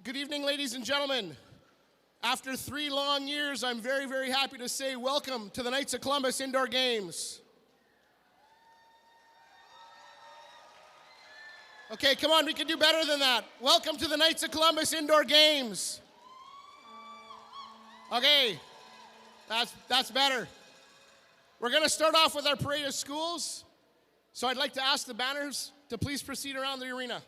Good evening, ladies and gentlemen. After 3 long years, I'm very, very happy to say welcome to the Knights of Columbus Indoor Games. Okay, come on, we can do better than that. Welcome to the Knights of Columbus Indoor Games. Okay, that's better. We're gonna start off with our parade of schools. So I'd like to ask the banners to please proceed around the arena.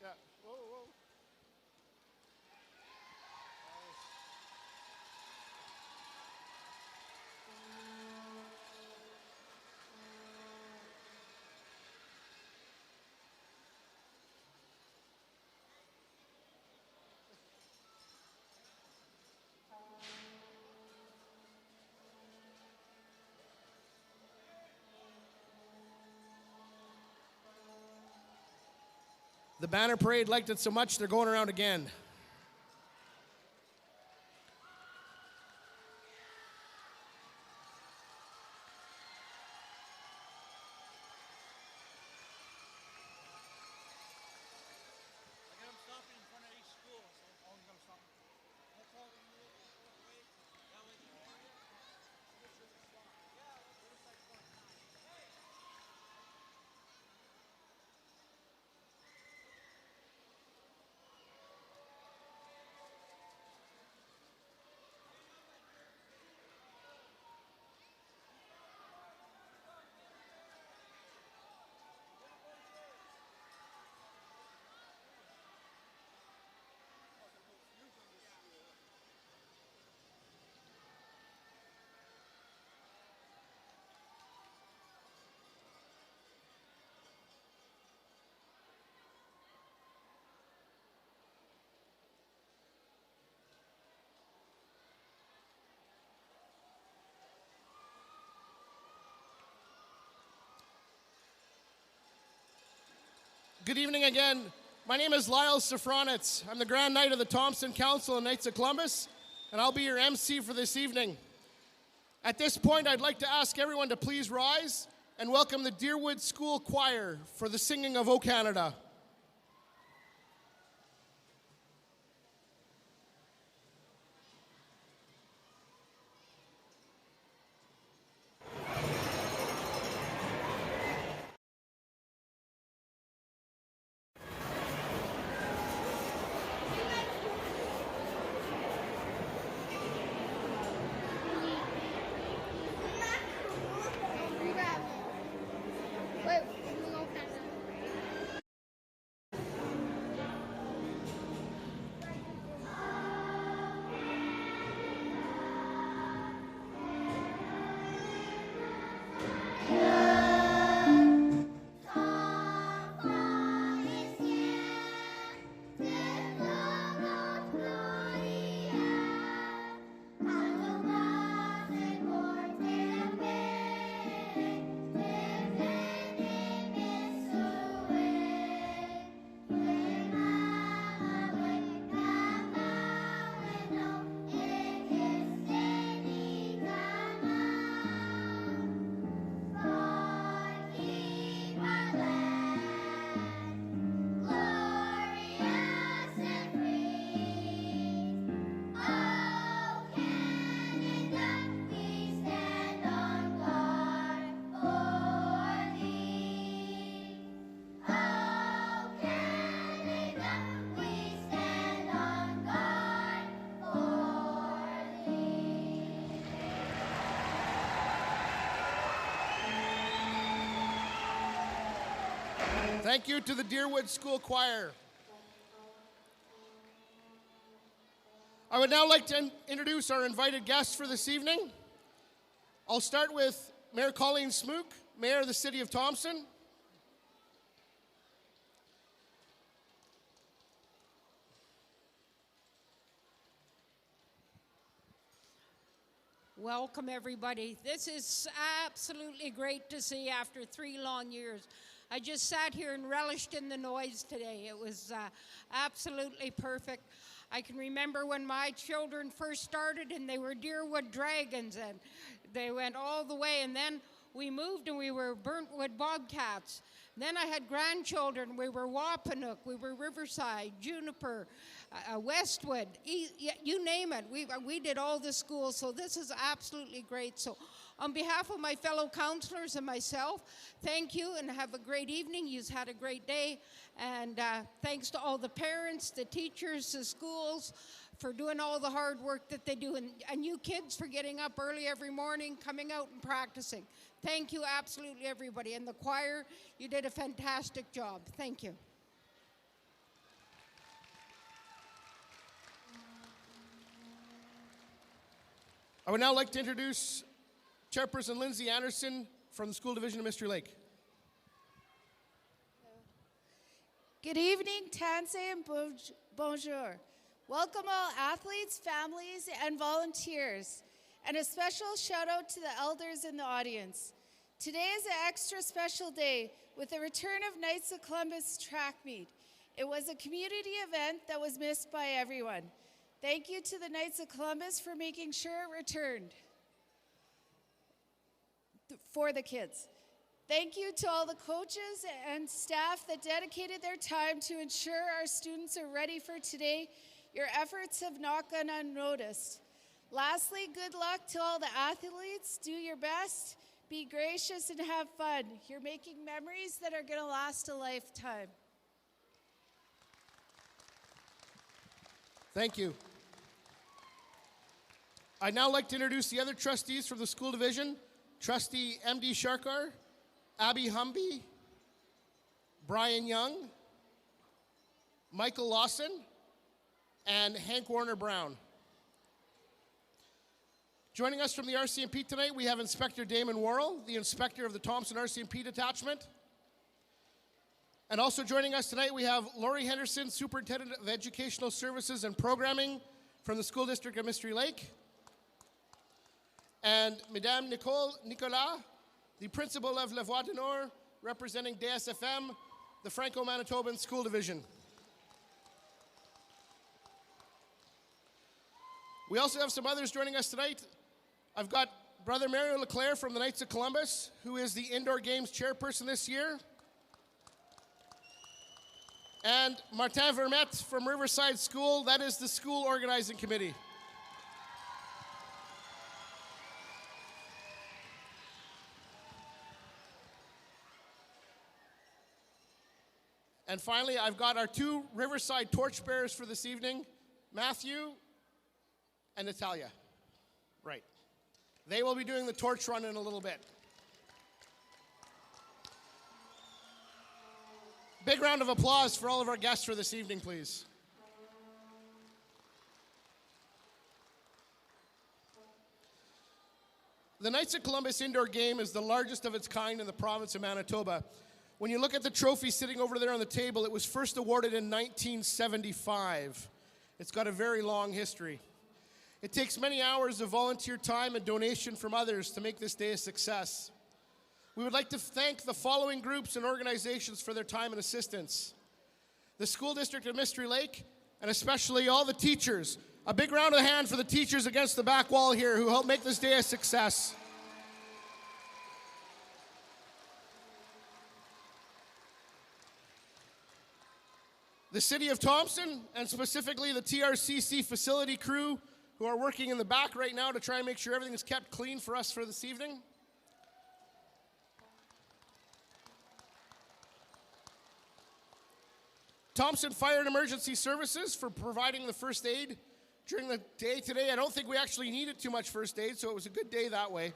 Yeah. Whoa, whoa. The banner parade liked it so much, they're going around again. Good evening again. My name is Lyle Safronitz. I'm the Grand Knight of the Thompson Council and Knights of Columbus, and I'll be your MC for this evening. At this point, I'd like to ask everyone to please rise and welcome the Deerwood School Choir for the singing of O Canada. Thank you to the Deerwood School Choir. I would now like to introduce our invited guests for this evening. I'll start with Mayor Colleen Smook, Mayor of the City of Thompson. Welcome, everybody. This is absolutely great to see after 3 long years. I just sat here and relished in the noise today. It was absolutely perfect. I can remember when my children first started and they were Deerwood Dragons and they went all the way, and then we moved and we were Burntwood Bobcats. Then I had grandchildren. We were Wapanook, we were Riverside, Juniper, Westwood, you name it. We did all the schools, so this is absolutely great. So on behalf of my fellow councillors and myself, thank you and have a great evening. You've had a great day. And thanks to all the parents, the teachers, the schools for doing all the hard work that they do. And you kids for getting up early every morning, coming out and practicing. Thank you, absolutely everybody. And the choir, you did a fantastic job. Thank you. I would now like to introduce Chairperson Lindsay Anderson from the School Division of Mystery Lake. Good evening, Tanse, and bonjour. Welcome all athletes, families, and volunteers. And a special shout out to the elders in the audience. Today is an extra special day with the return of Knights of Columbus track meet. It was a community event that was missed by everyone. Thank you to the Knights of Columbus for making sure it returned for the kids. Thank you to all the coaches and staff that dedicated their time to ensure our students are ready for today. Your efforts have not gone unnoticed. Lastly, good luck to all the athletes. Do your best, be gracious, and have fun. You're making memories that are going to last a lifetime. Thank you. I'd now like to introduce the other trustees from the school division. Trustee M.D. Sharkar, Abby Humby, Brian Young, Michael Lawson, and Hank Warner Brown. Joining us from the RCMP tonight, we have Inspector Damon Worrell, the Inspector of the Thompson RCMP Detachment. And also joining us tonight, we have Lori Henderson, Superintendent of Educational Services and Programming from the School District of Mystery Lake. And Madame Nicole Nicolas, the Principal of La Voix du Nord, representing DSFM, the Franco-Manitoban School Division. We also have some others joining us tonight. I've got Brother Mario Leclerc from the Knights of Columbus, who is the Indoor Games Chairperson this year. And Martin Vermette from Riverside School, that is the School Organizing Committee. And finally, I've got our 2 Riverside torchbearers for this evening, Matthew and Natalia. Right. They will be doing the torch run in a little bit. Big round of applause for all of our guests for this evening, please. The Knights of Columbus indoor game is the largest of its kind in the province of Manitoba. When you look at the trophy sitting over there on the table, it was first awarded in 1975. It's got a very long history. It takes many hours of volunteer time and donation from others to make this day a success. We would like to thank the following groups and organizations for their time and assistance. The School District of Mystery Lake, and especially all the teachers. A big round of hand for the teachers against the back wall here who helped make this day a success. The City of Thompson, and specifically the TRCC facility crew who are working in the back right now to try and make sure everything is kept clean for us for this evening. Thompson Fire and Emergency Services for providing the first aid during the day today. I don't think we actually needed too much first aid, so it was a good day that way.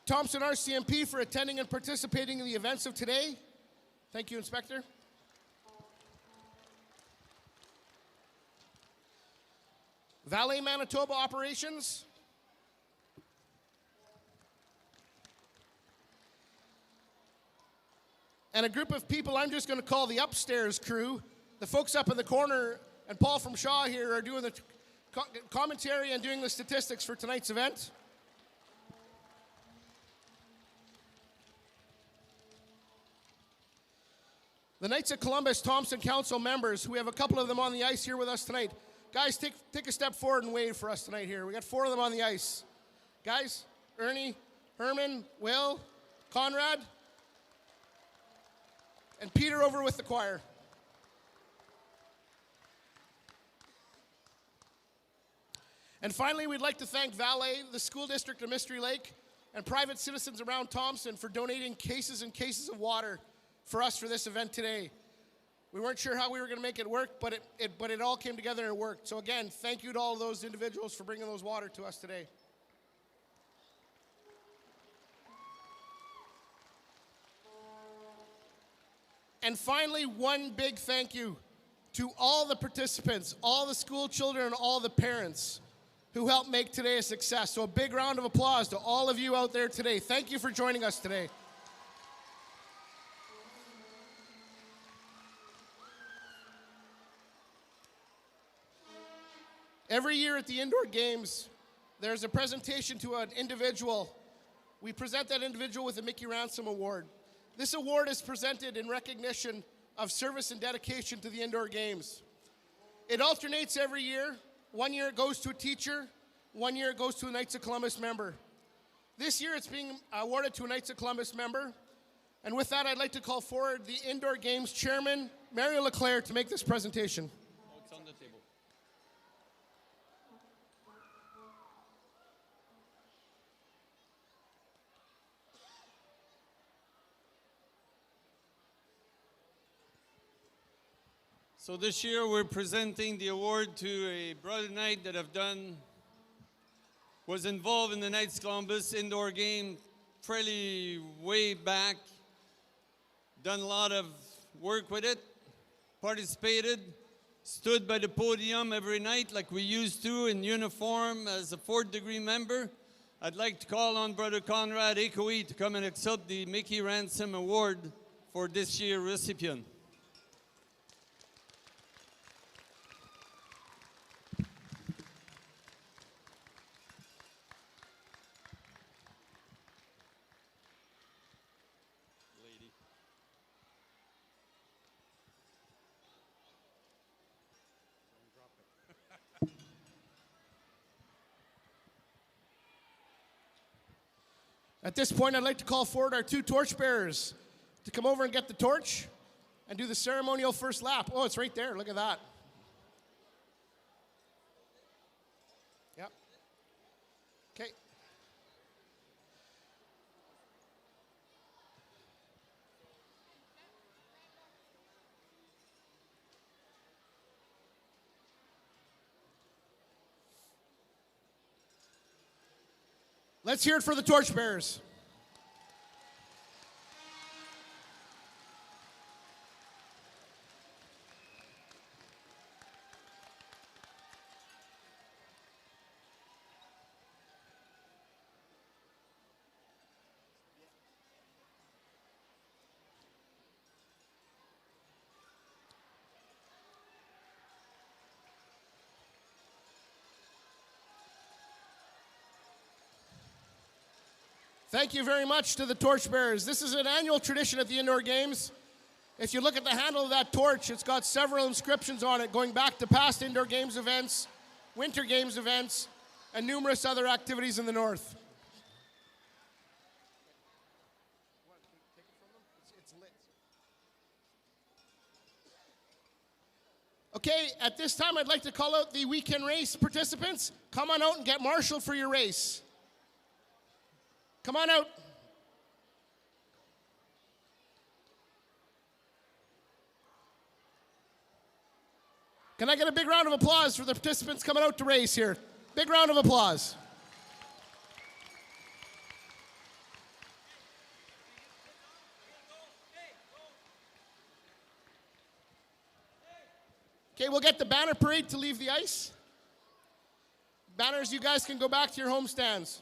Thompson RCMP for attending and participating in the events of today. Thank you, Inspector. Valet Manitoba Operations. And a group of people I'm just going to call the upstairs crew. The folks up in the corner and Paul from Shaw here are doing the commentary and doing the statistics for tonight's event. The Knights of Columbus Thompson Council members, we have a couple of them on the ice here with us tonight. Guys, take a step forward and wave for us tonight here. We got 4 of them on the ice. Guys, Ernie, Herman, Will, Conrad, and Peter over with the choir. And finally, we'd like to thank Valet, the school district of Mystery Lake, and private citizens around Thompson for donating cases and cases of water for us for this event today. We weren't sure how we were going to make it work, but it all came together and it worked. So again, thank you to all those individuals for bringing those water to us today. And finally, one big thank you to all the participants, all the school children, and all the parents who helped make today a success. So a big round of applause to all of you out there today. Thank you for joining us today. Every year at the indoor games, there's a presentation to an individual. We present that individual with a Mickey Ransom Award. This award is presented in recognition of service and dedication to the indoor games. It alternates every year. One year it goes to a teacher, one year it goes to a Knights of Columbus member. This year it's being awarded to a Knights of Columbus member. And with that, I'd like to call forward the Indoor Games Chairman, Mario Leclerc, to make this presentation. It's on the table. So this year we're presenting the award to a brother knight that was involved in the Knights Columbus indoor game fairly way back, done a lot of work with it, participated, stood by the podium every night like we used to in uniform as a 4th degree member. I'd like to call on Brother Conrad Ecoe to come and accept the Mickey Ransom Award for this year's recipient. At this point, I'd like to call forward our 2 torchbearers to come over and get the torch and do the ceremonial first lap. Oh, it's right there. Look at that. Yep. Okay. Let's hear it for the torchbearers. Thank you very much to the torchbearers. This is an annual tradition at the indoor games. If you look at the handle of that torch, it's got several inscriptions on it going back to past indoor games events, winter games events, and numerous other activities in the north. Okay, at this time I'd like to call out the weekend race participants. Come on out and get marshaled for your race. Come on out. Can I get a big round of applause for the participants coming out to race here? Big round of applause. Okay, we'll get the banner parade to leave the ice. Banners, you guys can go back to your home stands.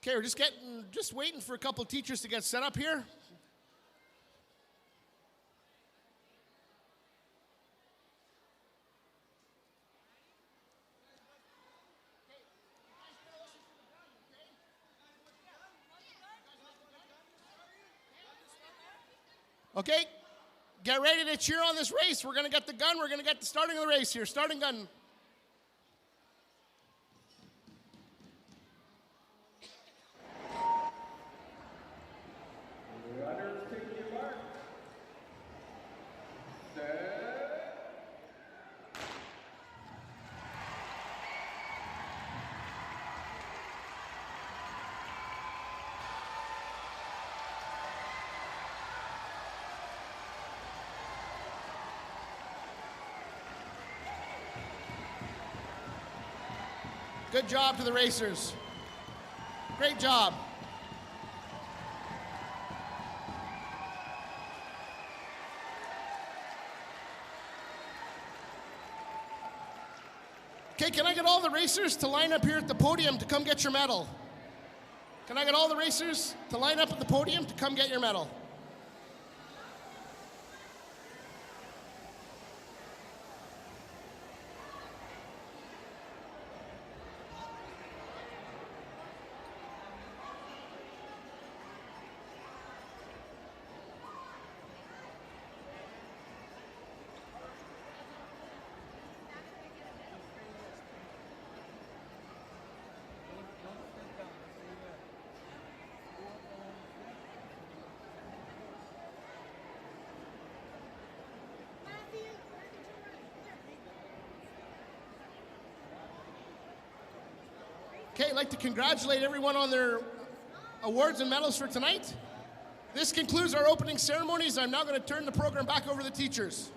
Okay, we're just waiting for a couple teachers to get set up here. Okay, get ready to cheer on this race. We're going to get the gun. We're going to get the starting of the race here. Starting gun. Good job to the racers. Great job. Okay, can I get all the racers to line up here at the podium to come get your medal? Can I get all the racers to line up at the podium to come get your medal? Okay, I'd like to congratulate everyone on their awards and medals for tonight. This concludes our opening ceremonies. I'm now going to turn the program back over to the teachers.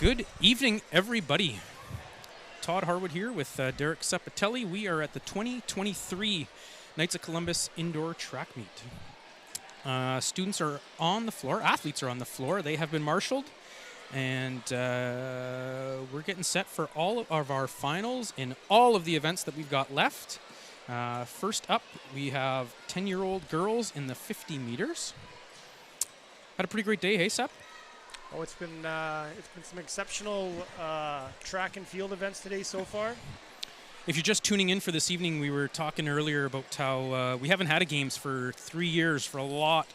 Good evening, everybody. Todd Harwood here with Derek Sepatelli. We are at the 2023 Knights of Columbus Indoor Track Meet. Students are on the floor, athletes are on the floor. They have been marshaled, and we're getting set for all of our finals in all of the events that we've got left. First up, we have 10-year-old girls in the 50 meters. Had a pretty great day, hey, Sep? Oh, it's been some exceptional track and field events today so far. If you're just tuning in for this evening, we were talking earlier about how we haven't had a games for 3 years for a lot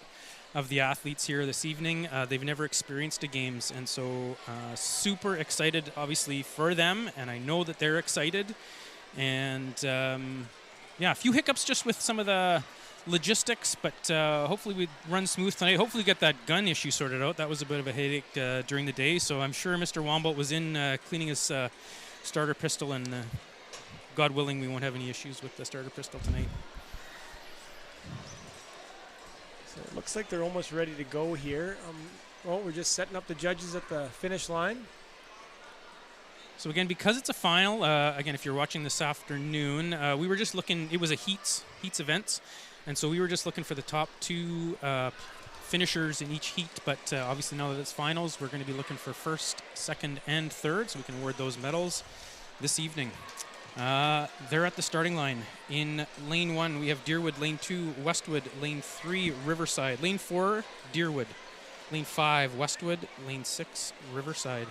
of the athletes here this evening. They've never experienced a games, and so super excited, obviously, for them, and I know that they're excited. And yeah, a few hiccups just with some of the logistics, but hopefully we run smooth tonight. Hopefully we get that gun issue sorted out. That was a bit of a headache during the day, so I'm sure Mr. Wombolt was in cleaning his starter pistol, and God willing, we won't have any issues with the starter pistol tonight. So it looks like they're almost ready to go here. Well, we're just setting up the judges at the finish line. So again, because it's a final, again, if you're watching this afternoon, we were just looking, it was a heats event, and so we were just looking for the top two finishers in each heat, but obviously now that it's finals, we're going to be looking for first, second, and third, so we can award those medals this evening. They're at the starting line. In lane 1, we have Deerwood, lane 2, Westwood, lane 3, Riverside, lane 4, Deerwood, lane 5, Westwood, lane 6, Riverside.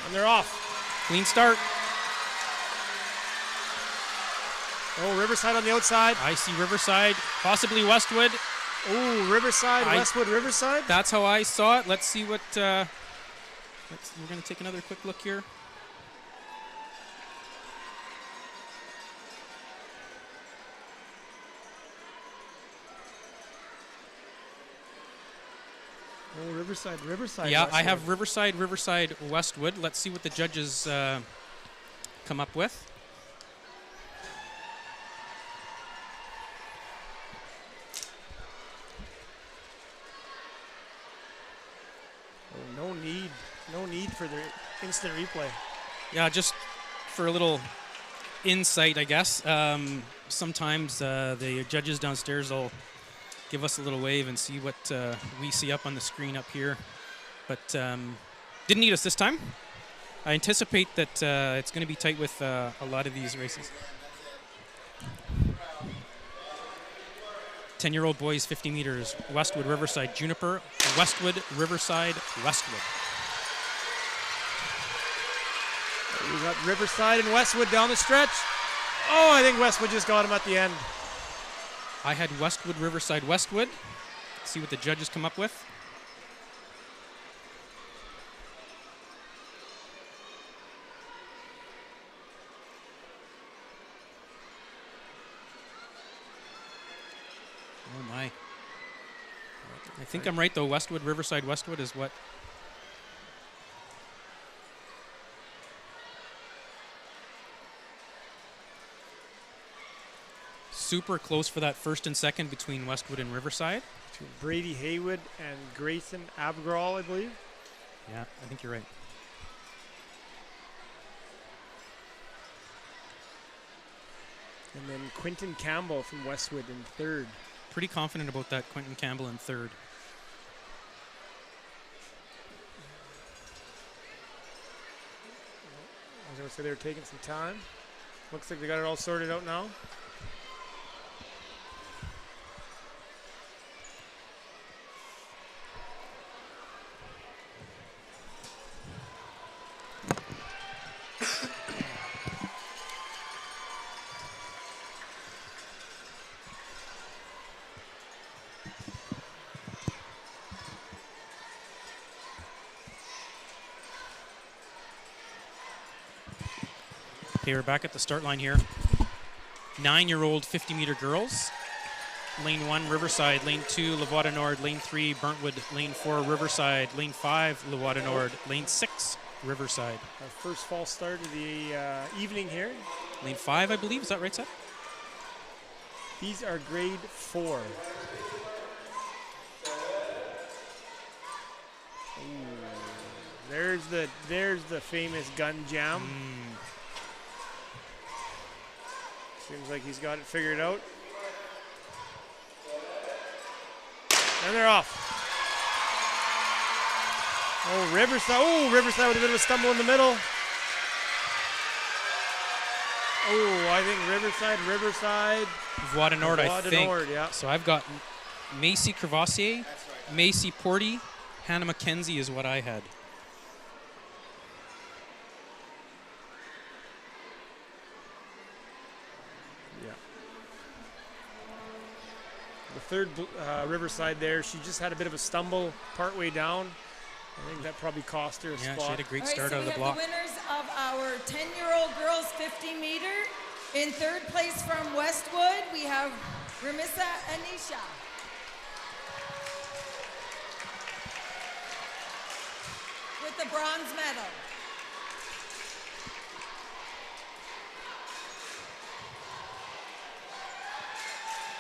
And they're off. Clean start. Oh, Riverside on the outside. I see Riverside, possibly Westwood. Oh, Riverside, Westwood, Riverside. That's how I saw it. Let's see what. We're going to take another quick look here. Oh, Riverside, Riverside. Yeah, Westwood. I have Riverside, Westwood. Let's see what the judges come up with. Oh, no need for the instant replay. Yeah, just for a little insight, I guess. Sometimes the judges downstairs will give us a little wave and see what we see up on the screen up here. But didn't need us this time. I anticipate that it's going to be tight with a lot of these races. 10-year-old boys, 50 meters, Westwood, Riverside, Juniper, Westwood, Riverside, Westwood. We got Riverside and Westwood down the stretch. Oh, I think Westwood just got him at the end. I had Westwood, Riverside, Westwood. Let's see what the judges come up with. Oh my. I think I'm right though. Westwood, Riverside, Westwood is what. Super close for that first and second between Westwood and Riverside. Between Brady Haywood and Grayson Abgral, I believe. Yeah, I think you're right. And then Quentin Campbell from Westwood in third. Pretty confident about that, Quentin Campbell in third. I was going to say they were taking some time. Looks like they got it all sorted out now. Okay, we're back at the start line here. 9-year-old 50-meter girls. Lane 1, Riverside. Lane 2, Lawada Nord. Lane 3, Burntwood. Lane 4, Riverside. Lane 5, Lawada Nord. Lane 6, Riverside. Our first false start of the evening here. Lane 5, I believe. Is that right, Seth? These are grade 4. Ooh, there's the famous gun jam. Seems like he's got it figured out. And they're off. Oh, Riverside. Oh, Riverside with a bit of a stumble in the middle. Oh, I think Riverside. Voix du Nord, I think. Nord, yeah. So I've got Macy Crevassier, Macy Porty, Hannah McKenzie is what I had. Yeah. The third Riverside there, she just had a bit of a stumble partway down. I think that probably cost her a spot. Yeah, she had a great All right, start so out of the we block. have the winners of our 10-year-old girls 50-meter. In third place from Westwood, we have Ramissa Anisha. With the bronze medal.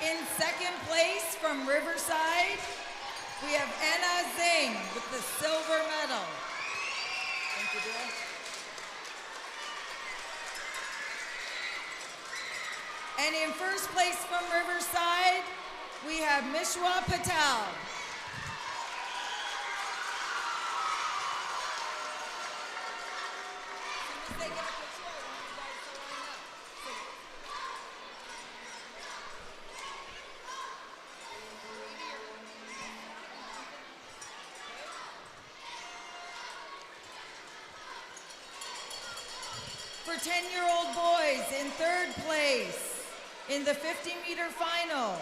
In second place from Riverside, we have Anna Zing with the silver medal. Thank you, dear. And in first place from Riverside, we have Mishwa Patel. As soon as they get a picture, I want you guys to line up. For 10-year-old boys in third place in the 50-meter final,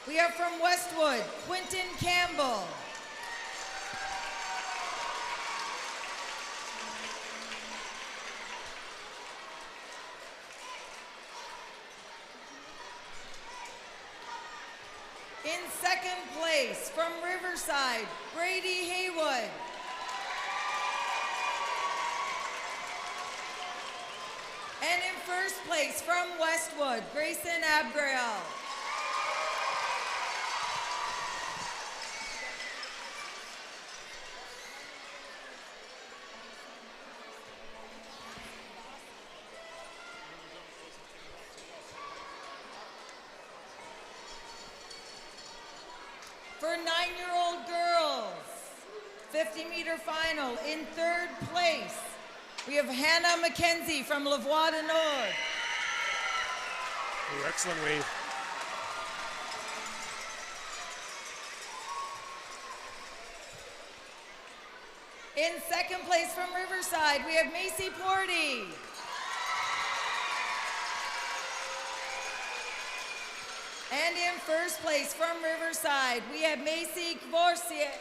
we have from Westwood, Quentin Campbell. In second place from Riverside, Brady Haywood. And in first place from Westwood, Grayson Abgrail. For 9-year-old girls, 50-meter final in third place, we have Hannah McKenzie from La Voix du Nord. Oh, excellent wave. In second place from Riverside, we have Macy Porty. And in first place from Riverside, we have Macy Kvorsier.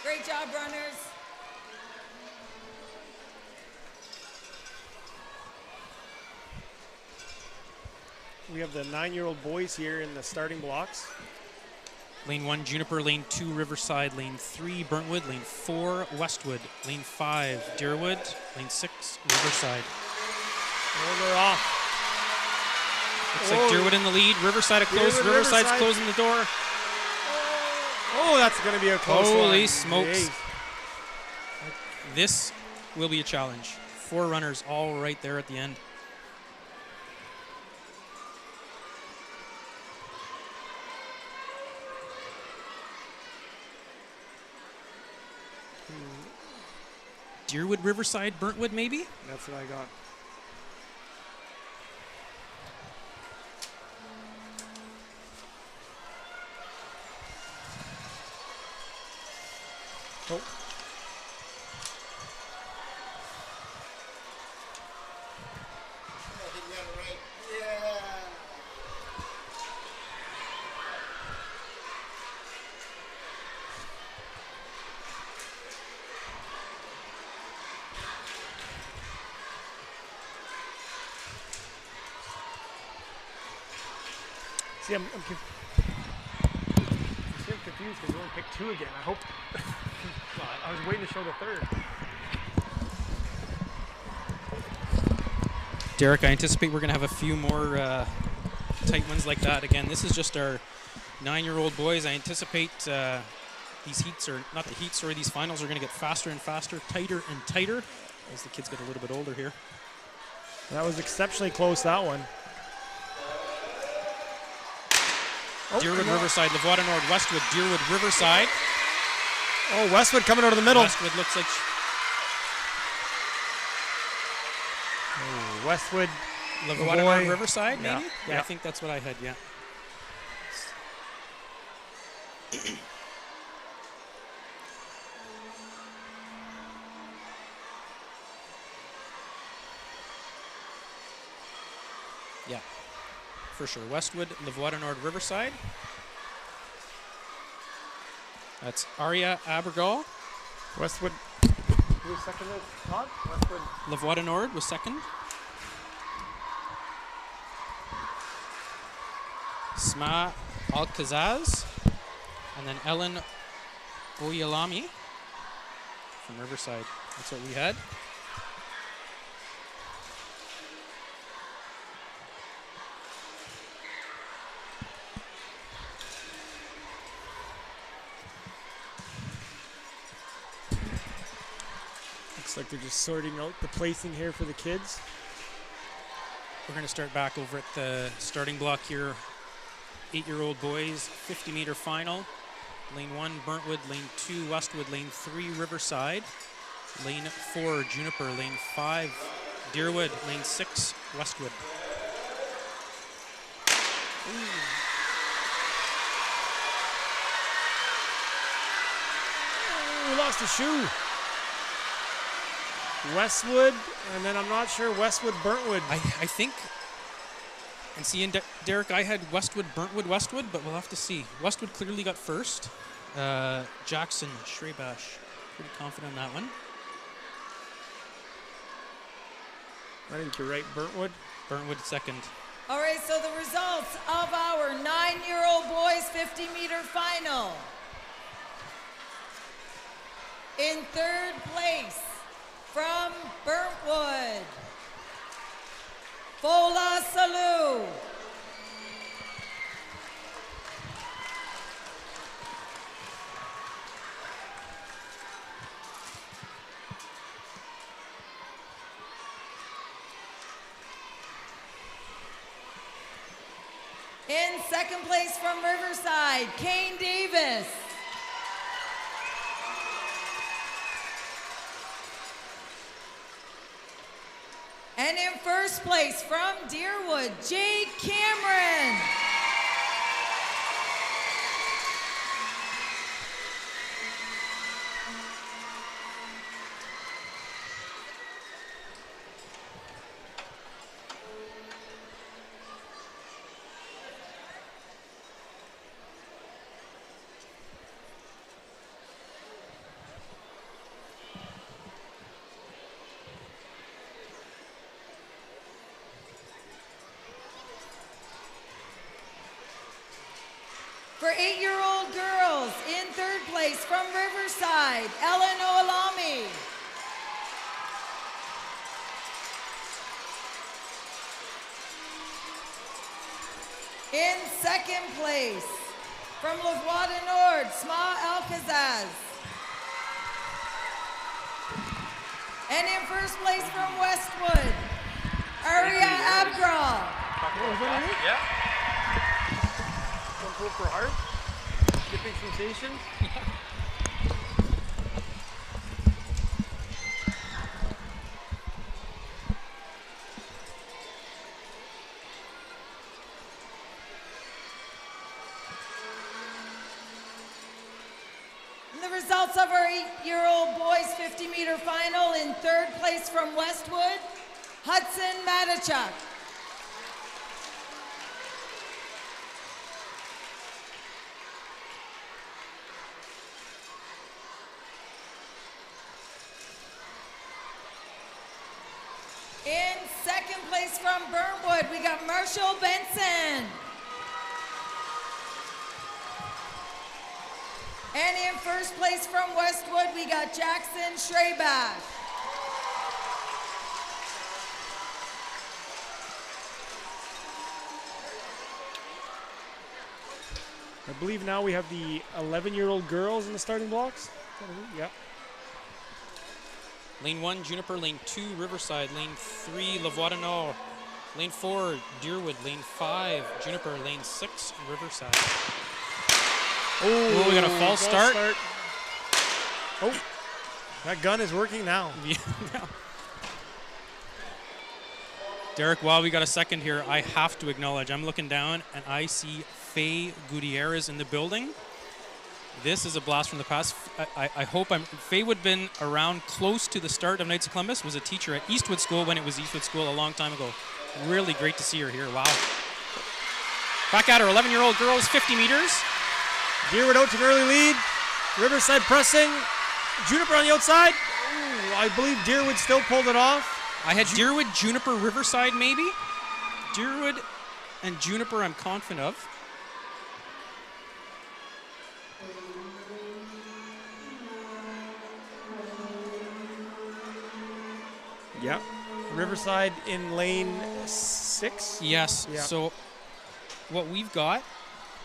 Great job, runners. We have the 9-year-old boys here in the starting blocks. Lane 1, Juniper. Lane 2, Riverside. Lane 3, Burntwood. Lane 4, Westwood. Lane 5, Deerwood. Lane 6, Riverside. Oh, they're off. Looks like Deerwood in the lead. Riverside close. Riverside's closing the door. Oh, that's going to be a close one. Holy smokes. Jeez. This will be a challenge. 4 runners all right there at the end. Deerwood, Riverside, Burntwood, maybe? That's what I got. Oh. See, I'm confused because we only picked 2 again. I hope. Well, I was waiting to show the third. Derek, I anticipate we're going to have a few more tight ones like that. Again, this is just our 9-year-old boys. I anticipate these heats, or not the heats, sorry, these finals are going to get faster and faster, tighter and tighter as the kids get a little bit older here. That was exceptionally close, that one. Deerwood, Riverside, Lavoie Nord, Westwood, Deerwood, Riverside. Oh, Westwood coming out of the middle. Westwood looks like... Oh, Westwood, Lavoie Nord, Riverside, maybe? Yeah. Yeah, I think that's what I had, yeah. Yeah, for sure. Westwood, Lavoie Nord, Riverside. That's Arya Abergall. Westwood. Who was second at Todd? Westwood. Lavoie Nord was second. Sma Alcazaz. And then Ellen Oyalami from Riverside. That's what we had. Looks like they're just sorting out the placing here for the kids. We're going to start back over at the starting block here. 8-year-old boys, 50-meter final. Lane 1, Burntwood. Lane 2, Westwood. Lane 3, Riverside. Lane 4, Juniper. Lane 5, Deerwood. Lane 6, Westwood. We lost a shoe. Westwood, and then I'm not sure Westwood, Burntwood. I think, and see, in Derek, I had Westwood, Burntwood, Westwood, but we'll have to see. Westwood clearly got first. Jackson, Schrebash, pretty confident on that one. I think you're right, Burntwood. Burntwood second. All right, so the results of our 9-year-old boys 50-meter final. In third place, from Burntwood, Fola Salou. In second place from Riverside, Kane Davis. And in first place from Deerwood, Jake Cameron. For 8-year-old girls, in third place from Riverside, Ellen Oalami. In second place, from Lavoie Nord, Sma Alcazaz. And in first place from Westwood, Aria Abgral. Yeah. Pull for heart. Skipping sensation. And the results of our 8-year-old boys 50-meter final, in third place from Westwood, Hudson Matichuk. In second place from Burntwood, we got Marshall Benson. And in first place from Westwood, we got Jackson Schreibach. I believe now we have the 11-year-old girls in the starting blocks. Yeah. Lane 1, Juniper. Lane 2, Riverside. Lane 3, La Voie du Nord. Lane 4, Deerwood. Lane 5, Juniper. Lane 6, Riverside. Oh, we got a false start. Oh, that gun is working now. Yeah. Derek, while we got a second here, I have to acknowledge, I'm looking down and I see Faye Gutierrez in the building. This is a blast from the past. I hope Faye would have been around close to the start of Knights of Columbus, was a teacher at Eastwood School when it was Eastwood School a long time ago. Really great to see her here, wow. Back at her, 11-year-old girls, 50 meters. Deerwood out to an early lead. Riverside pressing. Juniper on the outside. Ooh, I believe Deerwood still pulled it off. I had Deerwood, Juniper, Riverside maybe. Deerwood and Juniper I'm confident of. Yep. Riverside in lane 6. Yes. Yeah. So what we've got,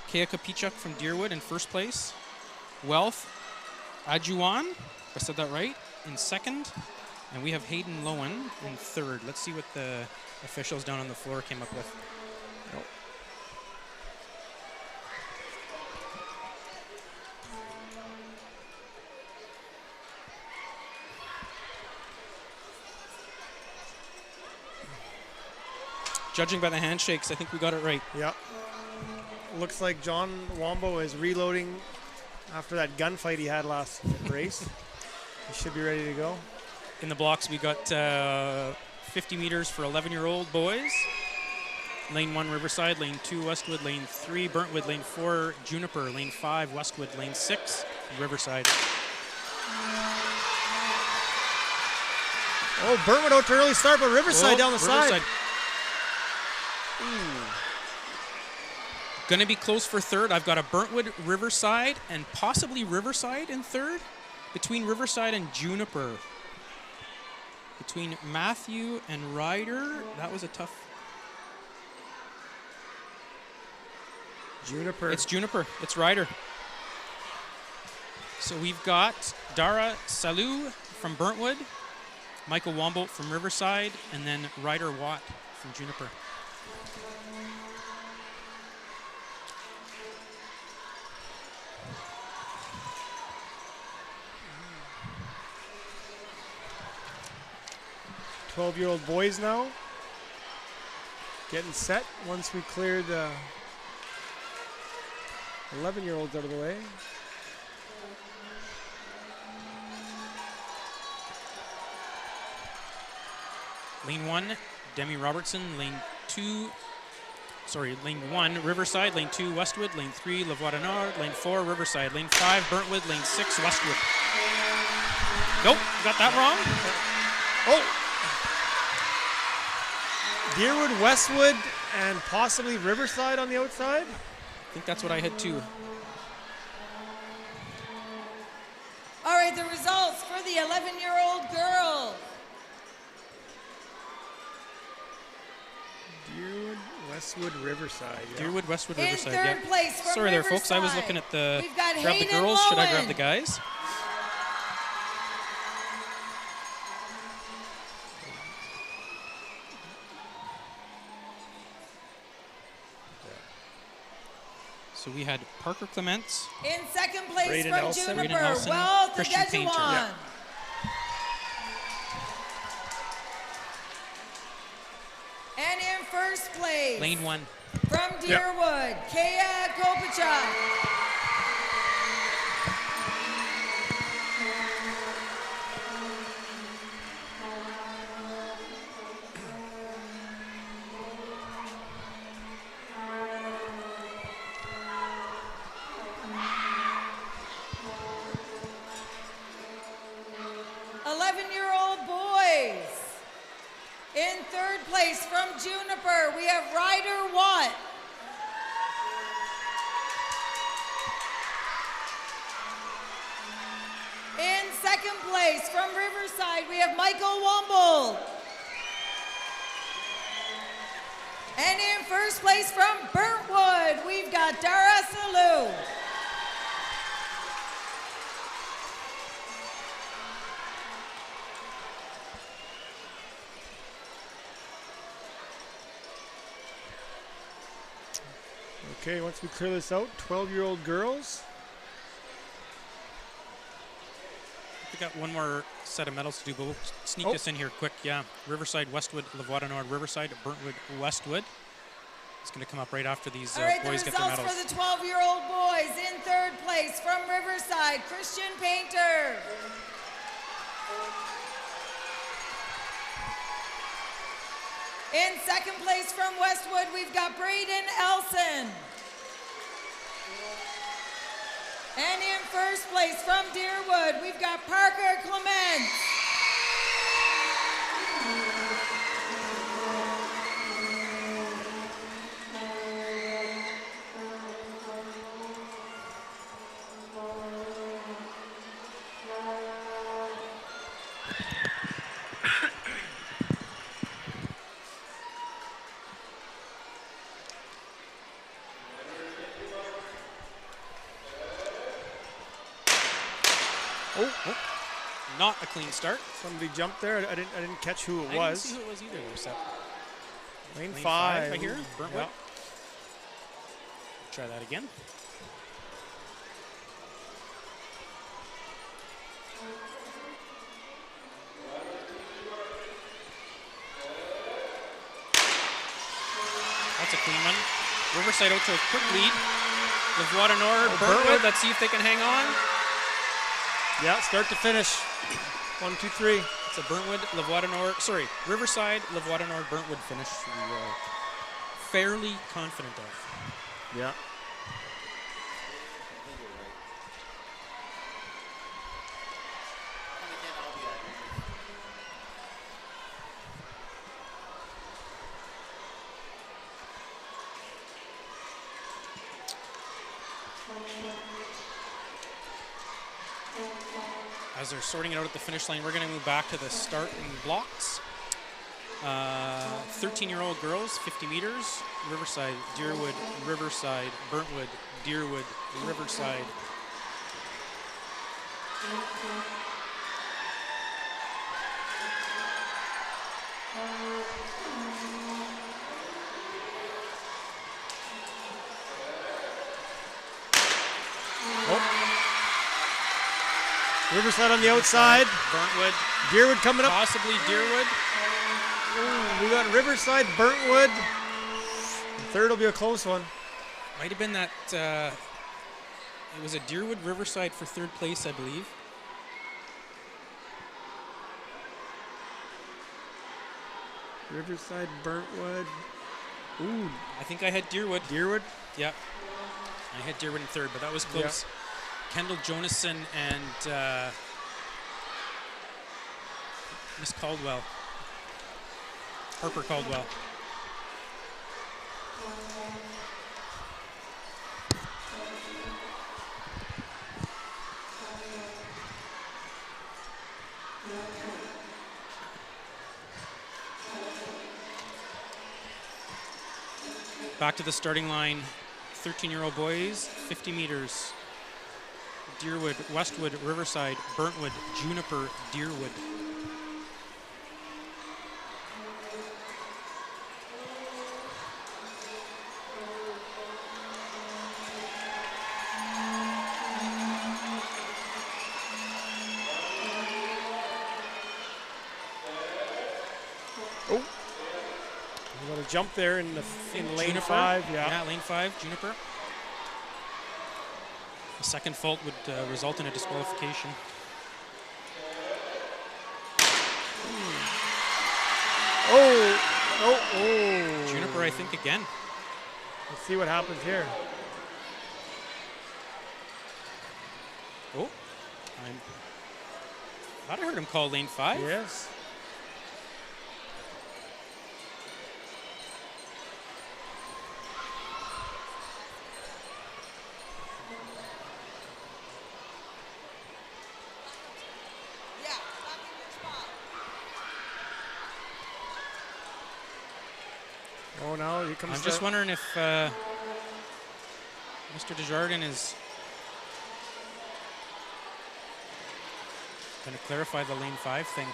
Kea Kapichuk from Deerwood in first place. Wealth Adjuan, if I said that right, in second. And we have Hayden Lowen in third. Let's see what the officials down on the floor came up with. Nope. Judging by the handshakes, I think we got it right. Yep. Looks like John Wombo is reloading after that gunfight he had last race. He should be ready to go. In the blocks, we got 50 meters for 11-year-old boys. Lane 1, Riverside. Lane 2, Westwood. Lane 3, Burntwood. Lane 4, Juniper. Lane 5, Westwood. Lane 6, Riverside. Oh, Burntwood out to early start, but Riverside down the side. Going to be close for third. I've got a Burntwood, Riverside, and possibly Riverside in third. Between Riverside and Juniper. Between Matthew and Ryder, that was a tough. Juniper. It's Juniper. It's Ryder. So we've got Dara Salou from Burntwood, Michael Wombolt from Riverside, and then Ryder Watt from Juniper. Twelve-year-old boys now. Getting set once we clear the 11-year-olds out of the way. Lane 1, Demi Robertson. Lane 1, Riverside. Lane 2, Westwood. Lane 3, La Voie du Nord. Lane 4, Riverside. Lane 5, Burntwood. Lane 6, Westwood. Nope, got that wrong. Oh! Deerwood, Westwood, and possibly Riverside on the outside. I think that's what I had too. All right, the results for the 11-year-old girls. Deerwood, Westwood, Riverside. Yeah. Deerwood, Westwood, In Riverside. third Yep. place from Sorry there, folks. I was Riverside, looking at the. we've got Grab the Hayden girls. Should I Lowen. grab the guys? So we had Parker Clements. In second place Braden from Nelson. Juniper, Braden Nelson, Wealth Christian Painter. Dejuan. Yeah. And in first place Lane 1. from Deerwood, Kea Kopachuk. In third place from Juniper, we have Ryder Watt. second place from Riverside, we have Michael Womble. And in first place from Burntwood, we've got Dara Salou. Okay, once we clear this out, 12-year-old girls. We got one more set of medals to do, but we'll sneak this in here quick. Yeah, Riverside, Westwood, Lavoie Nord, Riverside, Burntwood, Westwood. It's going to come up right after these All right, boys the get their results medals. for the 12-year-old boys. In third place from Riverside, Christian Painter. In second place from Westwood, we've got Braden Elson. And in first place from Deerwood, we've got Parker Clement. Not a clean start. Somebody jumped there. I didn't catch who it I was. didn't see who it was either. There, Seth. Lane Lane 5. I hear. Burntwood. Yeah. Try that again. That's a clean one. Riverside out to a quick lead. Lavoie Nord, Burntwood. Let's see if they can hang on. Yeah, start to finish. 1, 2, 3. It's a Burntwood, Lavoie Nord, sorry, Riverside, Lavoie Nord, Burntwood finish we are fairly confident of. Yeah. As they're sorting it out at the finish line, we're going to move back to the starting blocks. 13-year-old girls, 50 meters, Riverside, Deerwood, Riverside, Burntwood, Deerwood, Riverside. Riverside on the outside. Burntwood, Deerwood coming up. possibly Deerwood. Ooh, we got Riverside, Burntwood. The third will be a close one. Might have been that, it was a Deerwood, Riverside for third place, I believe. Riverside, Burntwood. Ooh, I think I had Deerwood. Deerwood. Yep. I had Deerwood in third, but that was close. Kendall Jonason and Miss Caldwell. Harper Caldwell. Back to the starting line. 13-year-old boys, 50 meters. Deerwood, Westwood, Riverside, Burntwood, Juniper, Deerwood. Oh, we got a jump there in lane Juniper. 5. Yeah, lane 5, Juniper. A second fault would result in a disqualification. Oh. Juniper, I think, again. Let's see what happens here. Oh, I thought I heard him call lane 5. Yes. Oh, now here comes I'm just wondering if Mr. Desjardins is going to clarify the lane 5 thing.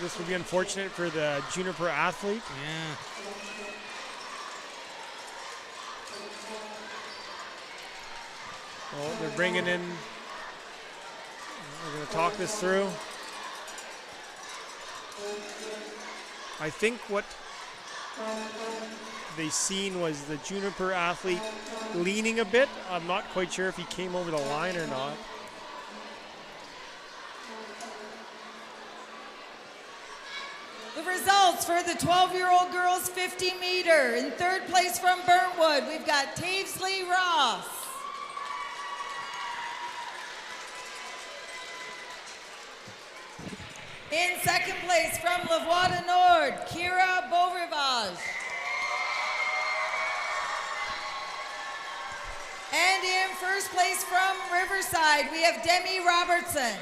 This would be unfortunate for the Juniper athlete. Yeah. Oh, they're bringing in. We're going to talk this through. I think what they seen was the Juniper athlete leaning a bit. I'm not quite sure if he came over the line or not. The results for the 12-year-old girls 50 meter. In third place from Burntwood, we've got Tavesley Ross. In second place from Lavoie Nord, Kira Beaurivage. And in first place from Riverside, we have Demi Robertson.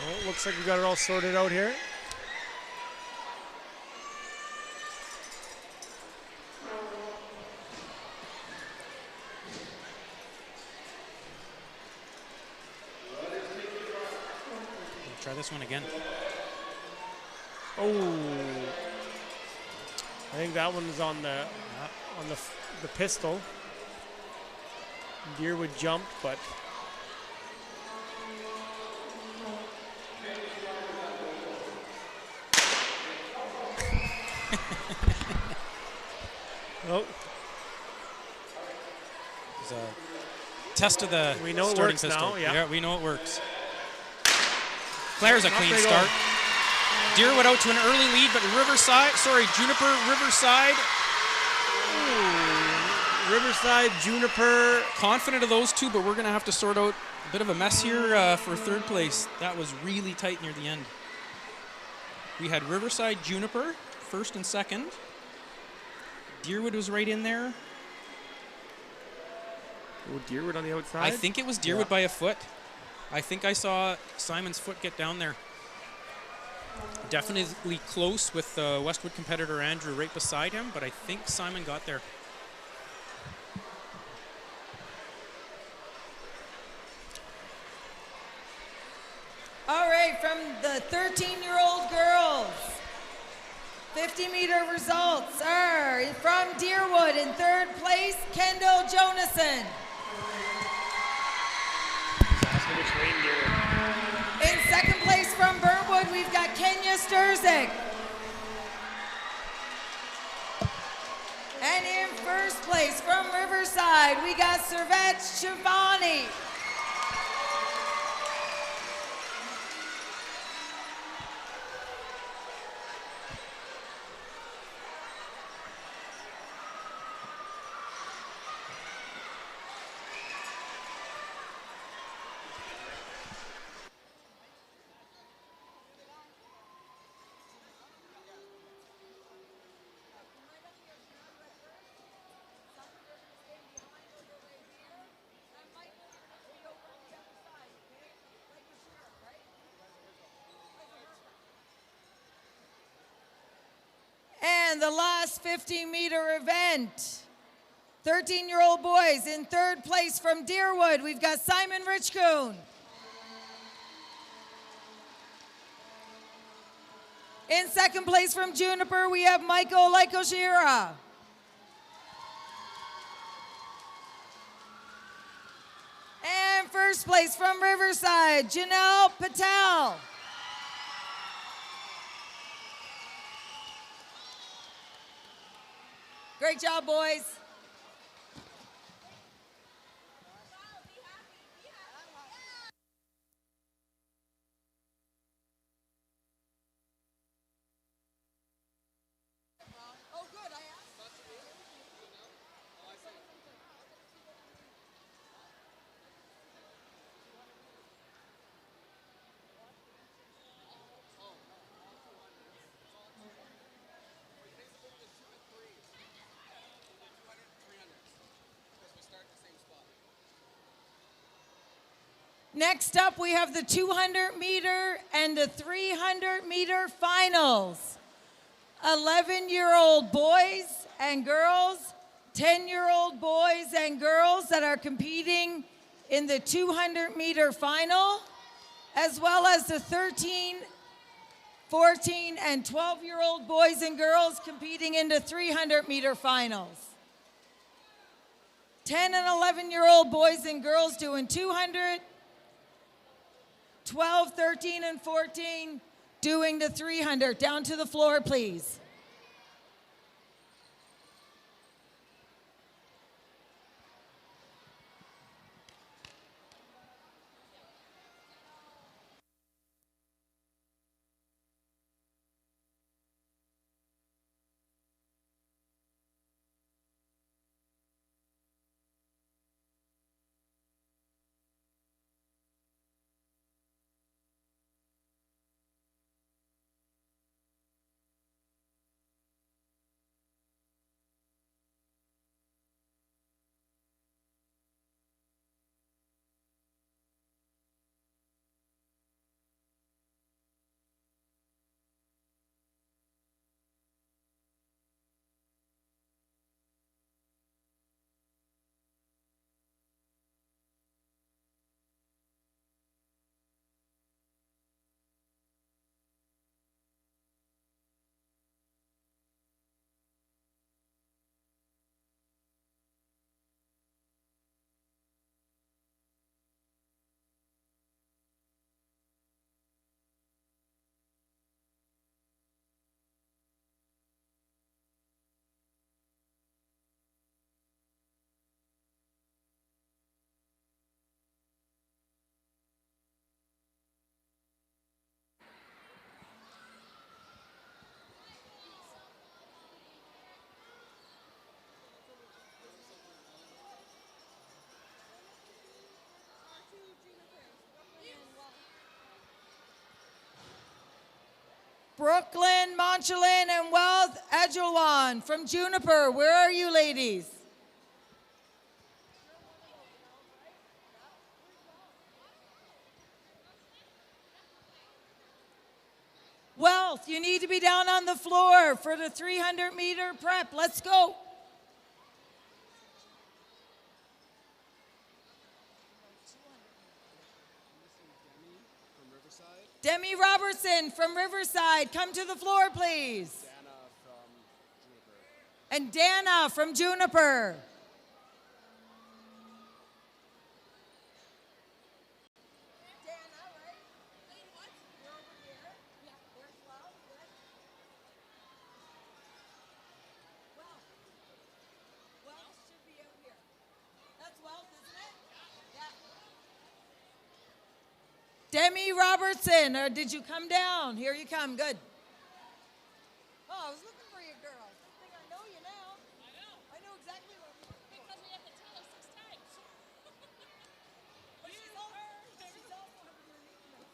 Well, it looks like we got it all sorted out here. Try this one again. Oh, I think that one's on the pistol. Deerwood jumped, but oh, It's a test of the we know it starting works pistol. now. Yeah. We know it works. Claire's a Off clean they go. start. Deerwood out to an early lead, but Juniper, Riverside. Riverside, Juniper. Confident of those two, but we're going to have to sort out a bit of a mess here for third place. That was really tight near the end. We had Riverside, Juniper, first and second. Deerwood was right in there. Oh, Deerwood on the outside. I think it was Deerwood by a foot. I think I saw Simon's foot get down there. Definitely close with Westwood competitor Andrew right beside him, but I think Simon got there. All right, from the 13-year-old girls, 50-meter results are from Deerwood in third place, Kendall Jonason. In second place from Burntwood, we've got Kenya Sturzik. And in first place from Riverside, we got Servet Shivani. And the last 50-meter event, 13-year-old boys in third place from Deerwood, we've got Simon Richcoon. In second place from Juniper, we have Michael Lykoshira. And first place from Riverside, Janelle Patel. Great job, boys. Next up, we have the 200-meter and the 300-meter finals. 11-year-old boys and girls, 10-year-old boys and girls that are competing in the 200-meter final, as well as the 13, 14, and 12-year-old boys and girls competing in the 300-meter finals. 10 and 11-year-old boys and girls doing 200, 12, 13, and 14 doing the 300. Down to the floor, please. Brooklyn, Monchalin, and Wealth Edgelwan from Juniper. Where are you, ladies? Wealth, you need to be down on the floor for the 300-meter prep. Let's go. Demi Robertson from Riverside, come to the floor, please. And Dana from Juniper. Demi Robertson, or did you come down? Here you come, good. Oh, I was looking for you, girl. I think I know you now. I know. I know exactly what you're looking for. Because we have to tell her 6 times. But she's also underneath me.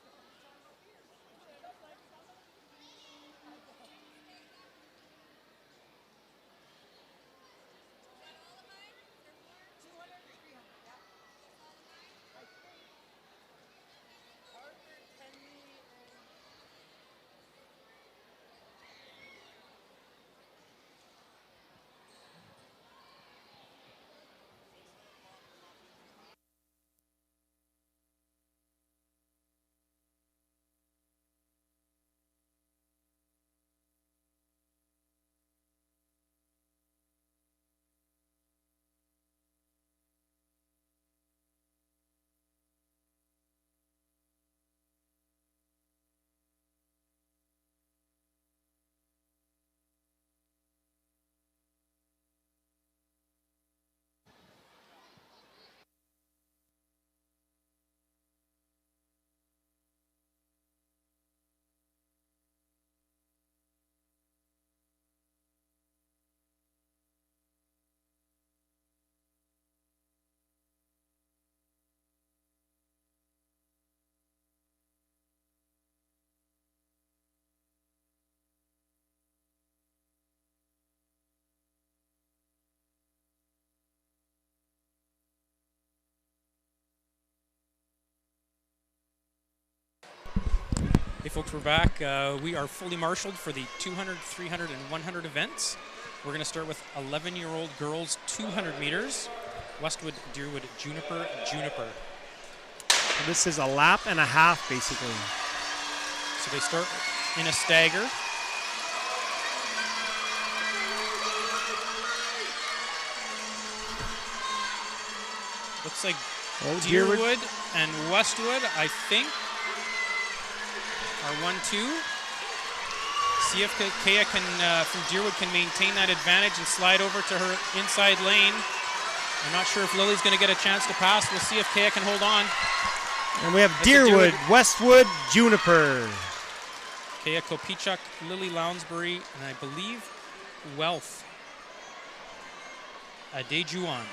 folks, we're back. We are fully marshaled for the 200, 300, and 100 events. We're going to start with 11-year-old girls 200 meters. Westwood, Deerwood, Juniper, Juniper. This is a lap and a half, basically. So they start in a stagger. Looks like Deerwood and Westwood, I think, are 1-2. See if Kea can, from Deerwood can maintain that advantage and slide over to her inside lane. I'm not sure if Lily's going to get a chance to pass. We'll see if Kea can hold on. And we have Deerwood, Westwood, Juniper. Kea Kopichuk, Lily Lounsbury, and I believe Wealth. Adejuan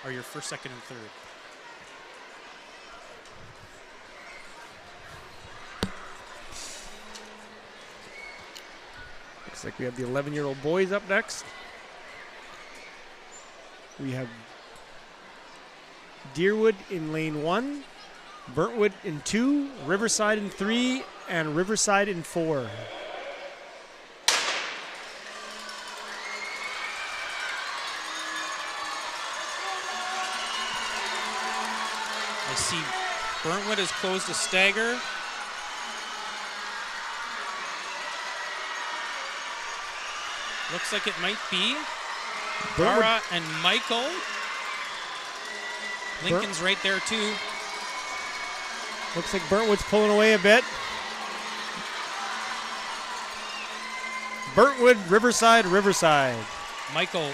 are your first, second, and third. Looks like we have the 11-year-old boys up next. We have Deerwood in lane 1, Burntwood in 2, Riverside in 3, and Riverside in 4. I see Burntwood has closed a stagger. Looks like it might be Dara and Michael. Lincoln's right there too. Looks like Burntwood's pulling away a bit. Burntwood, Riverside, Riverside. Michael,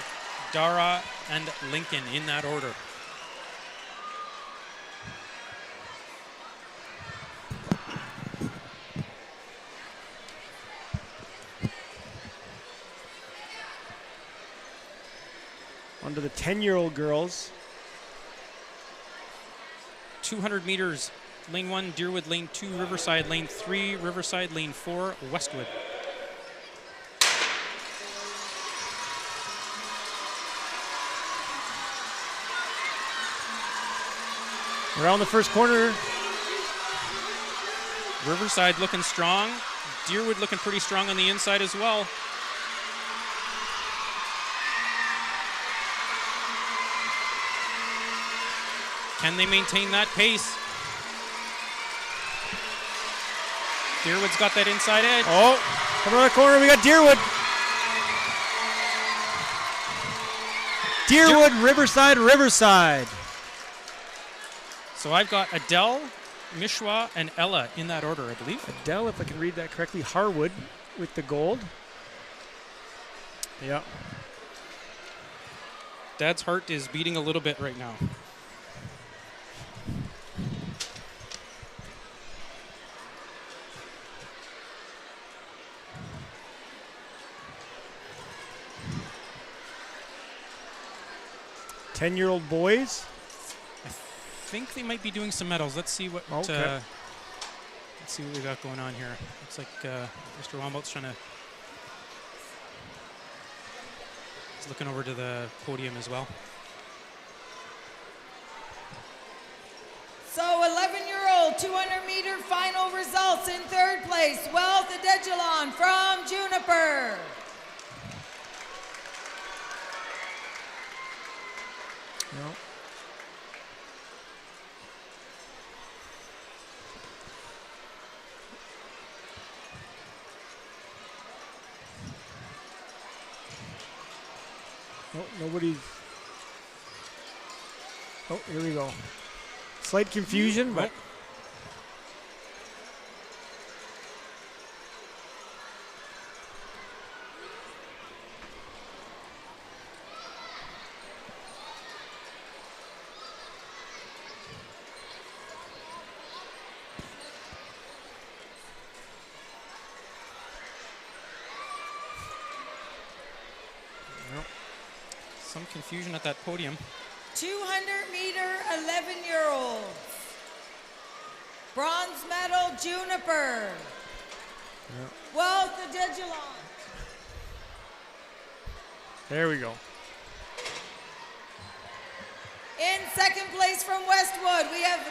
Dara, and Lincoln in that order. On to the 10-year-old girls. 200 meters, lane 1, Deerwood, lane 2, Riverside, lane 3, Riverside, lane 4, Westwood. Around the first corner. Riverside looking strong. Deerwood looking pretty strong on the inside as well. Can they maintain that pace? Deerwood's got that inside edge. Oh, coming around the corner, we got Deerwood. Deerwood, Riverside, Riverside. So I've got Adele, Mishwa, and Ella in that order, I believe. Adele, if I can read that correctly, Harwood with the gold. Yeah. Dad's heart is beating a little bit right now. Ten-year-old boys. I think they might be doing some medals. Let's see what. Okay. Let's see what we got going on here. Looks like Mr. Wombout's trying to. He's looking over to the podium as well. So 11-year-old 200-meter final results in third place. Wealth Adejalon from Juniper. No. Oh, nobody's. Oh, here we go. Slight confusion, but. Some confusion at that podium. 200-meter 11-year-olds. Bronze medal Juniper. Wealth Adejalon. There we go. In second place from Westwood, we have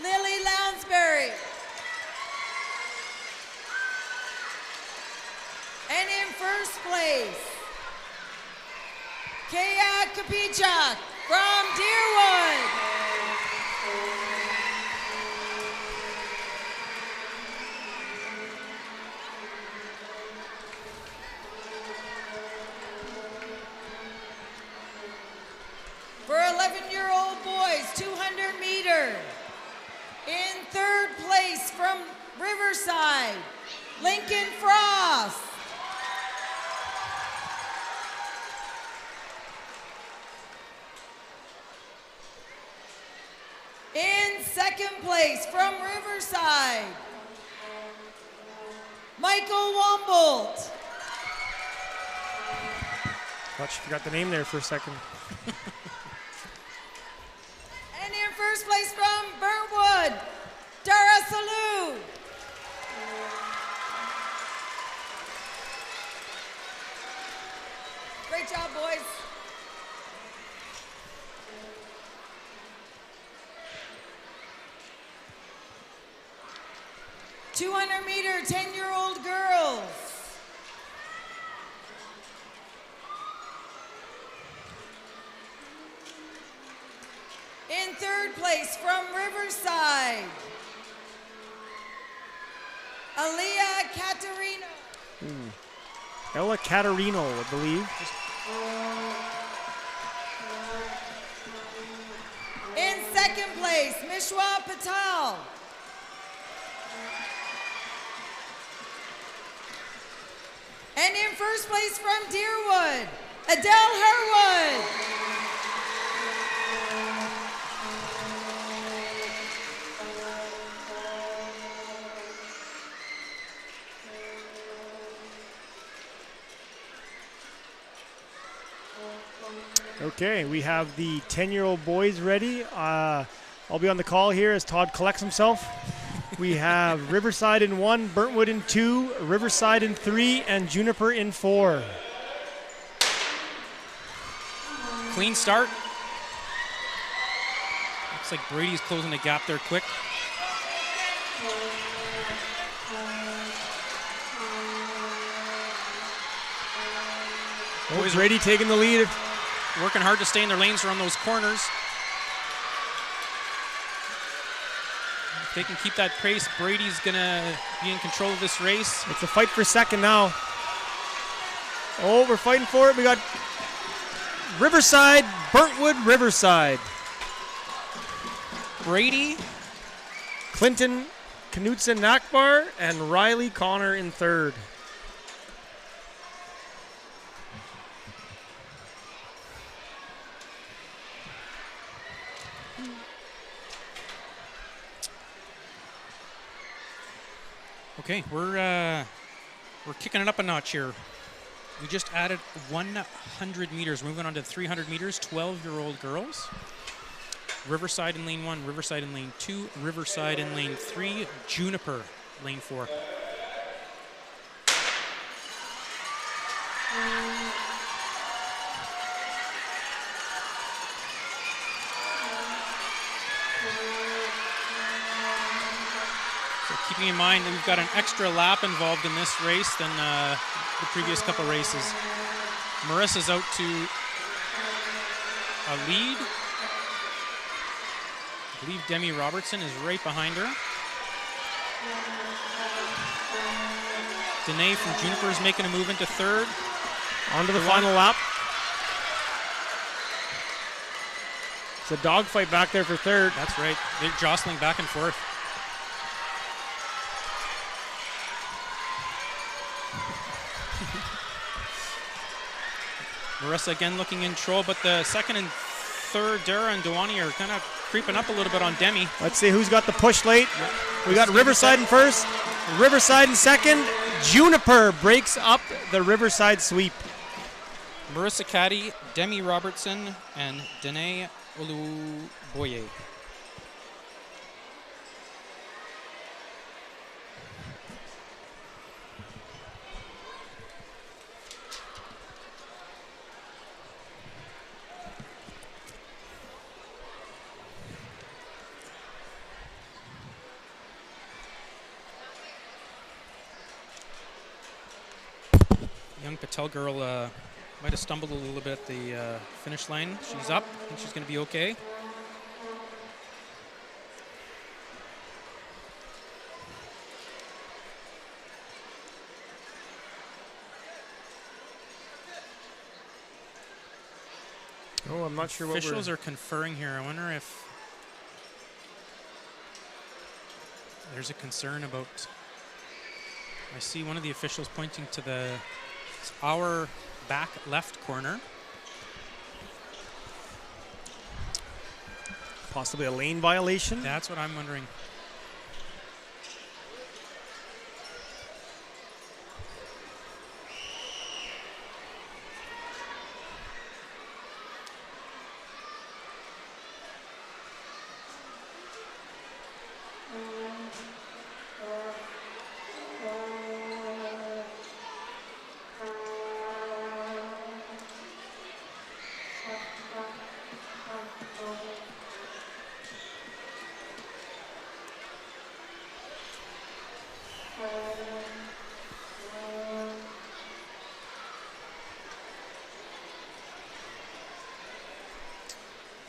Lily Lounsbury. And in first place, Kaya Kapichak from Deerwood. For 11-year-old boys, 200 meter. In third place from Riverside, Lincoln Frost. In second place from Riverside, Michael Wombolt. Thought you forgot the name there for a second. And in first place from Burntwood, Dara Salou. Great job, boys. .200 meter, 10-year-old girls. In third place from Riverside, Aaliyah Caterino. Ella Caterino, I believe. In second place, Mishwa Patel. And in first place from Deerwood, Adele Herwood. Okay, we have the 10-year-old boys ready. I'll be on the call here as Todd collects himself. We have Riverside in 1, Burntwood in 2, Riverside in 3, and Juniper in 4. Clean start. Looks like Brady's closing the gap there quick. Boys Brady taking the lead. Working hard to stay in their lanes around those corners. If they can keep that pace, Brady's gonna be in control of this race. It's a fight for second now. Oh, we're fighting for it. We got Riverside, Burntwood, Riverside. Brady, Clinton, Knutson, Nakbar, and Riley Connor in third. okay, we're kicking it up a notch here. We just added 100 meters. Moving on to 300 meters, 12-year-old girls. Riverside in lane 1, Riverside in lane 2, Riverside in lane 3, Juniper lane 4. So keeping in mind that we've got an extra lap involved in this race than the previous couple races. Marissa's out to a lead. I believe Demi Robertson is right behind her. Danae from Juniper is making a move into third. On to the final lap. It's a dogfight back there for third. That's right. They're jostling back and forth. Marissa again looking in control, but the second and third, Dara and Dewani are kind of creeping up a little bit on Demi. Let's see who's got the push late. We got Riverside in first, Riverside in second. Juniper breaks up the Riverside sweep. Marissa Caddy, Demi Robertson, and Danae Oluboye. young Patel girl might have stumbled a little bit at the finish line. She's up, and she's going to be okay. Oh, I'm not sure what Officials are conferring here. I wonder if there's a concern about. I see one of the officials pointing to our back left corner. Possibly a lane violation. That's what I'm wondering.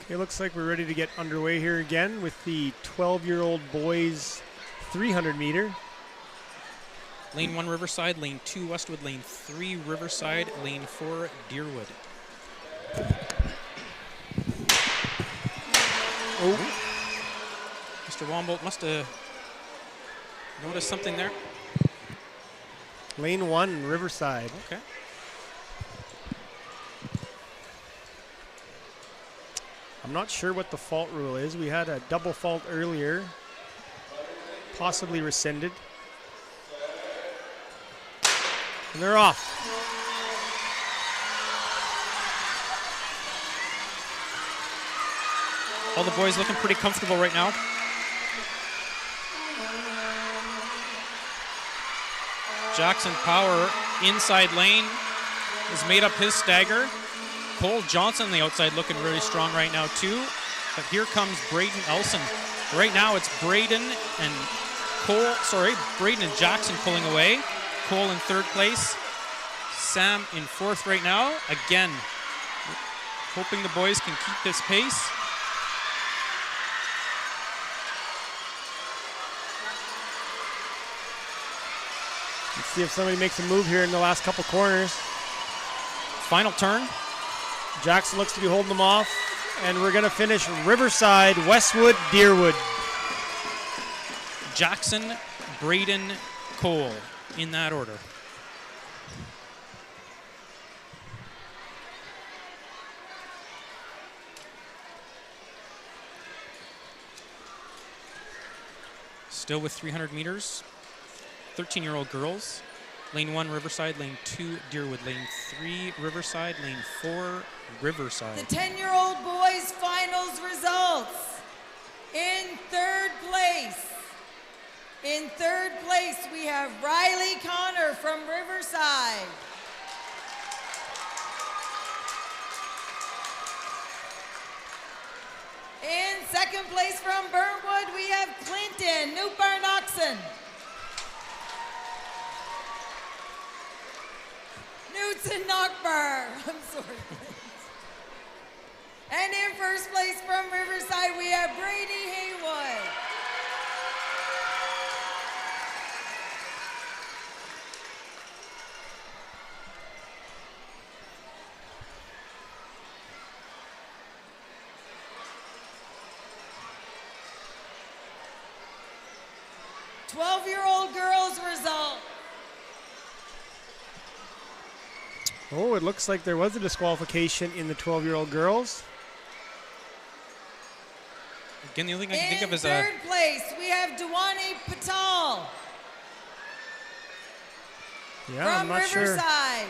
It looks like we're ready to get underway here again with the 12-year-old boys 300 meter. Lane 1 Riverside, Lane 2 Westwood, Lane 3 Riverside, Lane 4 Deerwood. Oh, Mr. Wombolt must have noticed something there. lane 1 Riverside. Okay. I'm not sure what the fault rule is. We had a double fault earlier, possibly rescinded. And they're off. All the boys looking pretty comfortable right now. Jackson Power inside lane has made up his stagger. Cole Johnson on the outside looking really strong right now too. But here comes Braden Elson. Right now it's Braden and Jackson pulling away. Cole in third place. Sam in fourth right now. Again, hoping the boys can keep this pace. Let's see if somebody makes a move here in the last couple corners. Final turn. Jackson looks to be holding them off, and we're going to finish Riverside, Westwood, Deerwood. Jackson, Braden, Cole, in that order. Still with 300 meters, 13-year-old girls. Lane 1, Riverside. Lane 2, Deerwood. Lane 3, Riverside. Lane 4, Riverside. The 10-year-old boys finals results. In third place. In third place, we have Riley Connor from Riverside. In second place from Burntwood, we have Clinton Newbarn-Oxon. Knutson Knockbar. I'm sorry. And in first place from Riverside, we have Brady Haywood. "12-year-old girls result. Oh, it looks like there was a disqualification in the 12-year-old girls. Again, the only thing I can think of is In third place, we have Dewani Patel Yeah, I'm from not sure. Riverside.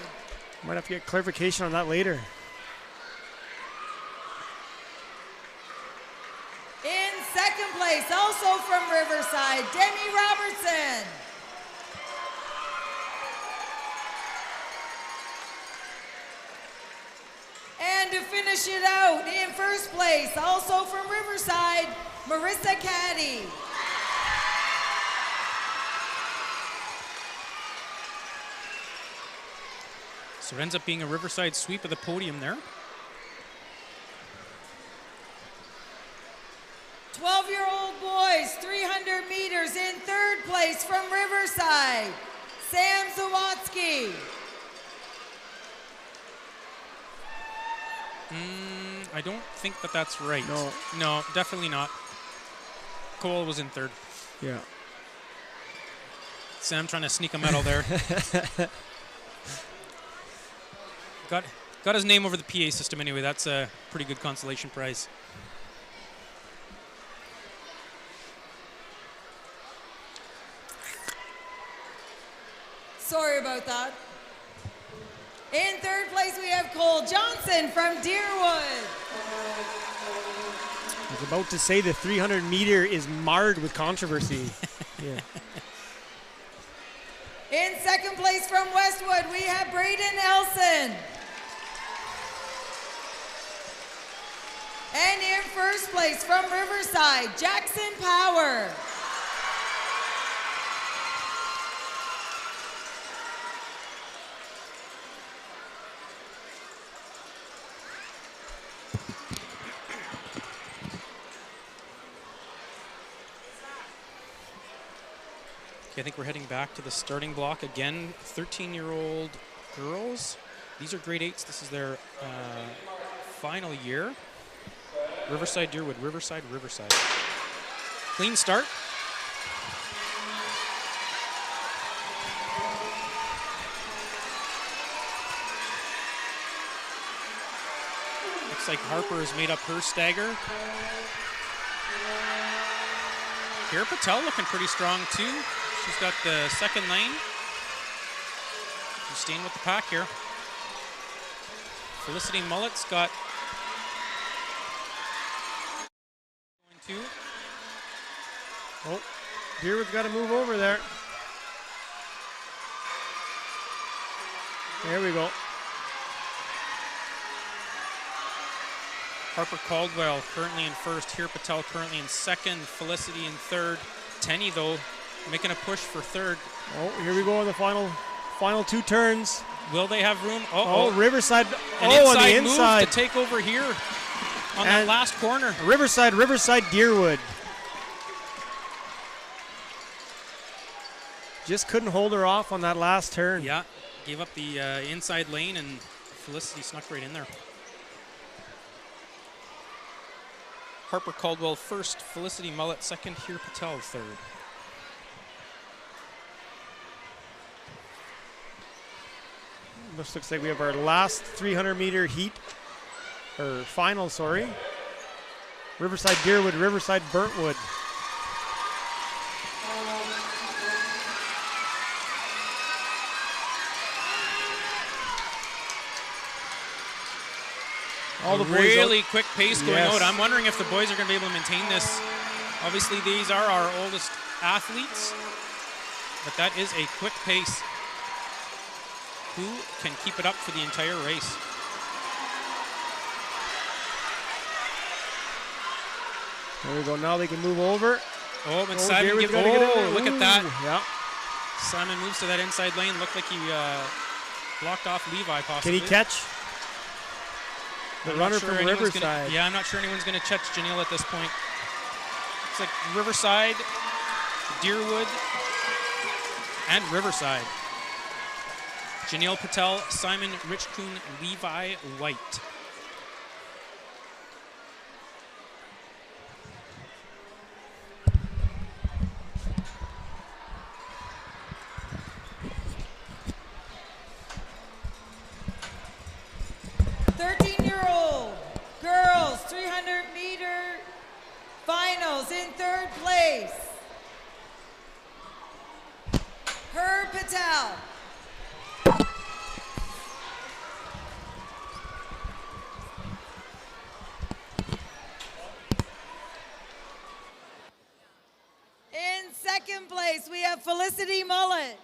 Might have to get clarification on that later. In second place, also from Riverside, Demi Robertson. And to finish it out, in first place, also from Riverside, Marissa Caddy. So it ends up being a Riverside sweep of the podium there. 12-year-old boys, 300 meters in third place from Riverside, Sam Zawatsky. I don't think that that's right. No. No, definitely not. Cole was in third. Yeah. Sam trying to sneak a medal there. Got his name over the PA system anyway. That's a pretty good consolation prize. Sorry about that. In third place, we have Cole Johnson from Deerwood. I was about to say the 300 meter is marred with controversy. Yeah. In second place from Westwood, we have Braden Elson. And in first place from Riverside, Jackson Power. Okay, I think we're heading back to the starting block again. 13-year-old girls. These are grade 8s. This is their final year. Riverside, Deerwood, Riverside, Riverside. Clean start. Looks like Harper has made up her stagger. Kira Patel looking pretty strong too. She's got the second lane. She's staying with the pack here. Felicity Mullet's got two. Oh, Deerwood's got to move over there. There we go. Harper Caldwell currently in first. Here Patel currently in second. Felicity in third. Tenny though making a push for third. Oh, here we go on the final two turns. Will they have room? Oh, Riverside. An on inside the inside. move to take over here on that last corner. Riverside, Deerwood. Just couldn't hold her off on that last turn. Yeah, gave up the inside lane and Felicity snuck right in there. Harper Caldwell first, Felicity Mullet second, Here Patel third. This looks like we have our last 300-meter heat, or final, sorry. Riverside Deerwood, Riverside Burntwood. All the boys really quick pace going Yes. out. I'm wondering if the boys are going to be able to maintain this. Obviously, these are our oldest athletes, but that is a quick pace. Who can keep it up for the entire race? There we go. Now they can move over. Oh, and Simon Deerwood's gotta get in there. look at that. Ooh, yeah. Simon moves to that inside lane. Looked like he blocked off Levi possibly. Can he catch the I'm not runner sure from anyone's Riverside? Gonna, yeah, I'm not sure anyone's going to catch Janelle at this point. It's like Riverside, Deerwood, and Riverside. Janelle Patel, Simon Richcoon, Levi White. Girls 300-meter finals in third place. Her Patel. In second place, we have Felicity Mullet.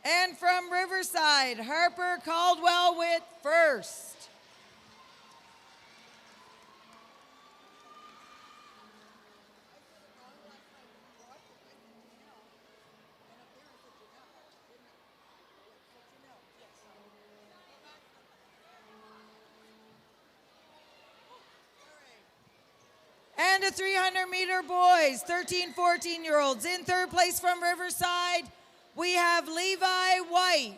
And from Riverside, Harper Caldwell with first. And the 300-meter boys, 13, 14-year-olds. In third place from Riverside, we have Levi White.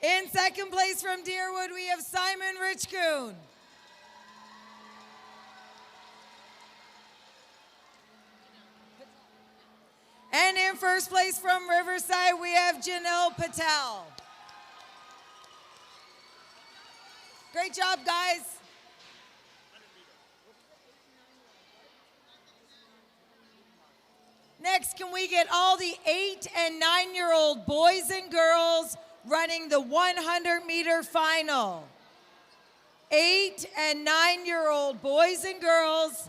In second place from Deerwood, we have Simon Richcoon. And in first place from Riverside, we have Janelle Patel. Great job, guys. Next, can we get all the 8 and 9-year-old boys and girls running the 100-meter final? 8 and 9-year-old boys and girls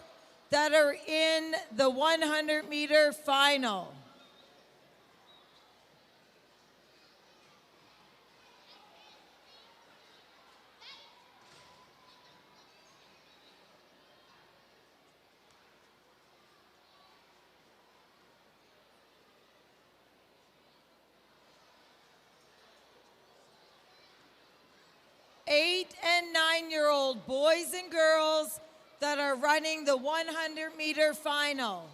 that are in the 100-meter final. Eight and 9-year-old boys and girls that are running the 100-meter final.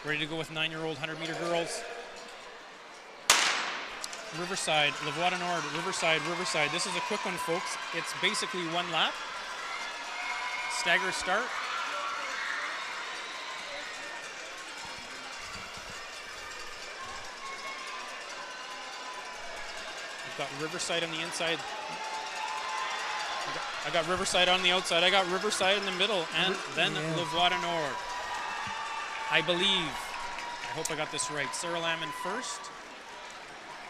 Ready to go with 9-year-old 100-meter girls. Riverside, Lavoie Nord, Riverside, Riverside. This is a quick one, folks. It's basically one lap. Stagger start. I've got Riverside on the inside. I got Riverside on the outside. I got Riverside in the middle, and then Lavoie Nord. I believe. I hope I got this right. Sarah Lamb in first.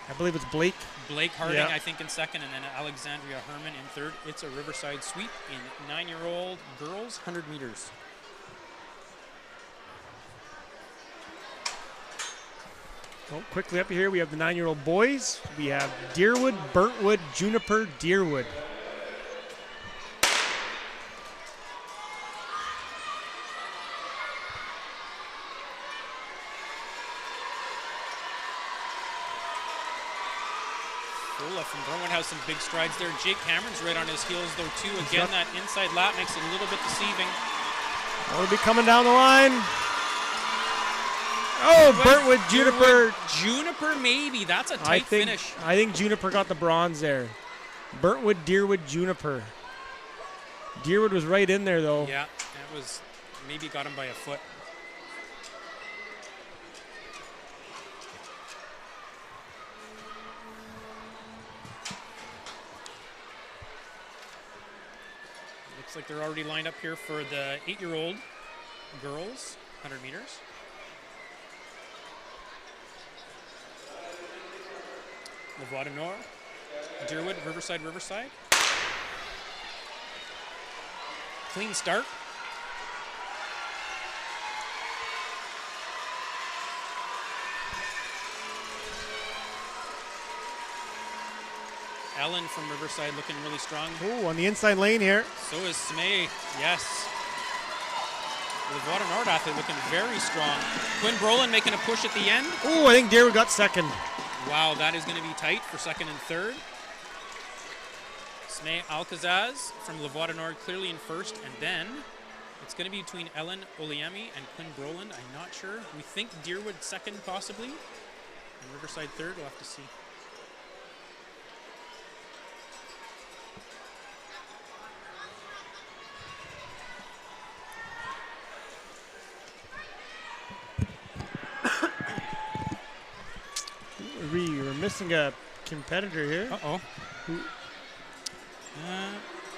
I believe it's Blake. Blake Harding, I think, in second, and then Alexandria Herman in third. It's a Riverside sweep in 9-year-old girls, 100 meters. Well, quickly up here, we have the 9-year-old boys. We have Deerwood, Burntwood, Juniper, Deerwood. From Brunwood has some big strides there. Jake Cameron's right on his heels, though, too. Again, that inside lap makes it a little bit deceiving. Will be coming down the line. Oh, Burntwood, Juniper. Juniper, maybe. That's a tight finish. I think Juniper got the bronze there. Burntwood, Deerwood, Juniper. Deerwood was right in there, though. Yeah, that was maybe got him by a foot. Looks like they're already lined up here for the 8-year-old girls, 100 meters. Lavoie Nord, Deerwood, Riverside, Riverside. Clean start. Ellen from Riverside looking really strong. Oh, on the inside lane here. So is Smay, yes. Lavoie Nord athlete looking very strong. Quinn Brolin making a push at the end. Oh, I think Deerwood got second. Wow, that is going to be tight for second and third. Smay Alcazaz from Lavoie Nord clearly in first, and then it's going to be between Ellen Oliemi and Quinn Brolin. I'm not sure. We think Deerwood second possibly, and Riverside third. We'll have to see. We're missing a competitor here. Uh-oh.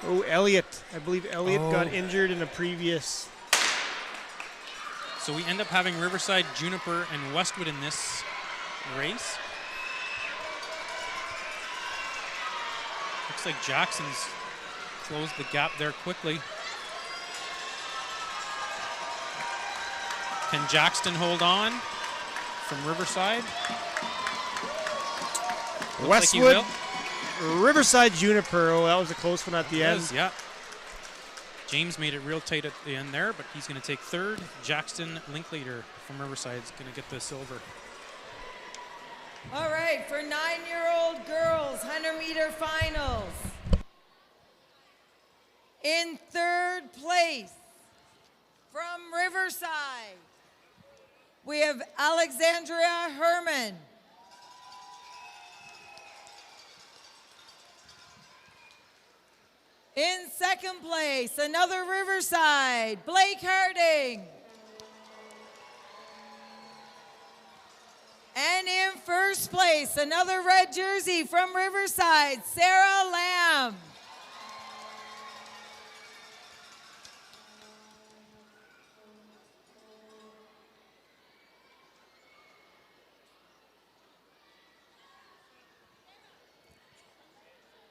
Oh, Elliott. I believe Elliott got injured in a previous. So we end up having Riverside, Juniper, and Westwood in this race. Looks like Jackson's closed the gap there quickly. Can Jackson hold on from Riverside? Westwood, like Riverside, Juniper. Oh, that was a close one at the end. Yeah. James made it real tight at the end there, but he's going to take third. Jackson Linklater from Riverside is going to get the silver. All right, for 9-year-old girls, 100-meter finals. In third place, from Riverside, we have Alexandria Herman. In second place, another Riverside, Blake Harding. And in first place, another red jersey from Riverside, Sarah Lamb.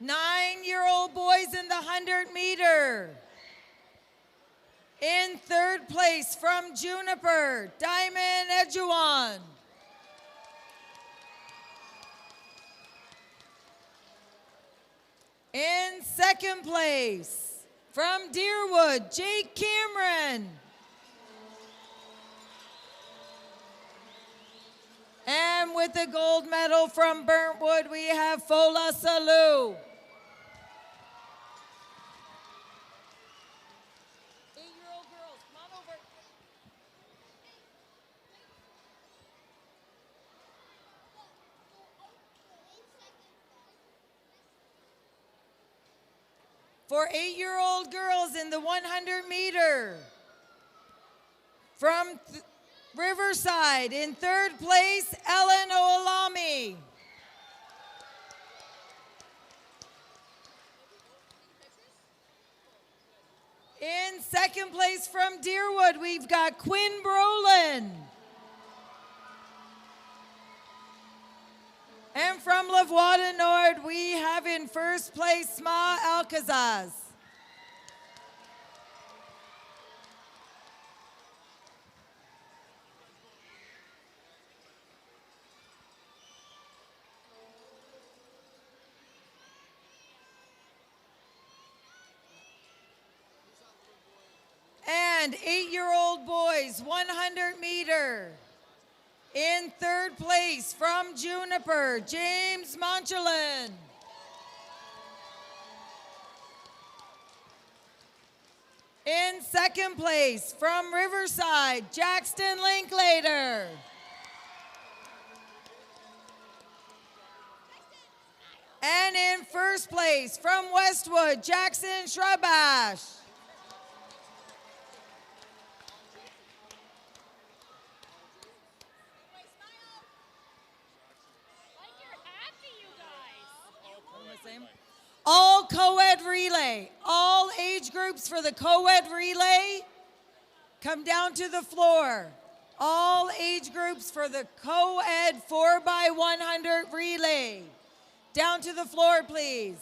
Nine-year-old boys in the 100-meter. In third place from Juniper, Diamond Edjuan. In second place from Deerwood, Jake Cameron. And with the gold medal from Burntwood, we have Fola Salou. 8-year-old girls, come on over. for 8-year-old girls in the 100 meter. From Riverside, in third place, Ellen Oolami. In second place from Deerwood, we've got Quinn Brolin. And from Lavoie Nord, we have in first place Sma Alcazaz. And 8-year-old boys, 100 meter. In third place from Juniper, James Monchelin. In second place from Riverside, Jackson Linklater. And in first place from Westwood, Jackson Shrabash. All co-ed relay, all age groups for the co-ed relay, come down to the floor. All age groups for the co-ed 4x100 relay. Down to the floor, please.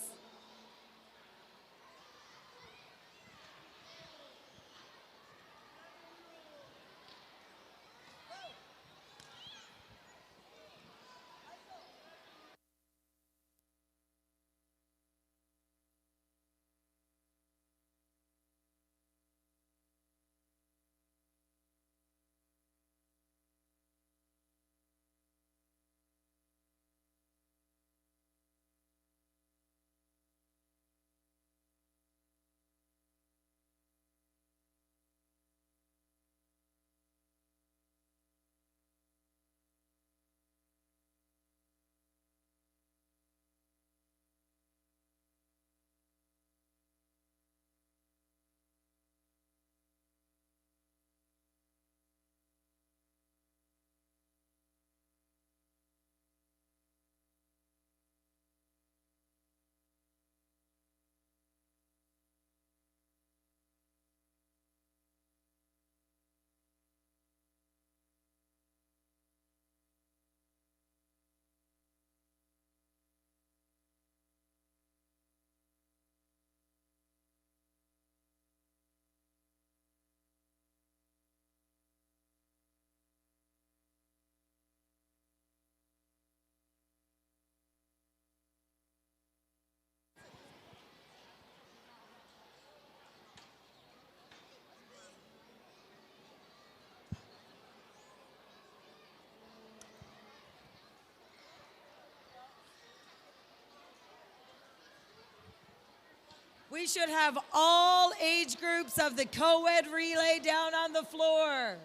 We should have all age groups of the co-ed relay down on the floor.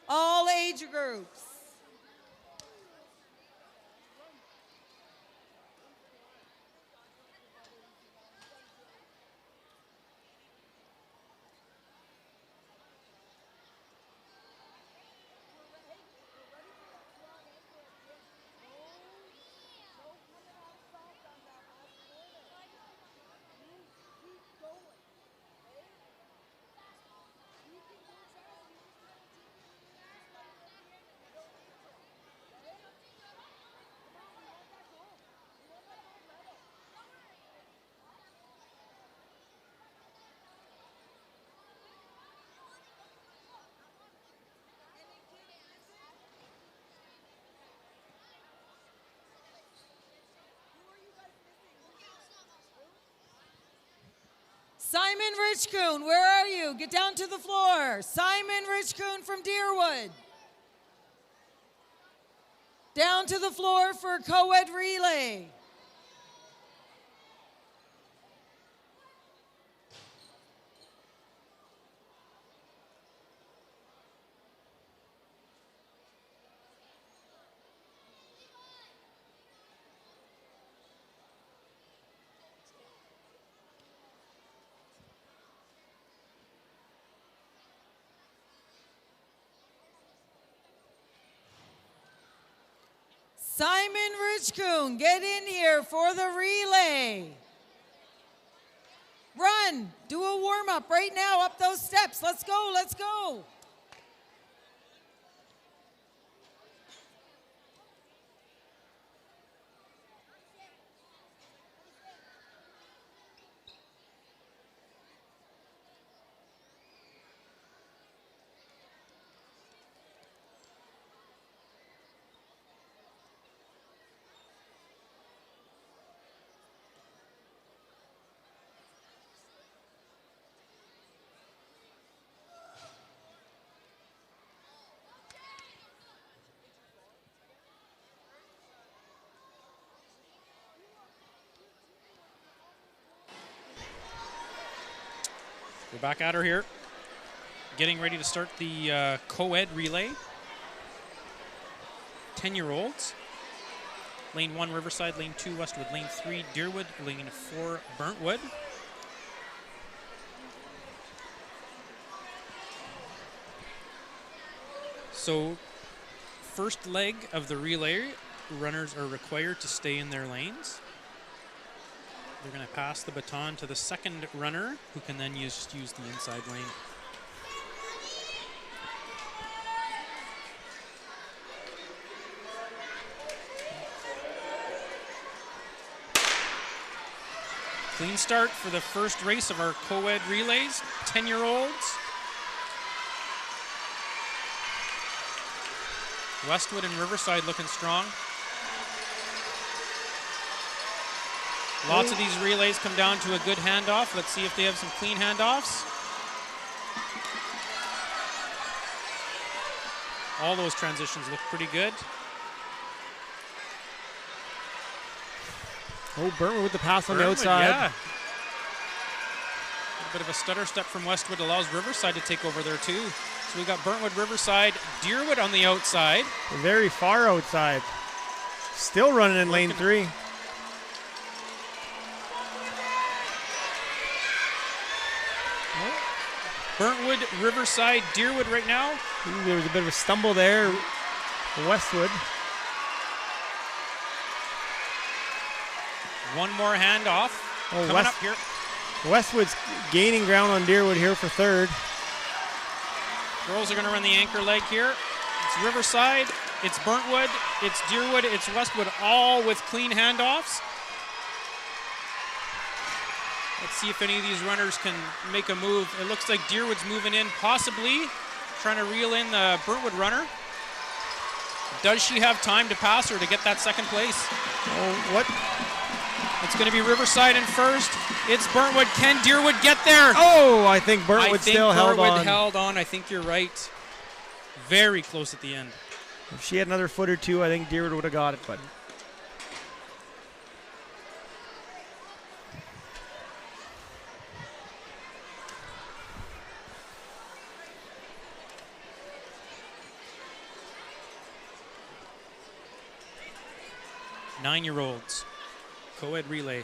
All age groups. Simon Richcoon, where are you? Get down to the floor. Simon Richcoon from Deerwood. Down to the floor for co-ed relay. Simon Richcoon, get in here for the relay. Run, do a warm-up right now, up those steps. Let's go, let's go. We're back at her here. Getting ready to start the co-ed relay. 10-year-olds. Lane 1, Riverside. Lane 2, Westwood. Lane 3, Deerwood. Lane 4, Burntwood. So, first leg of the relay, runners are required to stay in their lanes. They're going to pass the baton to the second runner, who can then use the inside lane. Clean start for the first race of our co-ed relays, 10-year-olds. Westwood and Riverside looking strong. Lots of these relays come down to a good handoff. Let's see if they have some clean handoffs. All those transitions look pretty good. Oh, Burntwood with the pass on the Burntwood, outside. Yeah. A bit of a stutter step from Westwood allows Riverside to take over there too. So we've got Burntwood, Riverside, Deerwood on the outside. Very far outside. Still running in lane 3. Burntwood, Riverside, Deerwood right now. Ooh, there was a bit of a stumble there. Westwood. One more handoff coming up here. Westwood's gaining ground on Deerwood here for third. Girls are going to run the anchor leg here. It's Riverside, it's Burntwood, it's Deerwood, it's Westwood, all with clean handoffs. Let's see if any of these runners can make a move. It looks like Deerwood's moving in, possibly trying to reel in the Burntwood runner. Does she have time to pass her to get that second place? Oh, what? It's going to be Riverside in first. It's Burntwood. Can Deerwood get there? Oh, I think Burntwood still held on. held on. I think you're right. Very close at the end. If she had another foot or two, I think Deerwood would have got it, but. Nine-year-olds. Co-ed relay.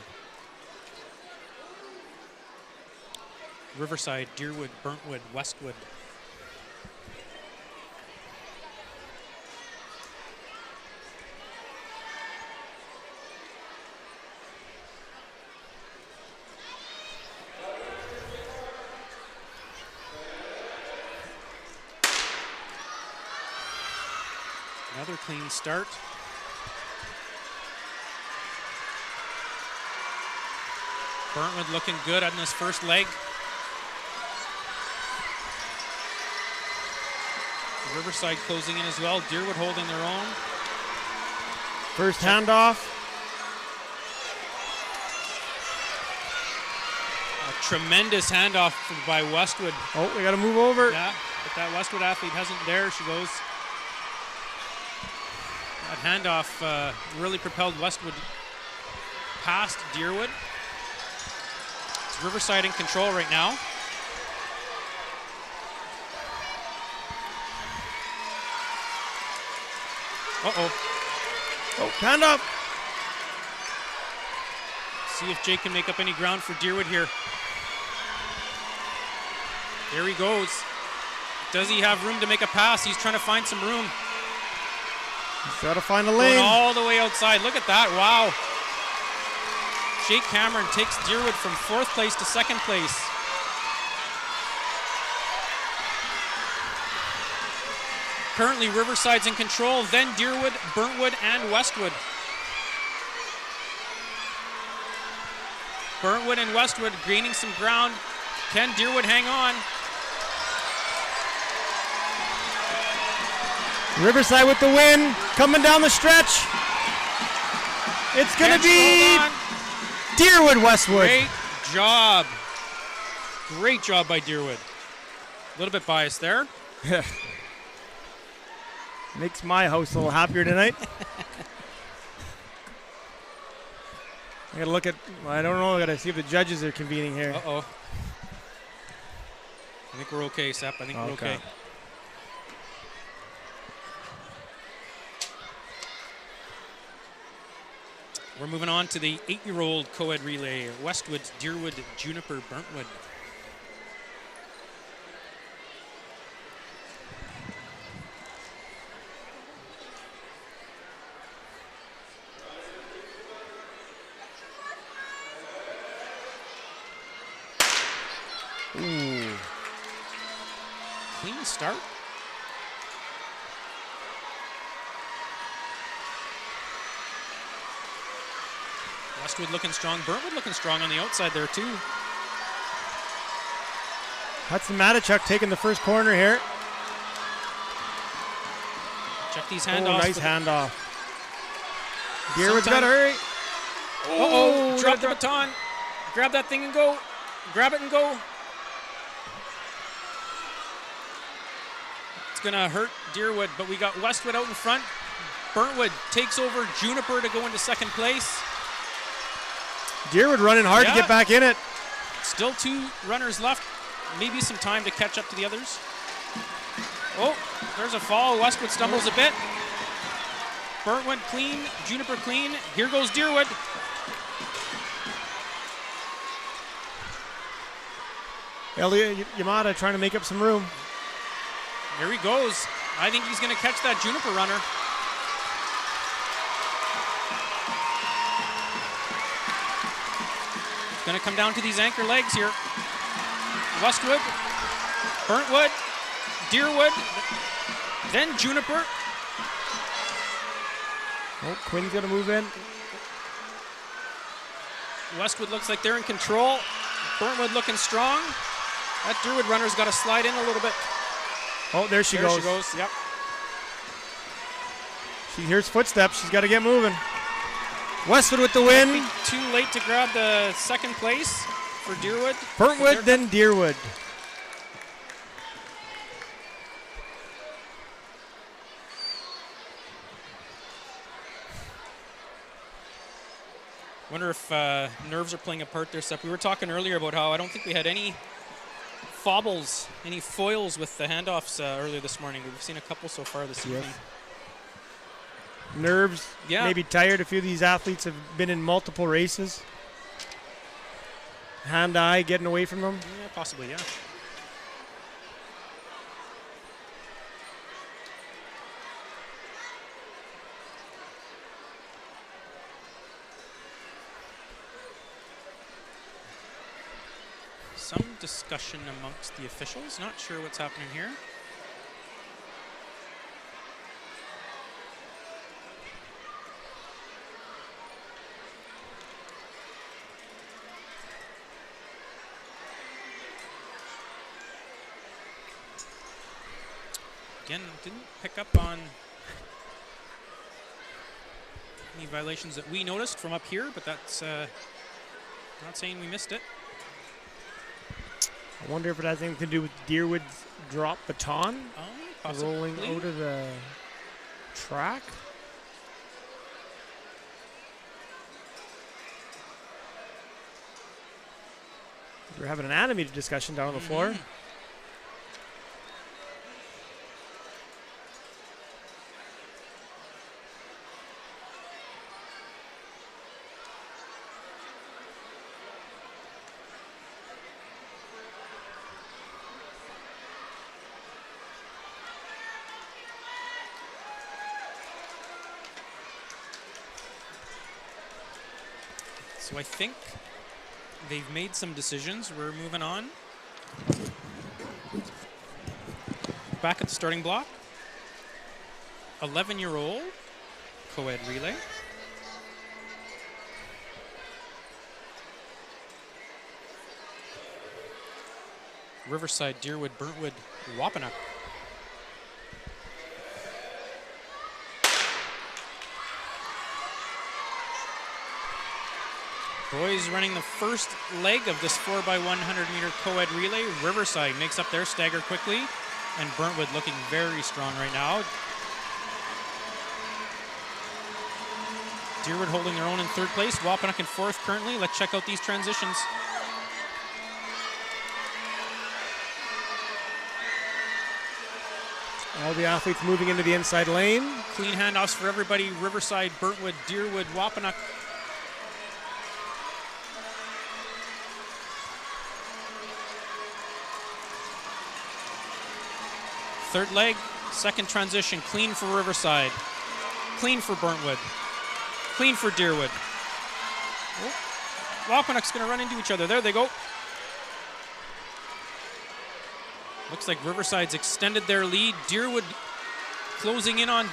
Riverside, Deerwood, Burntwood, Westwood. Another clean start. Burntwood looking good on this first leg. Riverside closing in as well. Deerwood holding their own. First handoff. A tremendous handoff by Westwood. Oh, we got to move over. Yeah, but that Westwood athlete hasn't. There she goes. That handoff really propelled Westwood past Deerwood. It's Riverside in control right now. Uh-oh. Oh, hand up. See if Jake can make up any ground for Deerwood here. There he goes. Does he have room to make a pass? He's trying to find some room. He's got to find a Going lane. all the way outside. Look at that. Wow. Jake Cameron takes Deerwood from 4th place to 2nd place. Currently, Riverside's in control, then Deerwood, Burntwood, and Westwood. Burntwood and Westwood gaining some ground. Can Deerwood hang on? Riverside with the win, coming down the stretch. It's going to be Deerwood Westwood. Great job. Great job by Deerwood. A little bit biased there. Makes my house a little happier tonight. I got to look at, I don't know, I got to see if the judges are convening here. Uh-oh. I think we're okay, Sepp. I think we're okay. We're moving on to the 8-year-old co-ed relay. Westwood, Deerwood, Juniper, Burntwood. Ooh. Clean start. Westwood looking strong. Burntwood looking strong on the outside there too. Hudson Matichuk taking the first corner here. Check these handoffs. Nice handoff. Deerwood's got to hurry. Uh-oh, drop the baton. Grab that thing and go. Grab it and go. It's going to hurt Deerwood, but we got Westwood out in front. Burntwood takes over Juniper to go into 2nd place. Deerwood running hard to get back in it. Still 2 runners left. Maybe some time to catch up to the others. Oh, there's a fall. Westwood stumbles a bit. Burntwood clean, Juniper clean. Here goes Deerwood. Elliot Yamada trying to make up some room. Here he goes. I think he's going to catch that Juniper runner. Going to come down to these anchor legs here. Westwood, Burntwood, Deerwood, then Juniper. Oh, Quinn's going to move in. Westwood looks like they're in control. Burntwood looking strong. That Deerwood runner's got to slide in a little bit. Oh, there she goes. There she goes, yep. She hears footsteps. She's got to get moving. Westwood with the win. Too late to grab the 2nd place for Deerwood. Burntwood, then Deerwood. Wonder if nerves are playing a part there, Seth. We were talking earlier about how I don't think we had any foibles with the handoffs earlier this morning. We've seen a couple so far this evening. Nerves, maybe tired. A few of these athletes have been in multiple races. Hand-eye getting away from them. Yeah, possibly, yeah. Some discussion amongst the officials. Not sure what's happening here. Again, didn't pick up on any violations that we noticed from up here, but that's not saying we missed it. I wonder if it has anything to do with Deerwood's drop baton Possibly. rolling out of the track. We're having an animated discussion down on the floor. So I think they've made some decisions. We're moving on. Back at the starting block. 11-year-old co-ed relay. Riverside, Deerwood, Burntwood, Wapanuck. Boys running the first leg of this 4x100-meter co-ed relay. Riverside makes up their stagger quickly, and Burntwood looking very strong right now. Deerwood holding their own in third place. Wapanuck in fourth currently. Let's check out these transitions. All the athletes moving into the inside lane. Clean handoffs for everybody. Riverside, Burntwood, Deerwood, Wapanuck. Third leg, second transition. Clean for Riverside. Clean for Burntwood. Clean for Deerwood. Oh, Wapanuck's going to run into each other. There they go. Looks like Riverside's extended their lead. Deerwood closing in on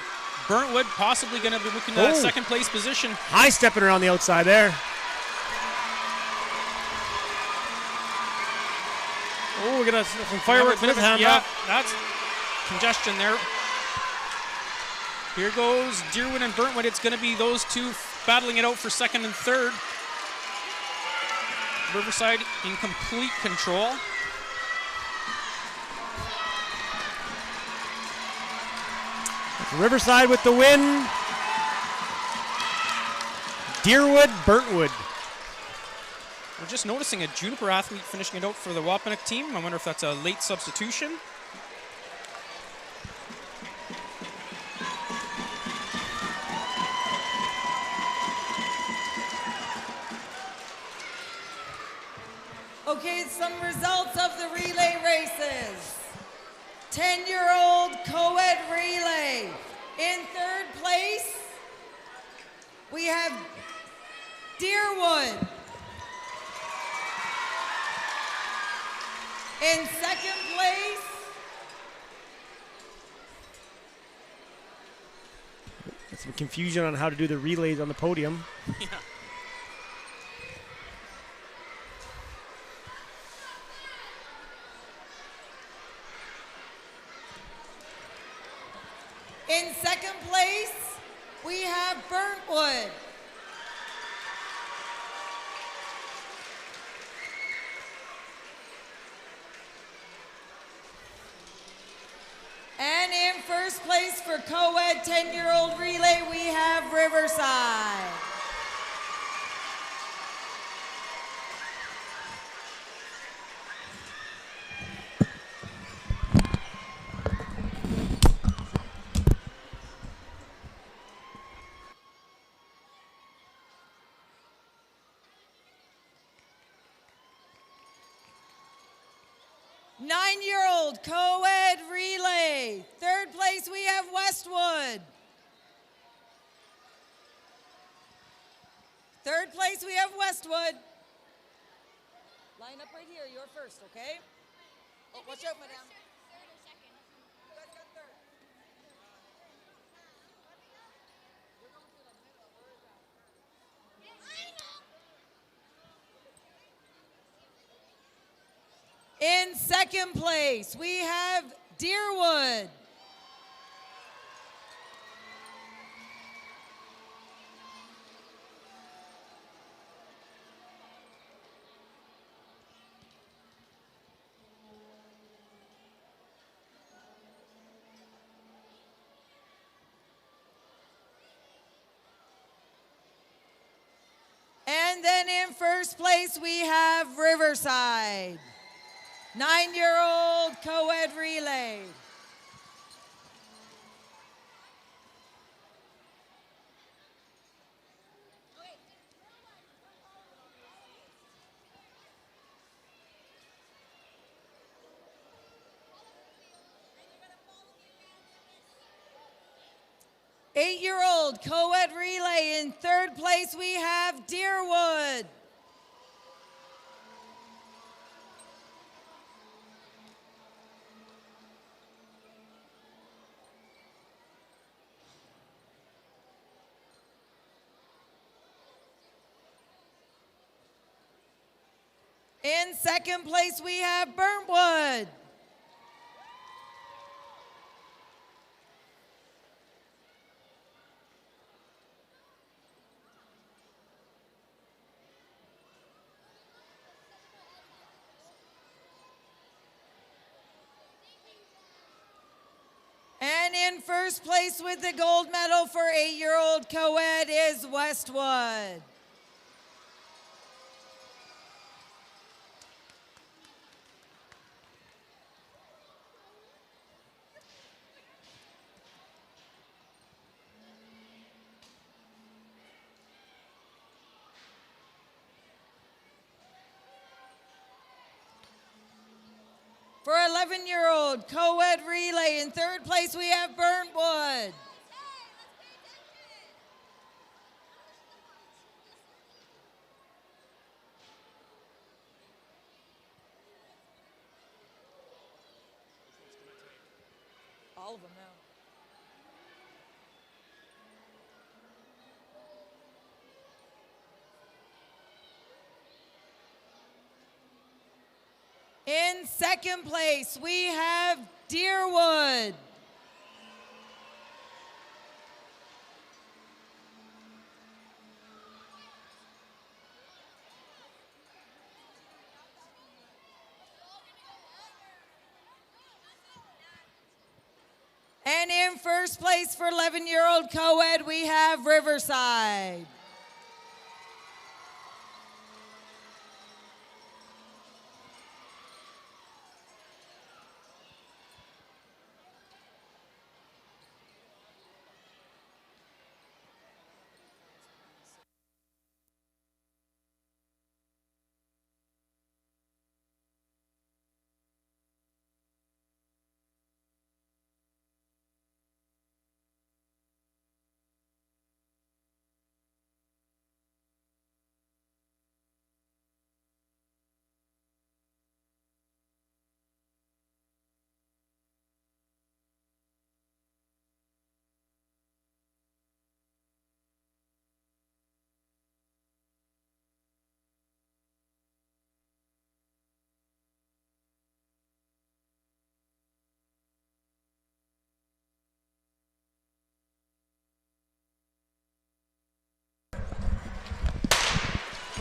Burntwood, possibly going to be looking at that second place position. High stepping around the outside there. Oh, we got some fireworks in his hand. Yeah, that's congestion there. Here goes Deerwood and Burntwood. It's going to be those two battling it out for second and third. Riverside in complete control. Riverside with the win. Deerwood, Burntwood. We're just noticing a Juniper athlete finishing it out for the Wapanuck team. I wonder if that's a late substitution. Okay, some results of the relay races. 10-year-old co-ed relay. In third place, we have Deerwood. In second place, Got some confusion on how to do the relays on the podium. Yeah. in second place, we have Burntwood. And in first place for co-ed 10-year-old relay, we have Riverside. Nine-year-old co-ed relay. Third place, we have Westwood. Third place, we have Westwood. Line up right here. You're first, okay? Oh, watch out, madam. You guys got third. In second place, we have Deerwood. And then in first place, we have Riverside. 9-year-old co-ed relay. 8-year-old co-ed relay. In third place, we have Deerwood. In second place, we have Burntwood. And in first place with the gold medal for 8-year-old co-ed is Westwood. For 11-year-old co-ed relay, in third place we have Burntwood. All of them now. In second place, we have Deerwood. And in first place for 11-year-old co-ed, we have Riverside.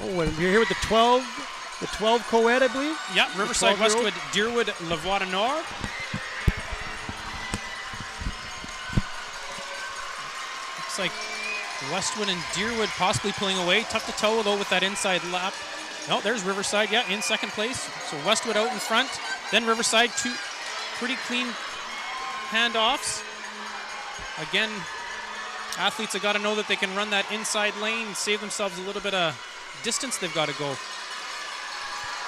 Oh, and you're here with the 12 co-ed, I believe? Yeah, Riverside, 12-year-old. Westwood, Deerwood, Lavoie Nord. Looks like Westwood and Deerwood possibly pulling away. Tough to tell, though, with that inside lap. No, there's Riverside, yeah, in second place. So Westwood out in front. Then Riverside, two pretty clean handoffs. Again, athletes have got to know that they can run that inside lane, save themselves a little bit of distance they've got to go.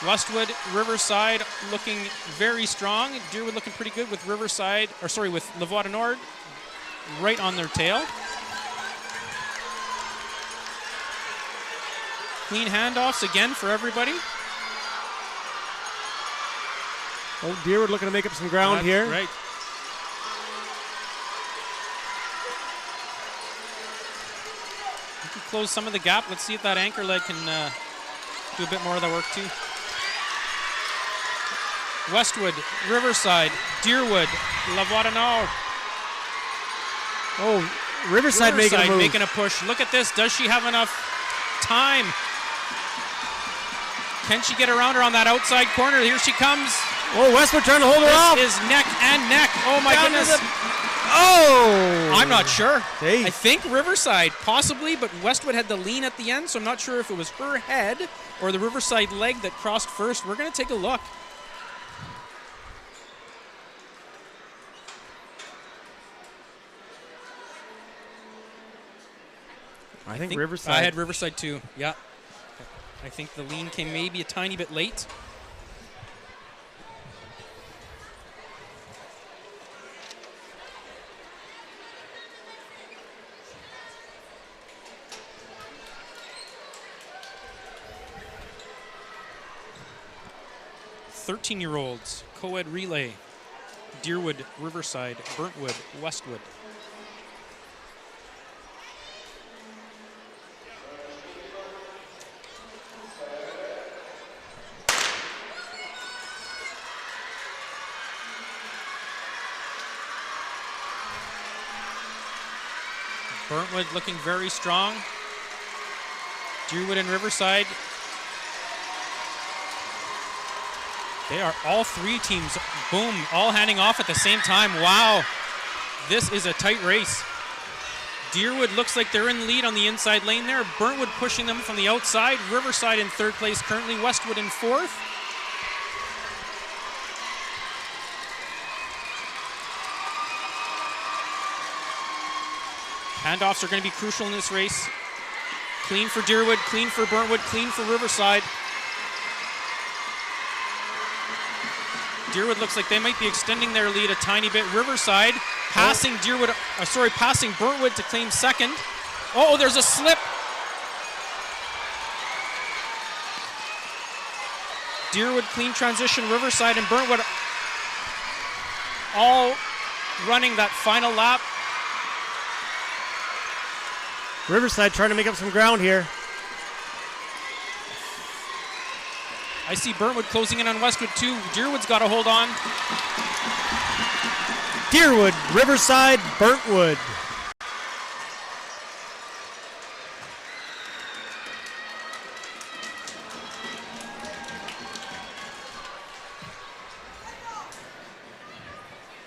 Westwood, Riverside looking very strong. Deerwood looking pretty good with with Lavoie Nord right on their tail. Clean handoffs again for everybody. Oh, Deerwood looking to make up some ground here. Right. We can close some of the gap. Let's see if that anchor leg can do a bit more of the work too. Westwood, Riverside, Deerwood, Lavoie Nord. Oh, Riverside making a move. Making a push. Look at this. Does she have enough time? Can she get around her on that outside corner? Here she comes. Oh, Westwood trying to hold her off. This is neck and neck. Oh my goodness. Oh! I'm not sure. Hey. I think Riverside, possibly, but Westwood had the lean at the end, so I'm not sure if it was her head or the Riverside leg that crossed first. We're going to take a look. I think Riverside. I had Riverside too, yeah. I think the lean came maybe a tiny bit late. 13-year-olds co-ed relay. Deerwood, Riverside, Burntwood, Westwood. Burntwood looking very strong. Deerwood and Riverside. They are all three teams, boom, all handing off at the same time. Wow, this is a tight race. Deerwood looks like they're in the lead on the inside lane there. Burntwood pushing them from the outside. Riverside in third place currently. Westwood in fourth. Handoffs are going to be crucial in this race. Clean for Deerwood, clean for Burntwood, clean for Riverside. Deerwood looks like they might be extending their lead a tiny bit. Riverside passing passing Burntwood to claim second. Oh, there's a slip. Deerwood clean transition. Riverside and Burntwood all running that final lap. Riverside trying to make up some ground here. I see Burntwood closing in on Westwood too. Deerwood's got to hold on. Deerwood, Riverside, Burntwood.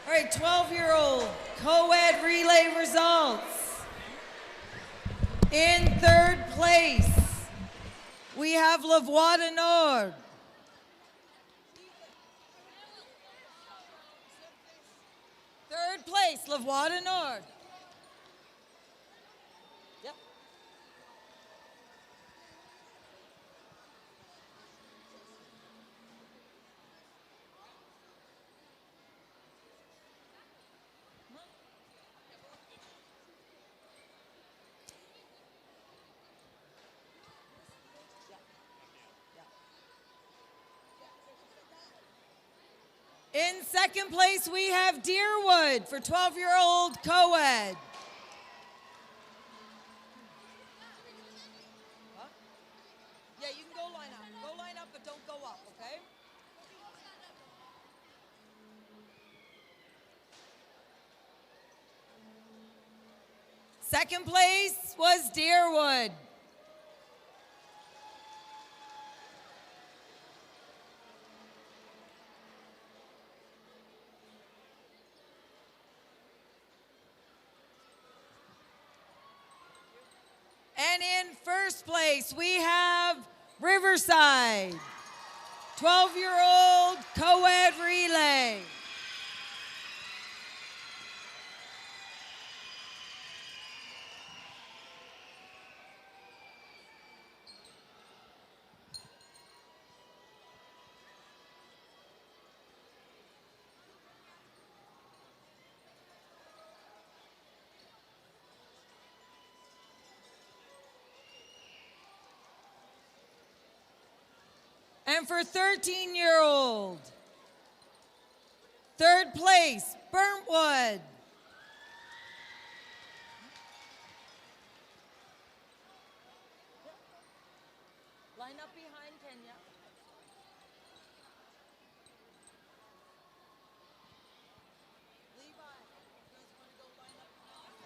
All right, 12-year-old co-ed relay results. In third place, we have Lavoie du Nord. Third place, Lavoie du Nord. Yep. In second place, we have Deerwood for 12-year-old co-ed. Huh? Yeah, you can go line up. Go line up, but don't go up, okay? Second place was Deerwood. And in first place, we have Riverside, 12-year-old co-ed relay. And for 13-year-old, third place, Burntwood. Line up behind Kenya. Levi, you guys want to go line up behind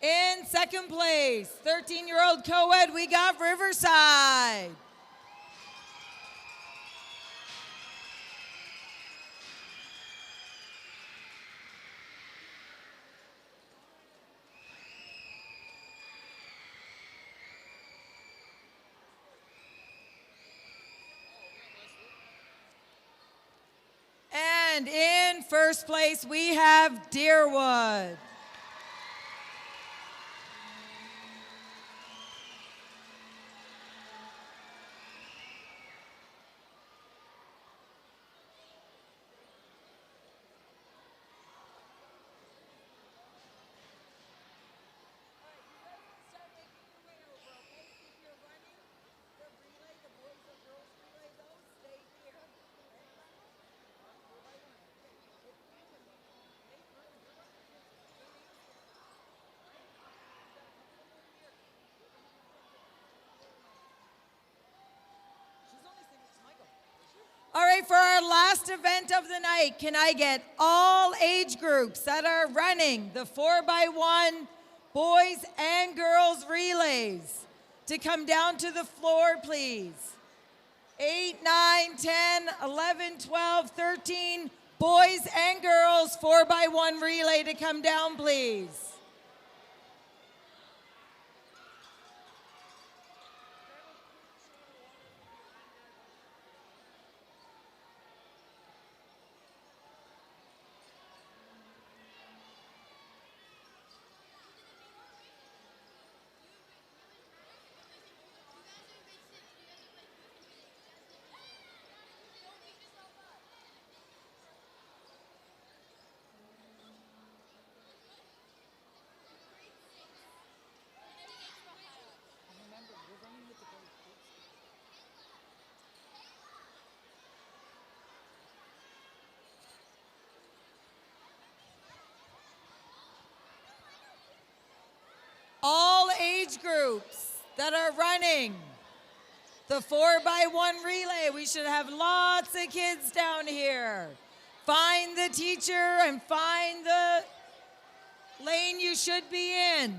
In second place, 13-year-old co-ed, we got Riverside. And in first place, we have Deerwood. last event of the night, can I get all age groups that are running the 4x1 boys and girls relays to come down to the floor, please? 8, 9, 10, 11, 12, 13, boys and girls 4x1 relay to come down, please. All age groups that are running the 4x1 relay. We should have lots of kids down here. Find the teacher and find the lane you should be in.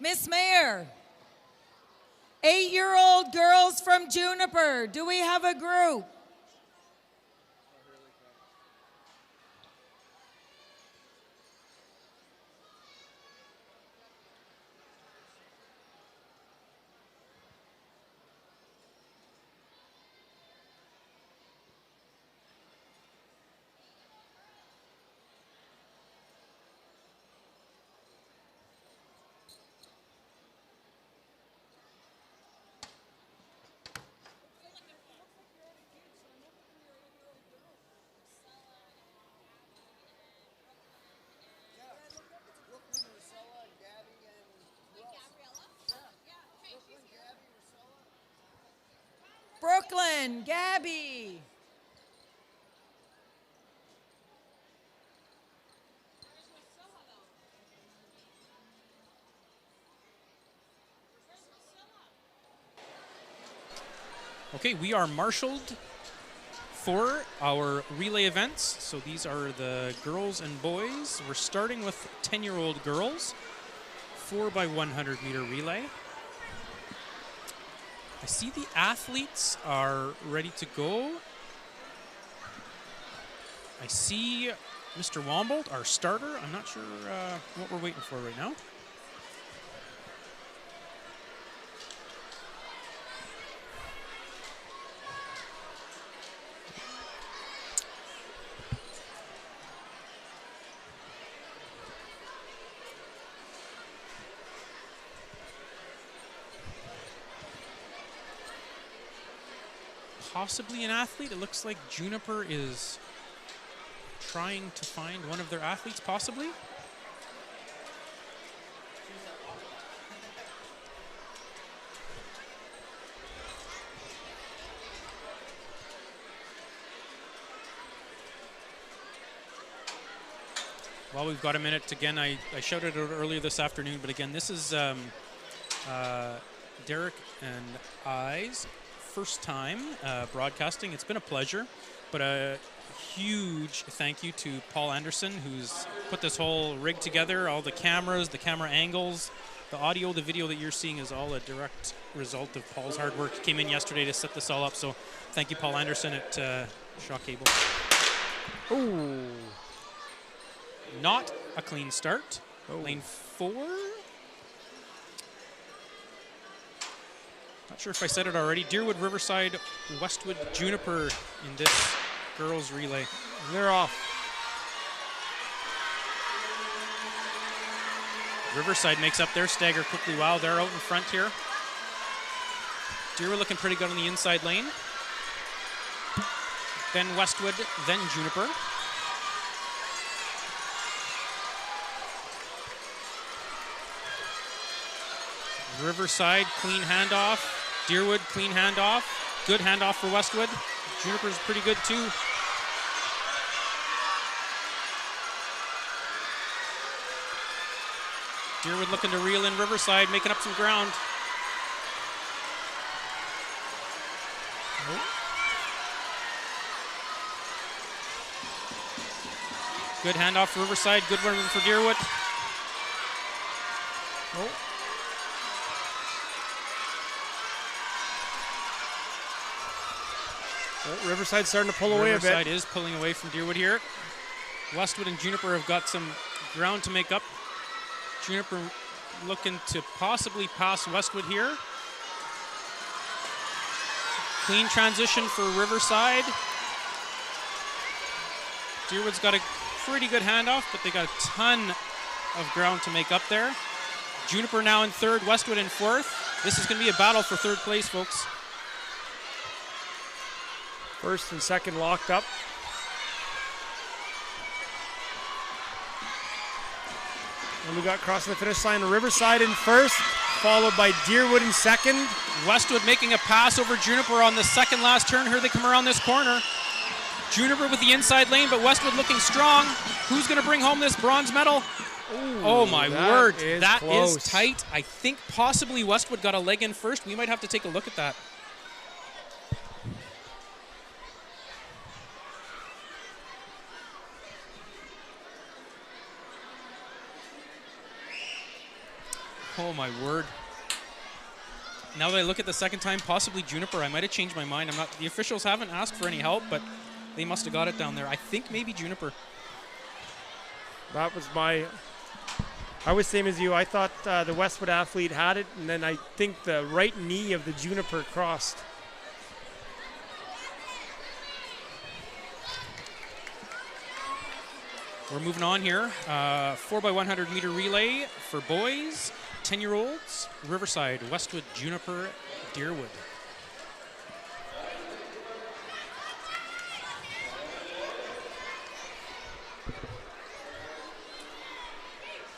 Miss Mayor, 8-year-old girls from Juniper, do we have a group? Brooklyn, Gabby. Okay, we are marshaled for our relay events. So these are the girls and boys. We're starting with 10-year-old girls, 4x100 meter relay. I see the athletes are ready to go. I see Mr. Wombold, our starter. I'm not sure what we're waiting for right now. Possibly an athlete. It looks like Juniper is trying to find one of their athletes, possibly. Well, we've got a minute. Again, I shouted it out earlier this afternoon, but again, this is Derek and I's first time broadcasting. It's been a pleasure, but a huge thank you to Paul Anderson, who's put this whole rig together, all the cameras, the camera angles, the audio, the video that you're seeing is all a direct result of Paul's hard work. He came in yesterday to set this all up, so thank you, Paul Anderson at Shaw Cable. Ooh. Not a clean start. Oh. Lane 4. Not sure if I said it already. Deerwood, Riverside, Westwood, Juniper in this girls relay. They're off. Riverside makes up their stagger quickly. Wow, they're out in front here. Deerwood looking pretty good on the inside lane. Then Westwood, then Juniper. Riverside, clean handoff. Deerwood, clean handoff. Good handoff for Westwood. Juniper's pretty good too. Deerwood looking to reel in Riverside, making up some ground. Oh. Good handoff for Riverside, good one for Deerwood. Oh. Oh, Riverside's starting to pull away a bit. Riverside is pulling away from Deerwood here. Westwood and Juniper have got some ground to make up. Juniper looking to possibly pass Westwood here. Clean transition for Riverside. Deerwood's got a pretty good handoff, but they got a ton of ground to make up there. Juniper now in third, Westwood in fourth. This is going to be a battle for third place, folks. First and second locked up. And we got crossing the finish line, Riverside in first, followed by Deerwood in second. Westwood making a pass over Juniper on the second last turn. Here they come around this corner. Juniper with the inside lane, but Westwood looking strong. Who's going to bring home this bronze medal? Ooh, oh my word, that close. is tight. I think possibly Westwood got a leg in first. We might have to take a look at that. Oh, my word. Now that I look at the second time, possibly Juniper. I might have changed my mind. The officials haven't asked for any help, but they must have got it down there. I think maybe Juniper. That was I was same as you. I thought the Westwood athlete had it, and then I think the right knee of the Juniper crossed. We're moving on here. 4x100 meter relay for boys, 10-year-olds, Riverside, Westwood, Juniper, Deerwood.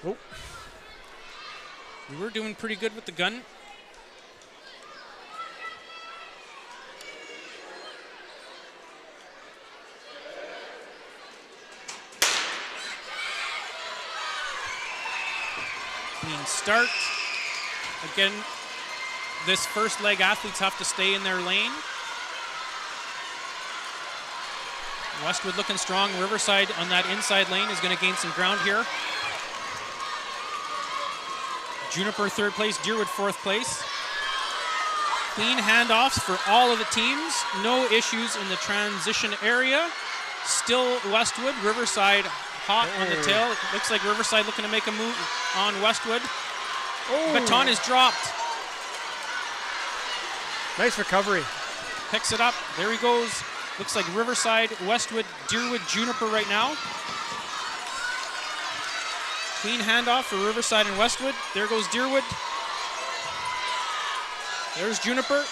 Oh. We were doing pretty good with the gun. Clean start. Again, this first leg athletes have to stay in their lane. Westwood looking strong. Riverside on that inside lane is going to gain some ground here. Juniper third place, Deerwood fourth place. Clean handoffs for all of the teams. No issues in the transition area. Still Westwood, Riverside hot on the tail. It looks like Riverside looking to make a move on Westwood. Baton is dropped. Nice recovery. Picks it up. There he goes. Looks like Riverside, Westwood, Deerwood, Juniper right now. Clean handoff for Riverside and Westwood. There goes Deerwood. There's Juniper.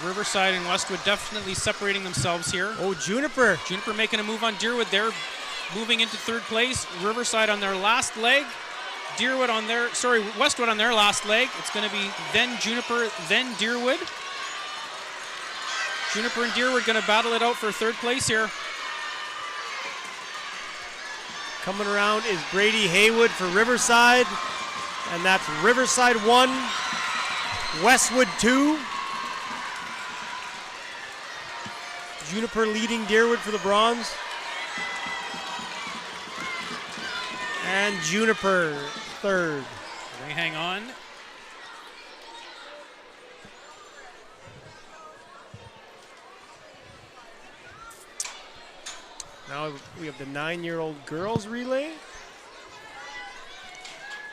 Riverside and Westwood definitely separating themselves here. Oh, Juniper. Juniper making a move on Deerwood. They're moving into third place. Riverside on their last leg. Westwood on their last leg. It's going to be then Juniper, then Deerwood. Juniper and Deerwood going to battle it out for third place here. Coming around is Brady Haywood for Riverside. And that's Riverside 1, Westwood 2. Juniper leading Deerwood for the bronze. And Juniper third. They hang on. Now we have the 9-year-old girls relay.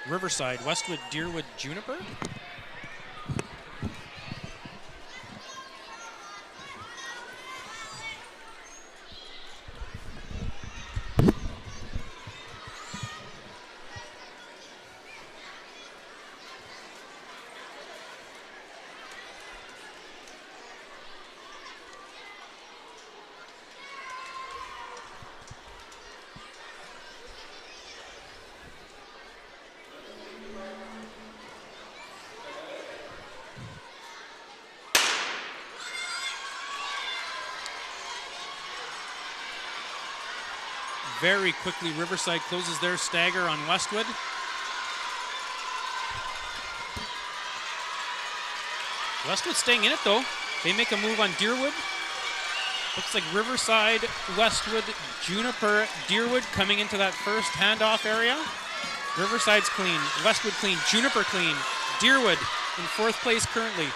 Riverside, Westwood, Deerwood, Juniper. Very quickly, Riverside closes their stagger on Westwood. Westwood staying in it though. They make a move on Deerwood. Looks like Riverside, Westwood, Juniper, Deerwood coming into that first handoff area. Riverside's clean, Westwood clean, Juniper clean, Deerwood in fourth place currently.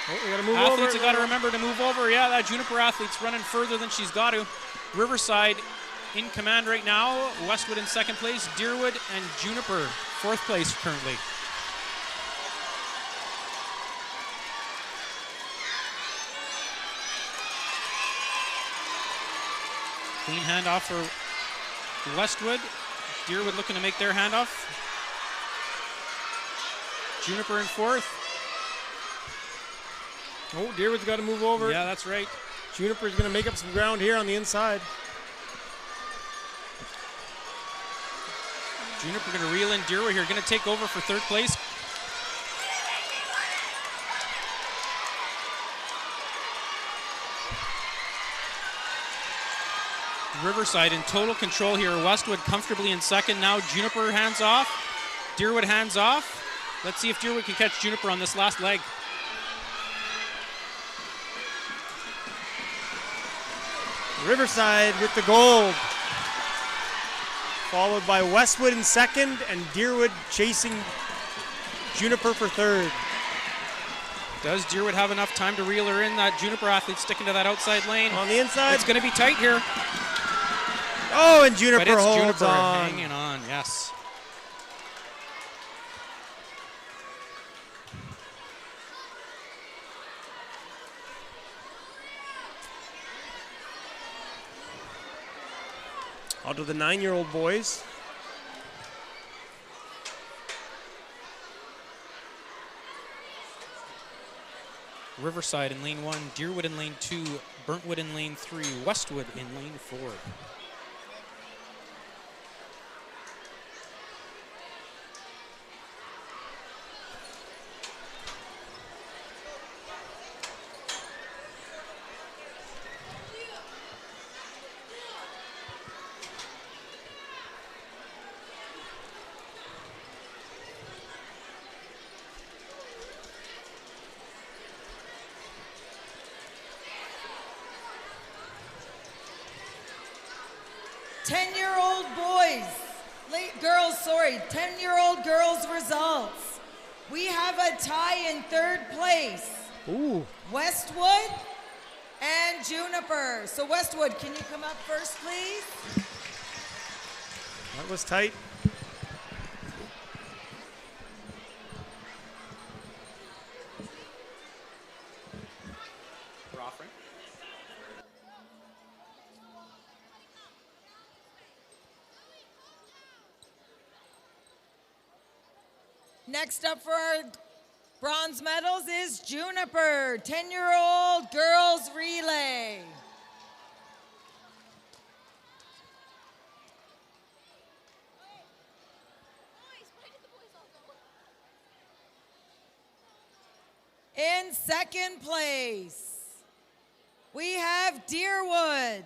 Oh, we gotta move Athletes over. have got to remember to move over. Yeah, that Juniper athlete's running further than she's got to. Riverside in command right now. Westwood in second place. Deerwood and Juniper fourth place currently. Clean handoff for Westwood. Deerwood looking to make their handoff. Juniper in fourth. Oh, Deerwood's got to move over. Yeah, that's right. Juniper's going to make up some ground here on the inside. Juniper going to reel in Deerwood here. Going to take over for third place. Riverside in total control here. Westwood comfortably in second. Now Juniper hands off. Deerwood hands off. Let's see if Deerwood can catch Juniper on this last leg. Riverside with the gold. Followed by Westwood in second and Deerwood chasing Juniper for third. Does Deerwood have enough time to reel her in? That Juniper athlete sticking to that outside lane. On the inside. It's going to be tight here. Oh, and Juniper but it's holds Juniper on. hanging on, yes. On to the 9-year-old boys. Riverside in lane 1, Deerwood in lane 2, Burntwood in lane 3, Westwood in lane 4. Girls results. We have a tie in third place. Ooh. Westwood and Juniper. So Westwood, can you come up first, please? That was tight. Next up for our bronze medals is Juniper, 10-year-old girls relay. In second place, we have Deerwood.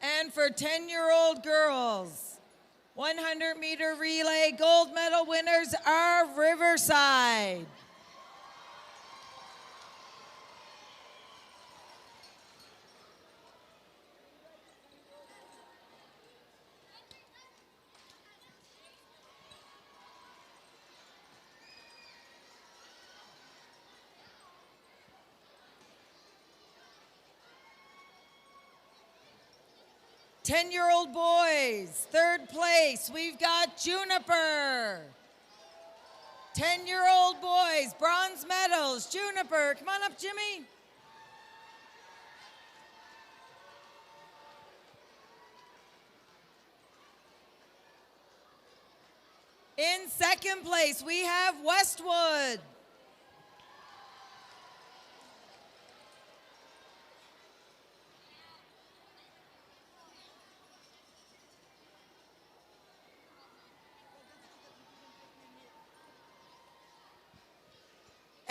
And for 10-year-old girls, 100-meter relay gold medal winners are Riverside. Ten-year-old boys, third place, we've got Juniper. 10-year-old boys, bronze medals, Juniper. Come on up, Jimmy. In second place, we have Westwood.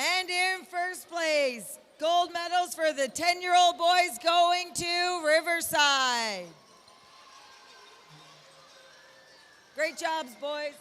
And in first place, gold medals for the 10-year-old boys going to Riverside. Great jobs, boys.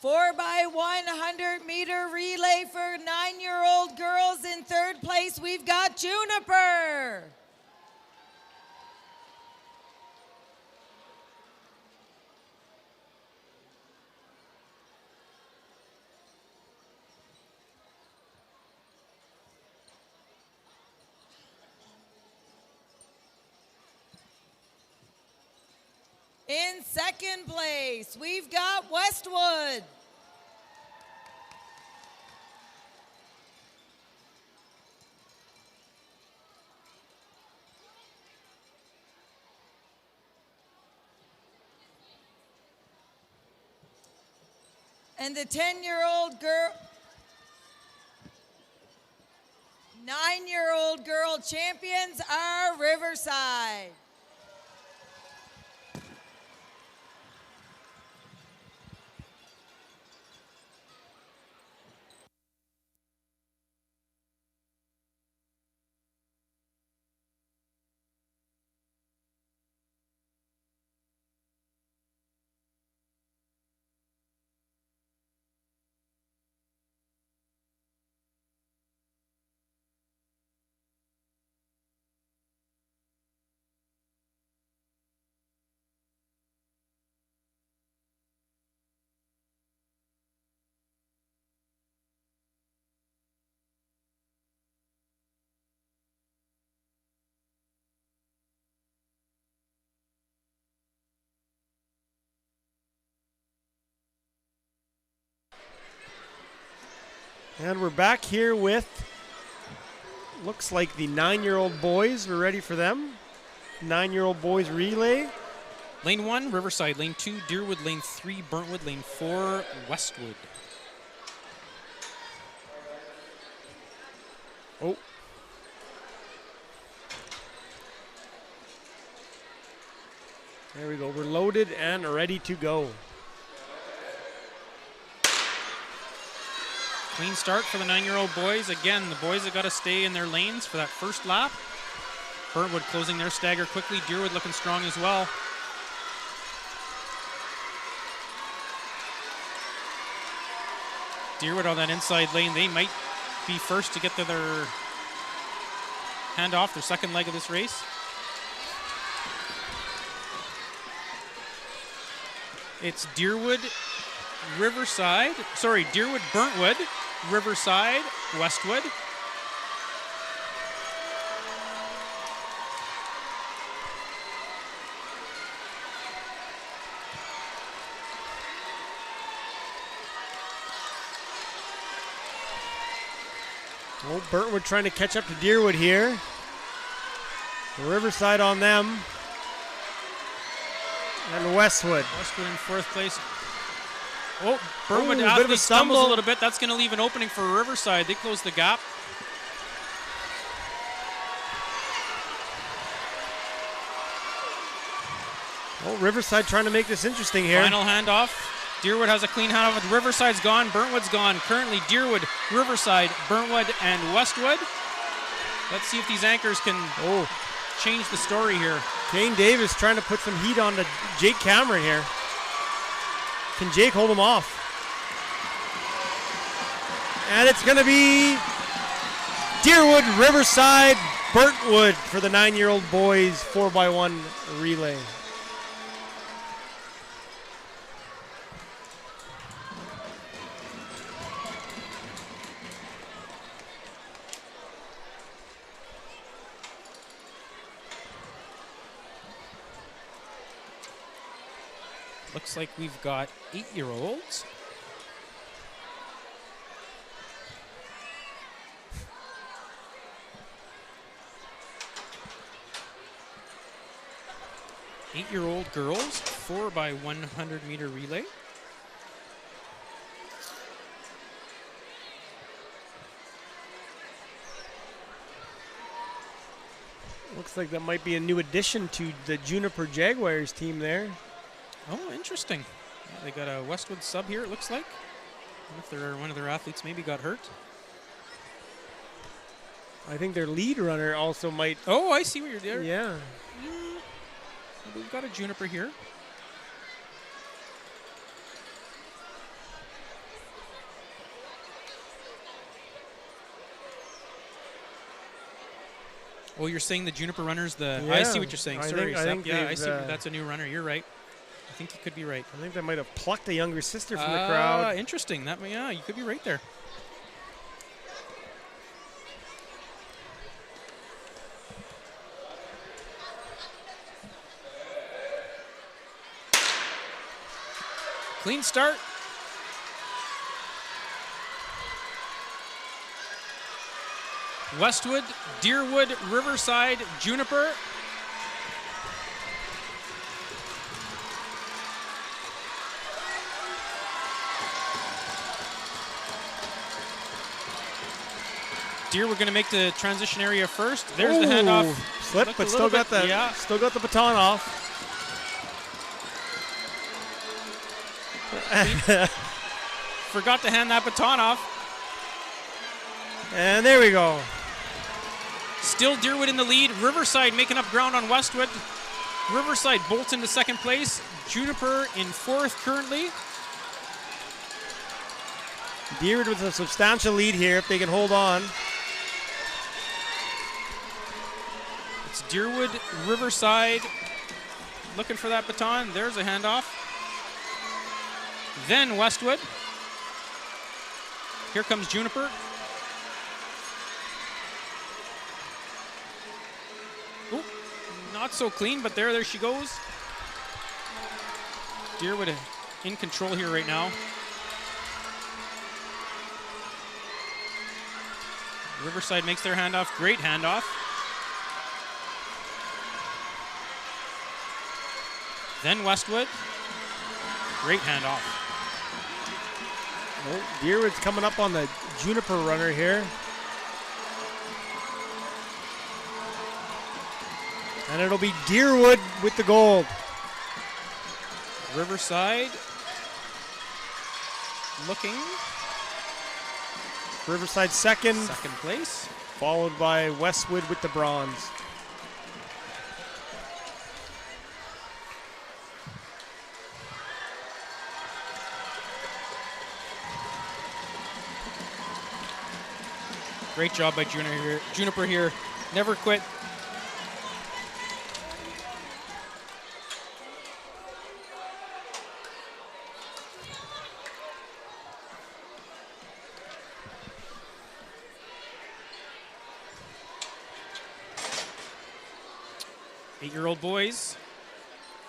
Four by 100-meter relay for 9-year-old girls. In third place, we've got Juniper. In second place, we've got Westwood. And the 10-year-old girl, 9-year-old girl champions are Riverside. And we're back here with, looks like the 9-year-old boys. We're ready for them. 9-year-old boys relay. Lane 1, Riverside. Lane 2, Deerwood. Lane 3, Burntwood. Lane 4, Westwood. Oh. There we go. We're loaded and ready to go. Clean start for the 9-year-old boys. Again, the boys have got to stay in their lanes for that first lap. Burntwood closing their stagger quickly. Deerwood looking strong as well. Deerwood on that inside lane. They might be first to get to their handoff, their second leg of this race. It's Deerwood, Deerwood, Burntwood, Riverside, Westwood. Oh, Burntwood trying to catch up to Deerwood here. Riverside on them. And Westwood. Westwood in fourth place. Oh, Burntwood Ooh, a bit of a stumbles stumble. a little bit. That's going to leave an opening for Riverside. They close the gap. Oh, Riverside trying to make this interesting here. Final handoff. Deerwood has a clean handoff. With Riverside's gone. Burntwood's gone. Currently, Deerwood, Riverside, Burntwood, and Westwood. Let's see if these anchors can change the story here. Kane Davis trying to put some heat on to Jake Cameron here. Can Jake hold him off? And it's going to be Deerwood, Riverside, Burntwood for the 9-year-old boys 4x1 relay. Looks like we've got 8-year-olds. Eight-year-old girls, 4x100 meter relay. Looks like that might be a new addition to the Juniper Jaguars team there. Oh, interesting. Yeah, they got a Westwood sub here, it looks like. I wonder if one of their athletes maybe got hurt. I think their lead runner also might. Oh, I see what you're doing. Yeah. We've got a Juniper here. Oh, you're saying the Juniper runners, I see what you're saying. Sorry, Sep. Yeah, I see. That's a new runner. You're right. I think you could be right. I think they might have plucked a younger sister from the crowd. Interesting. Yeah, you could be right there. Clean start. Westwood, Deerwood, Riverside, Juniper. Deerwood going to make the transition area first. There's the handoff. Slip, Looked but a still little got bit- the yeah. still got the baton off. Forgot to hand that baton off. And there we go. Still Deerwood in the lead. Riverside making up ground on Westwood. Riverside bolts into second place. Juniper in fourth currently. Deerwood with a substantial lead here if they can hold on. It's Deerwood, Riverside looking for that baton. There's a handoff. Then Westwood. Here comes Juniper. Ooh, not so clean, but there she goes. Deerwood in control here right now. Riverside makes their handoff. Great handoff. Then Westwood. Great handoff. Oh, Deerwood's coming up on the Juniper runner here. And it'll be Deerwood with the gold. Riverside looking. Riverside second, Second place. followed by Westwood with the bronze. Great job by Juniper here. Never quit. Eight-year-old boys,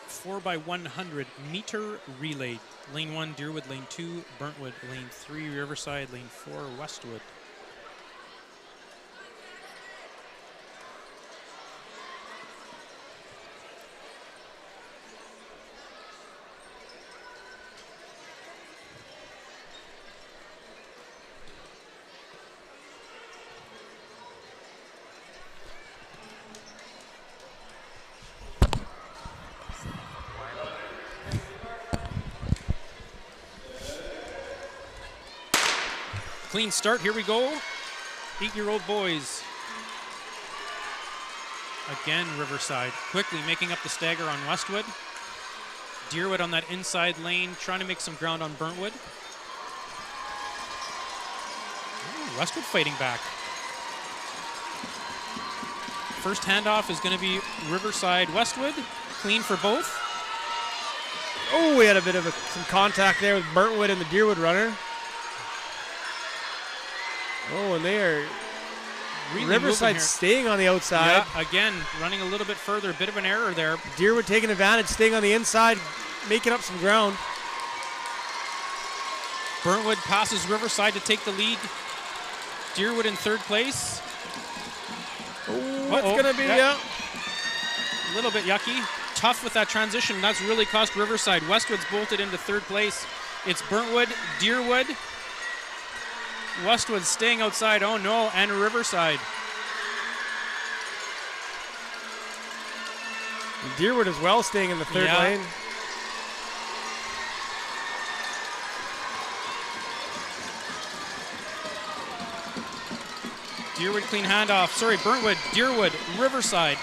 4x100 meter relay. Lane 1, Deerwood. Lane 2, Burntwood. Lane 3, Riverside. Lane 4, Westwood. Clean start, here we go. 8-year-old boys. Again, Riverside quickly making up the stagger on Westwood. Deerwood on that inside lane, trying to make some ground on Burntwood. Ooh, Westwood fighting back. First handoff is going to be Riverside Westwood. Clean for both. Oh, we had a bit of some contact there with Burntwood and the Deerwood runner. Oh, and they are Really Riverside moving here. staying on the outside. Yeah, again, running a little bit further. A bit of an error there. Deerwood taking advantage, staying on the inside, making up some ground. Burntwood passes Riverside to take the lead. Deerwood in third place. Oh, it's going to be, yeah. A little bit yucky. Tough with that transition. That's really cost Riverside. Westwood's bolted into third place. It's Burntwood, Deerwood. Westwood staying outside. Oh no, and Riverside. Deerwood as well staying in the third Yeah. lane. Deerwood clean handoff. Sorry, Burntwood, Deerwood, Riverside.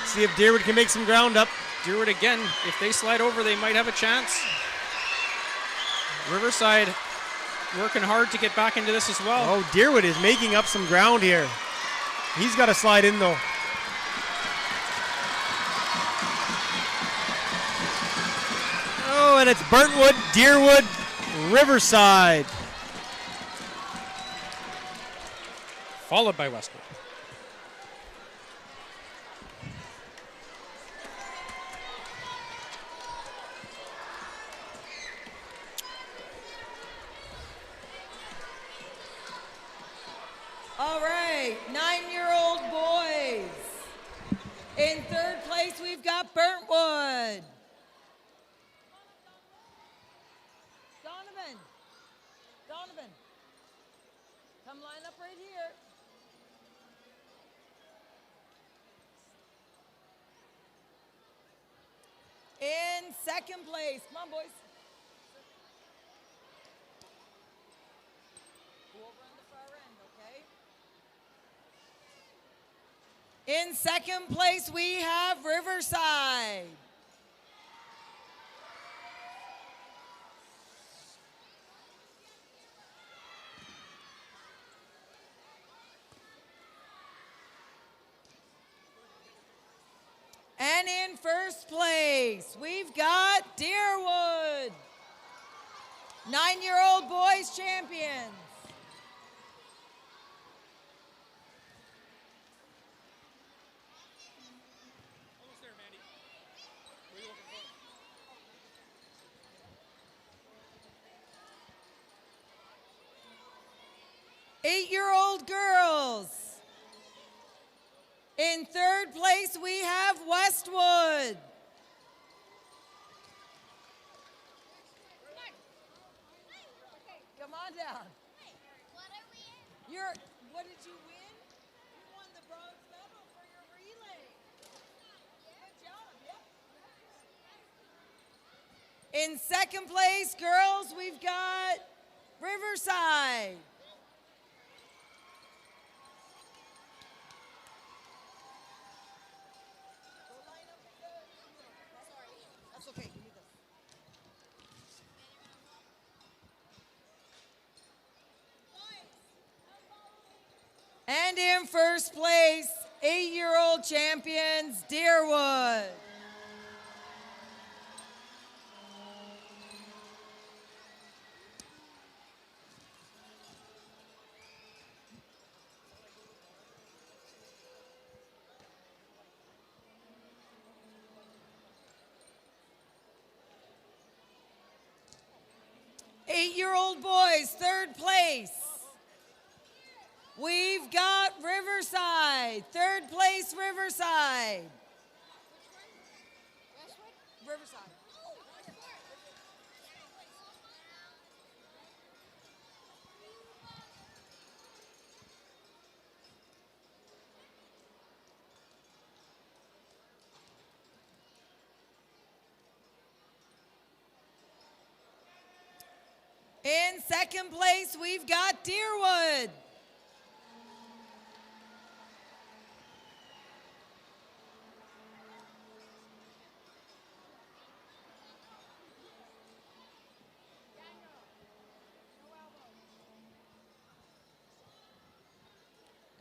See if Deerwood can make some ground up. Deerwood again. If they slide over, they might have a chance. Riverside working hard to get back into this as well. Oh, Deerwood is making up some ground here. He's got to slide in though. Oh, and it's Burntwood, Deerwood, Riverside. Followed by Westwood. All right, 9-year-old boys. In third place, we've got Burntwood. Donovan, come second place. Come on, boys. Go over on the far end, okay? In second place, we have Riverside. And in first place, we've got Deerwood, 9-year-old boys champions. Almost there, Mandy. What are you looking for? 8-year-old girls. In third place, we have Westwood. Come on down. What did you win? You won the bronze medal for your relay. Good job, yep. In second place, girls, we've got Riverside. And in first place, 8-year-old champions, Deerwood. Eight-year-old boys, third place. We've got Riverside. Third place, Riverside. Riverside. In second place, we've got Deerwood.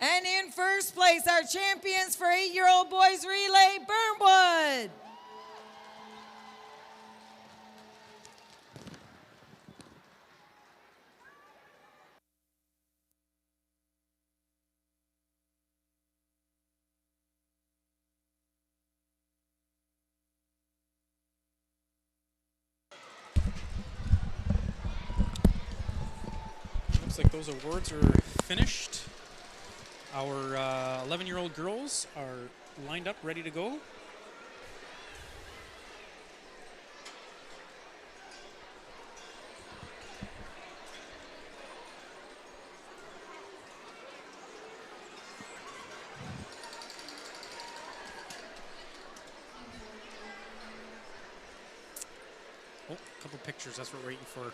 And in first place, our champions for 8-year-old boys relay, Burnwood. Looks like those awards are finished. Our 11-year-old girls are lined up, ready to go. Oh, a couple pictures, that's what we're waiting for.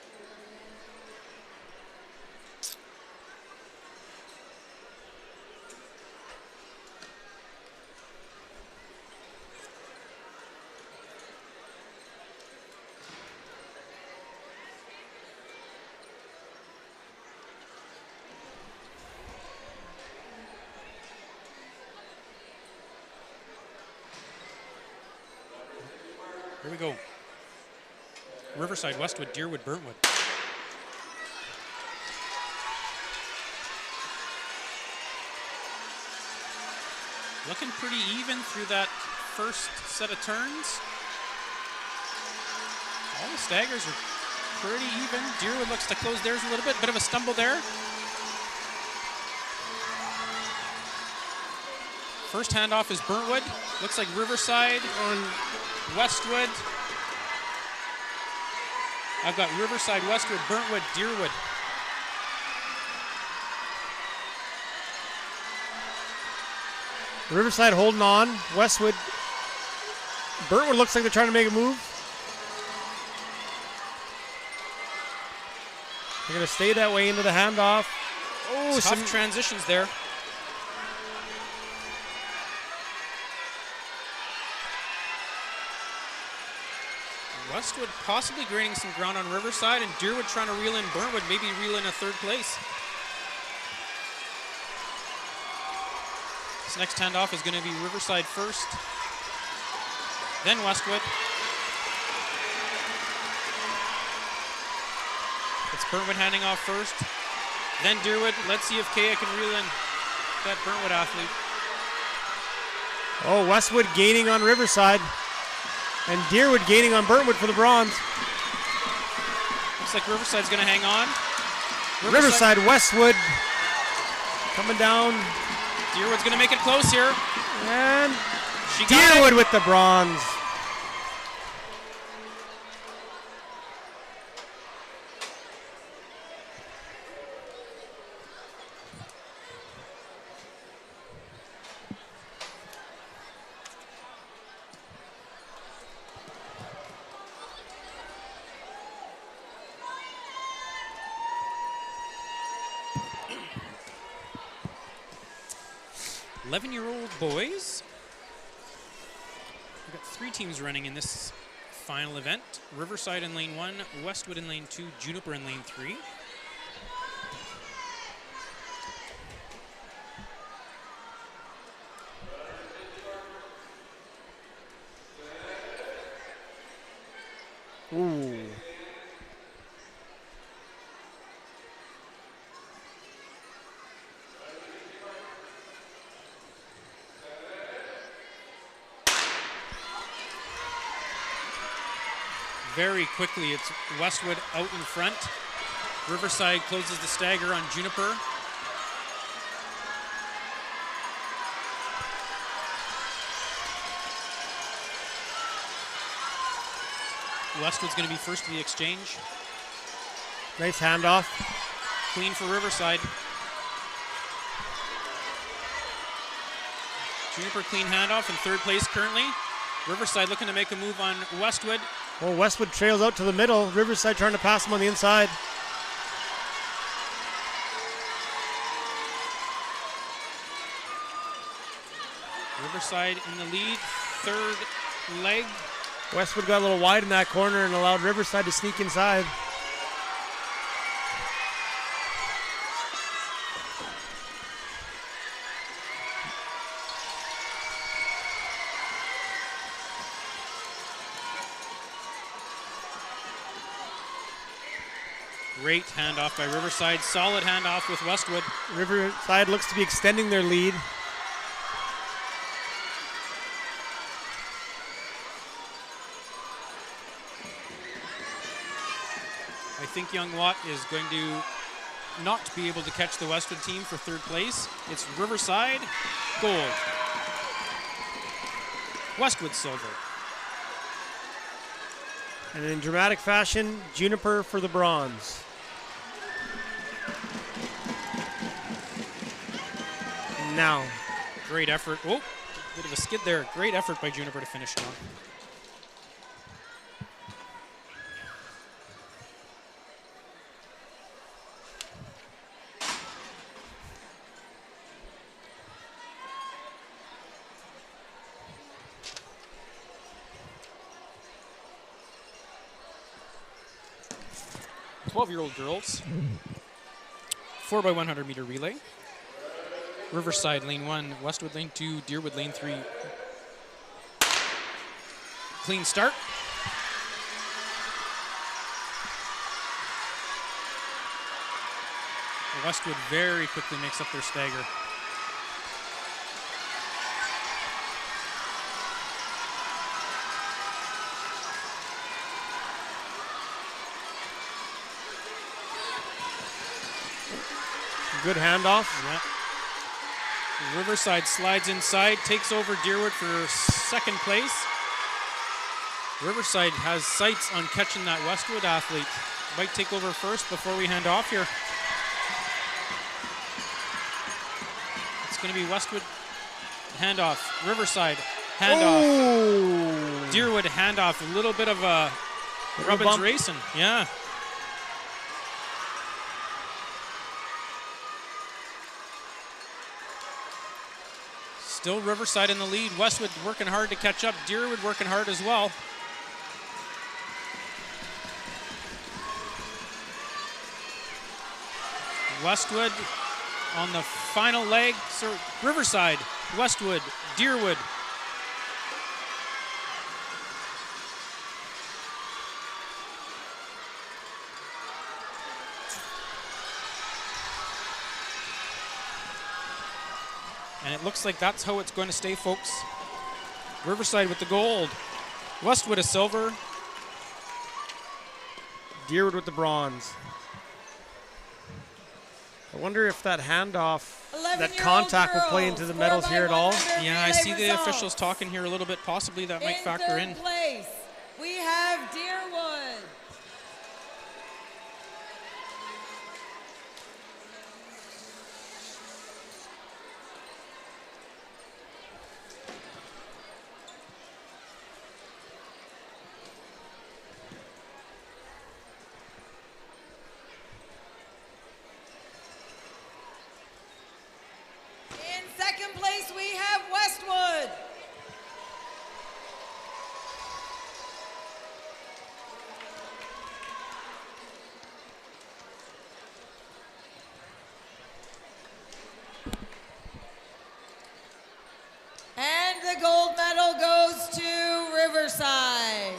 Here we go. Riverside, Westwood, Deerwood, Burntwood. Looking pretty even through that first set of turns. All the staggers are pretty even. Deerwood looks to close theirs a little bit. Bit of a stumble there. First handoff is Burntwood. Looks like Riverside on Westwood. I've got Riverside, Westwood, Burntwood, Deerwood. Riverside holding on. Westwood. Burntwood looks like they're trying to make a move. They're going to stay that way into the handoff. Oh, Tough some transitions there. Westwood possibly gaining some ground on Riverside, and Deerwood trying to reel in Burntwood, maybe reel in a third place. This next handoff is going to be Riverside first, then Westwood. It's Burntwood handing off first, then Deerwood. Let's see if Kaya can reel in that Burntwood athlete. Oh, Westwood gaining on Riverside. And Deerwood gaining on Burntwood for the bronze. Looks like Riverside's going to hang on. Riverside, Westwood coming down. Deerwood's going to make it close here. And She got Deerwood it. with the bronze. Eleven-year-old boys. We've got 3 teams running in this final event. Riverside in lane 1, Westwood in lane 2, Juniper in lane 3. Ooh. Very quickly, it's Westwood out in front. Riverside closes the stagger on Juniper. Westwood's going to be first to the exchange. Nice handoff. Clean for Riverside. Juniper clean handoff in third place currently. Riverside looking to make a move on Westwood. Well, Westwood trails out to the middle. Riverside trying to pass him on the inside. Riverside in the lead, third leg. Westwood got a little wide in that corner and allowed Riverside to sneak inside. Great handoff by Riverside. Solid handoff with Westwood. Riverside looks to be extending their lead. I think Young Watt is going to not be able to catch the Westwood team for third place. It's Riverside, gold. Westwood, silver. And in dramatic fashion, Juniper for the bronze. Now, Great effort. Oh, bit of a skid there. Great effort by Juniper to finish strong. Twelve-year-old girls. 4x100 meter relay. Riverside lane 1, Westwood lane 2, Deerwood lane 3. Clean start. Westwood very quickly makes up their stagger. good handoff. Yeah. Riverside slides inside, takes over Deerwood for second place. Riverside has sights on catching that Westwood athlete. Might take over first before we hand off here. It's going to be Westwood handoff. Riverside handoff. Oh. Deerwood handoff. A little bit of a Robbins bump. racing. Yeah. Still Riverside in the lead. Westwood working hard to catch up. Deerwood working hard as well. Westwood on the final leg. So Riverside, Westwood, Deerwood. And it looks like that's how it's going to stay, folks. Riverside with the gold. Westwood a silver. Deerwood with the bronze. I wonder if that handoff, that contact will play into the medals here at all. Yeah, I see the officials talking here a little bit. Possibly that might factor in. third place, we have Deerwood. In second place, we have Westwood. And the gold medal goes to Riverside.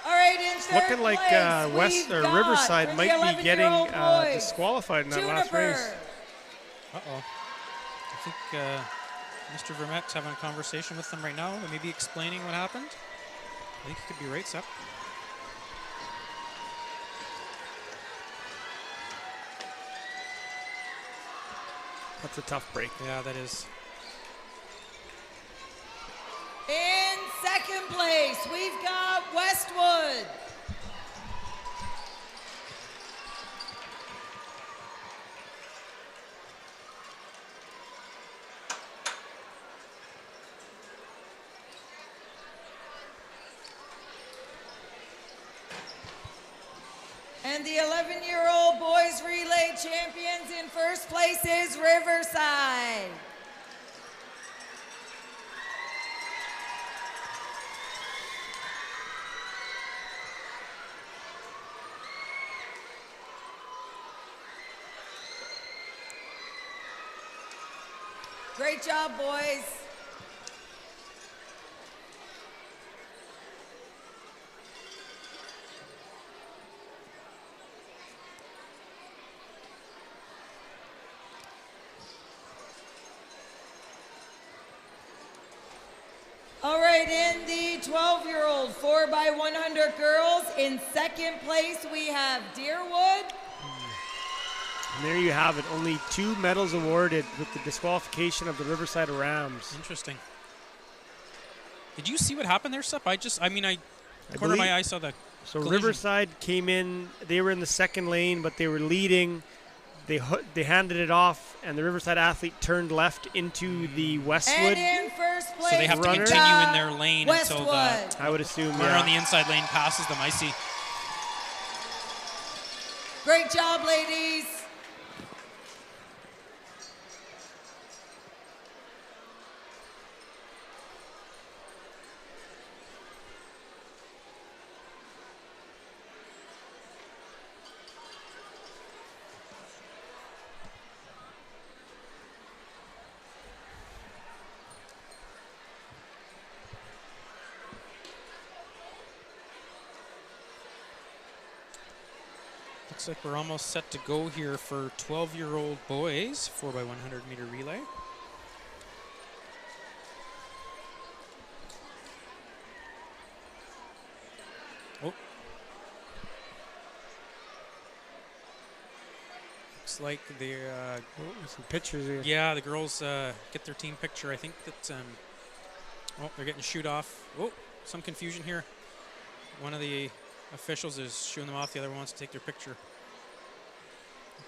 All right, in third Looking like place, West we've or got, Riverside for the might be getting 11-year-old boys, disqualified in that last race. Juniper. Uh-oh. I think Mr. Vermette's having a conversation with them right now, and maybe explaining what happened. I think he could be right, Sep. That's a tough break. Yeah, that is. In second place, we've got Westwood. And the 11-year-old boys relay champions in first place is Riverside. Great job, boys. All right, in the 12-year-old 4x100 girls, in second place we have Deerwood. And there you have it. Only 2 medals awarded with the disqualification of the Riverside Rams. Interesting. Did you see what happened there, Sep? Corner of my eye saw the So collision. Riverside came in. They were in the second lane, but they were leading. They handed it off, and the Riverside athlete turned left into the Westwood. And in first place, So they have to runner. continue in their lane until the Westwood. I would assume, runner on the yeah. inside lane passes them. I see. Great job, ladies. Looks like we're almost set to go here for 12-year-old boys 4x100 meter relay. Oh. Looks like the some pictures here. yeah, the girls get their team picture. I think that oh, they're getting shoot off. Oh, some confusion here. One of the officials is shooing them off. The other one wants to take their picture.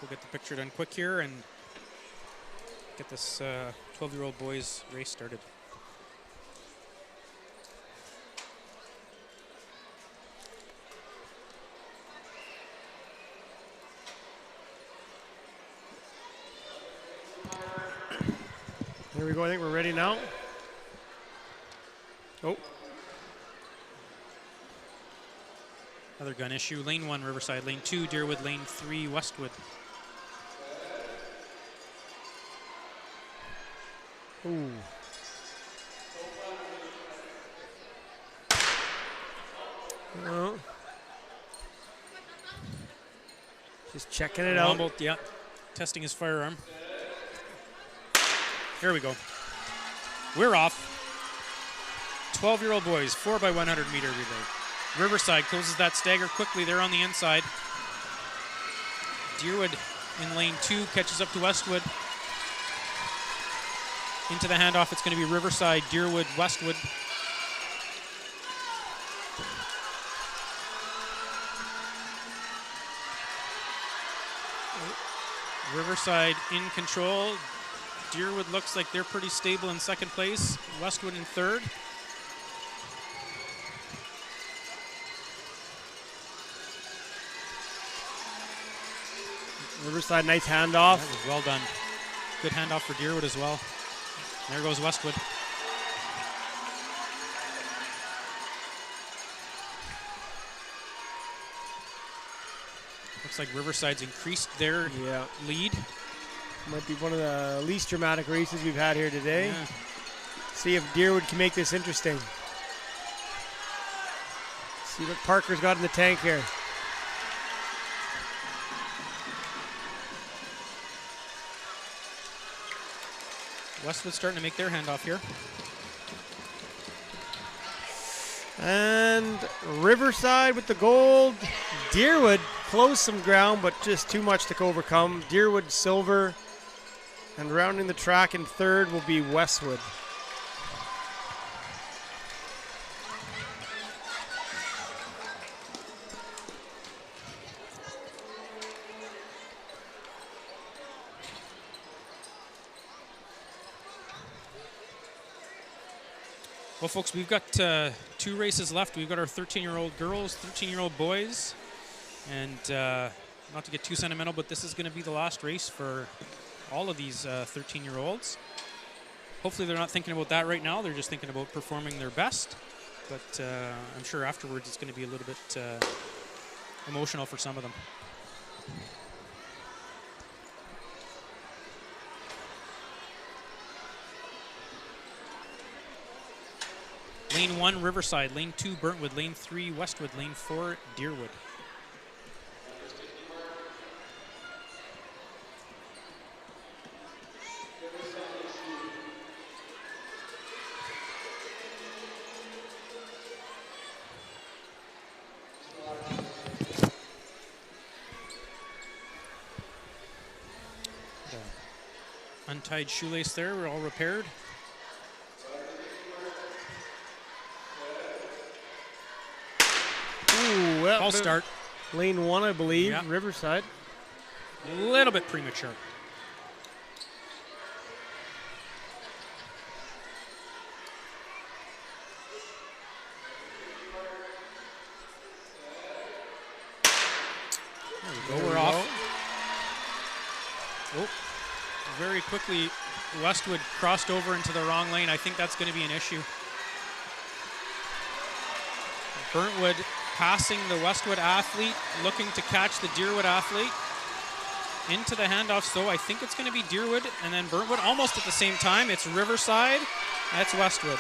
We'll get the picture done quick here and get this 12-year-old boys race started. Here we go. I think we're ready now. Oh. Another gun issue. Lane 1, Riverside. Lane 2, Deerwood. Lane 3, Westwood. Ooh. Oh. Just checking it out. Humboldt, yeah. Testing his firearm. Here we go. We're off. 12-year-old boys, 4x100 meter relay. Riverside closes that stagger quickly. They're on the inside. Deerwood in lane 2 catches up to Westwood. Into the handoff, it's going to be Riverside, Deerwood, Westwood. Riverside in control. Deerwood looks like they're pretty stable in second place. Westwood in third. Riverside, nice handoff. That was well done. Good handoff for Deerwood as well. There goes Westwood. Looks like Riverside's increased their lead. Might be one of the least dramatic races we've had here today. Yeah. See if Deerwood can make this interesting. See what Parker's got in the tank here. Westwood's starting to make their handoff here. And Riverside with the gold. Deerwood closed some ground, but just too much to overcome. Deerwood silver. And rounding the track in third will be Westwood. Well, folks, we've got 2 races left. We've got our 13-year-old girls, 13-year-old boys. And not to get too sentimental, but this is going to be the last race for all of these 13-year-olds. Hopefully they're not thinking about that right now. They're just thinking about performing their best. But I'm sure afterwards it's going to be a little bit emotional for some of them. Lane 1, Riverside. Lane 2, Burntwood. Lane 3, Westwood. Lane 4, Deerwood. Untied shoelace there. We're all repaired. Ooh, well, False start. Lane 1, I believe, Yeah. Riverside. A little bit premature. There we go. We're off. Oh, very quickly, Westwood crossed over into the wrong lane. I think that's going to be an issue. Burntwood passing the Westwood athlete, looking to catch the Deerwood athlete. Into the handoff, so I think it's going to be Deerwood and then Burntwood almost at the same time. It's Riverside, that's Westwood.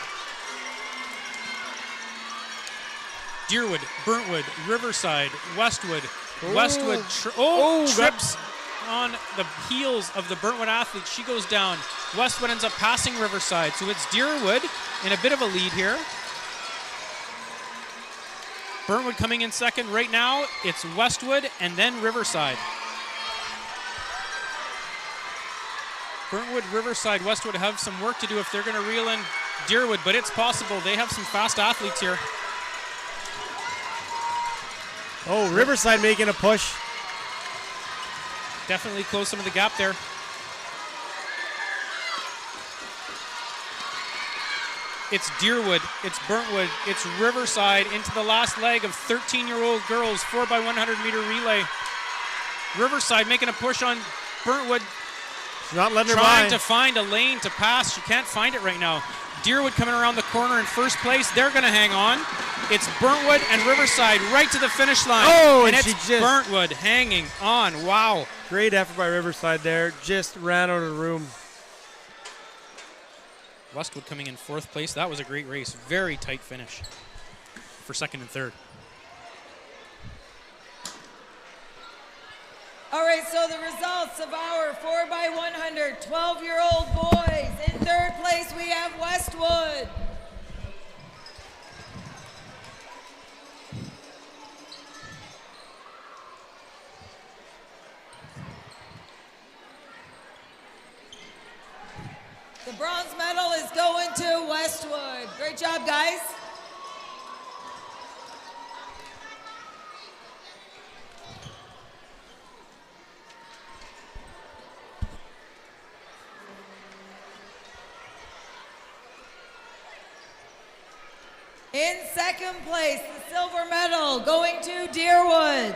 Deerwood, Burntwood, Riverside, Westwood, Westwood trips on the heels of the Burntwood athlete. She goes down. Westwood ends up passing Riverside. So it's Deerwood in a bit of a lead here. Burntwood coming in second. Right now, it's Westwood and then Riverside. Burntwood, Riverside, Westwood have some work to do if they're going to reel in Deerwood, but it's possible. They have some fast athletes here. Oh, Riverside making a push. Definitely close some of the gap there. It's Deerwood, it's Burntwood, it's Riverside into the last leg of 13-year-old girls 4x100 meter relay. Riverside making a push on Burntwood. She's not letting her by. Trying to find a lane to pass. She can't find it right now. Deerwood coming around the corner in first place. They're going to hang on. It's Burntwood and Riverside right to the finish line. Oh, and and it's she just... Burntwood hanging on. Wow. Great effort by Riverside there. Just ran out of the room. Westwood coming in fourth place. That was a great race. Very tight finish for second and third. All right, so the results of our 4x100 12-year-old boys. In third place, we have Westwood. The bronze medal is going to Westwood. Great job, guys. In second place, the silver medal going to Deerwood.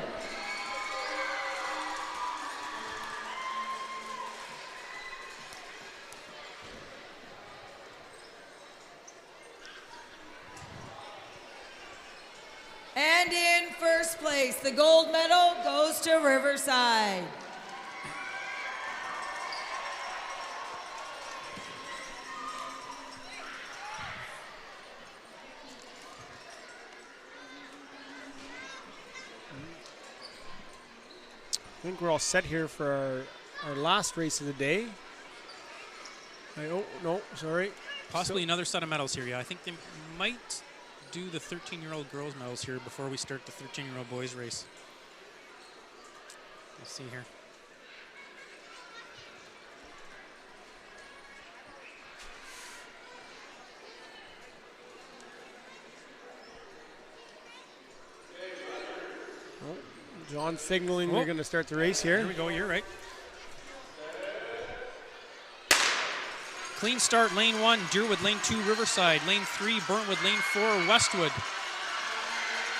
And in first place, the gold medal goes to Riverside. I think we're all set here for our last race of the day. Oh, no, sorry. Possibly another set of medals here. Yeah, I think they might do the 13-year-old girls medals here before we start the 13-year-old boys race. Let's see here. John signaling we're going to start the race here. Here we go, you're right. Clean start, lane 1, Deerwood, lane 2, Riverside, lane 3, Burntwood, lane 4, Westwood.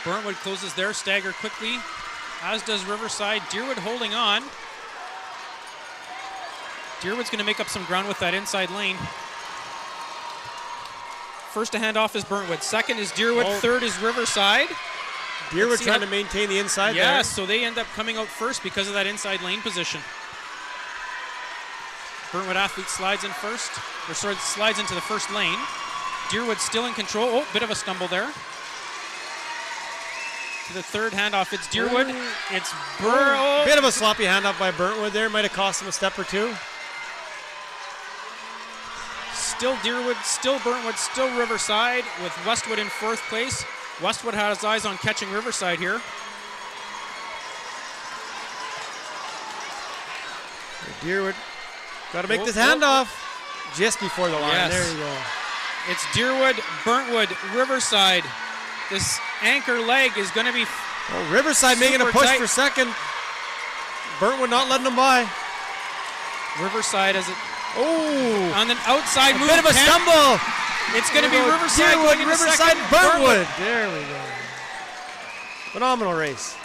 Burntwood closes their stagger quickly, as does Riverside. Deerwood holding on. Deerwood's going to make up some ground with that inside lane. First to hand off is Burntwood. Second is Deerwood. Third is Riverside. Deerwood trying to maintain the inside there. Yes, so they end up coming out first because of that inside lane position. Burntwood athlete slides in first, or sorry, slides into the first lane. Deerwood still in control. Oh, bit of a stumble there. To the third handoff, it's Deerwood. It's Burr. Bit of a sloppy handoff by Burntwood there. Might have cost him a step or two. Still Deerwood, still Burntwood, still Riverside with Westwood in fourth place. Westwood has his eyes on catching Riverside here. Deerwood got to make this handoff just before the line. Yes. There you go. It's Deerwood, Burntwood, Riverside. This anchor leg is going to be Riverside making a push tight for second. Burntwood not letting them by. Riverside as it on the outside move. Bit of a stumble. It's going to be Riverside Deerwood, going into Riverside, second. Burntwood. There we go. Phenomenal race.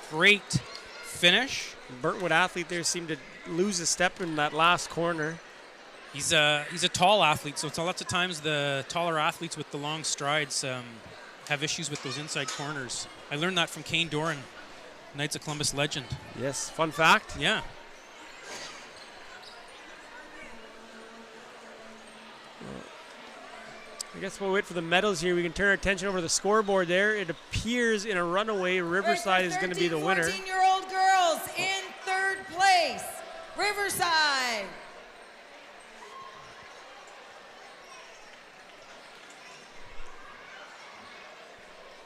Great finish. Burntwood athlete there seemed to lose a step in that last corner. He's a tall athlete, so it's lots of times the taller athletes with the long strides have issues with those inside corners. I learned that from Kane Doran, Knights of Columbus legend. Yes, fun fact. Yeah. I guess we'll wait for the medals here. We can turn our attention over to the scoreboard there. It appears in a runaway, Riverside is going to be the winner. 14-year-old girls in third place, Riverside.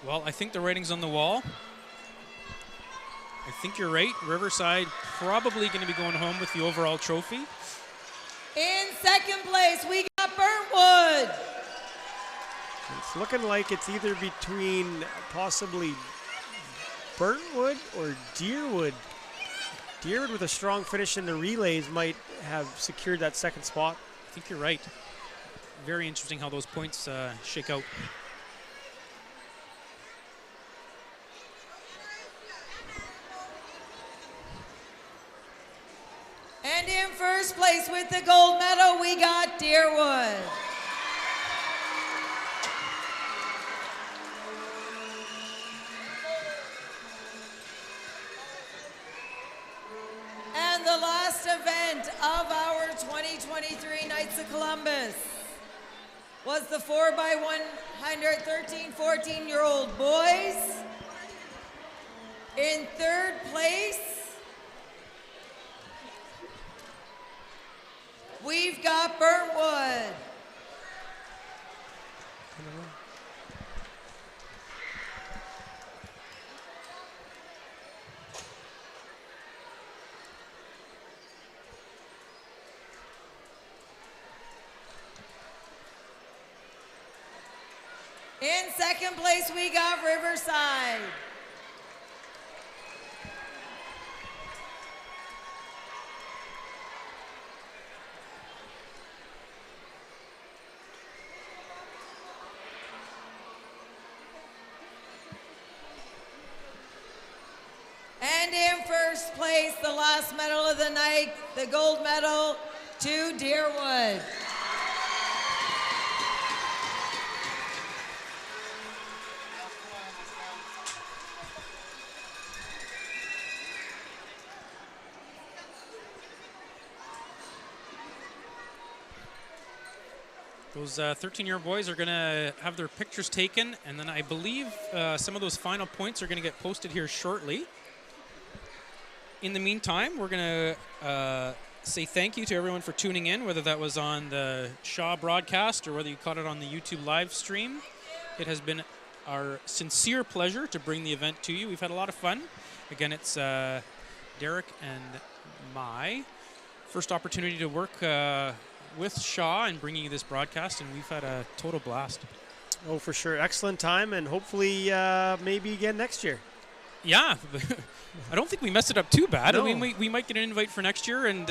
Well, I think the writing's on the wall. I think you're right. Riverside probably going to be going home with the overall trophy. In second place, we got Burntwood. It's looking like it's either between possibly Burntwood or Deerwood. Deerwood with a strong finish in the relays might have secured that second spot. I think you're right. Very interesting how those points shake out. And in first place with the gold medal, we got Deerwood. And the last event of our 2023 Knights of Columbus was the 4x100 13-14-year-old boys. In third place, we've got Burntwood. In second place, we got Riverside. And in first place, the last medal of the night, the gold medal to Deerwood. Those 13-year-old boys are going to have their pictures taken, and then I believe some of those final points are going to get posted here shortly. In the meantime, we're going to say thank you to everyone for tuning in, whether that was on the Shaw broadcast or whether you caught it on the YouTube live stream. It has been our sincere pleasure to bring the event to you. We've had a lot of fun. Again, it's Derek and my first opportunity to work with Shaw and bringing you this broadcast, and we've had a total blast. Oh, for sure. Excellent time, and hopefully maybe again next year. Yeah. I don't think we messed it up too bad. No. I mean, we might get an invite for next year, and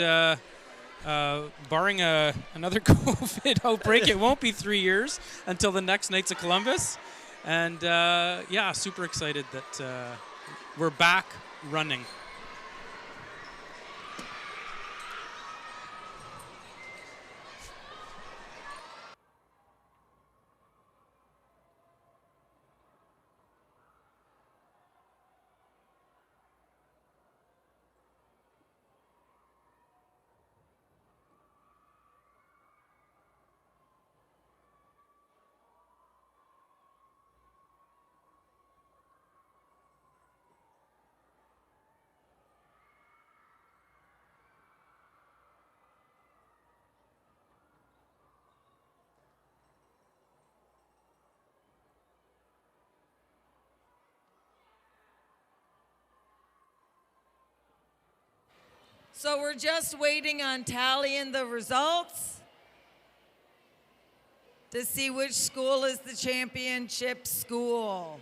barring another COVID outbreak, it won't be 3 years until the next Knights of Columbus. And, yeah, super excited that we're back running. So we're just waiting on tallying the results to see which school is the championship school.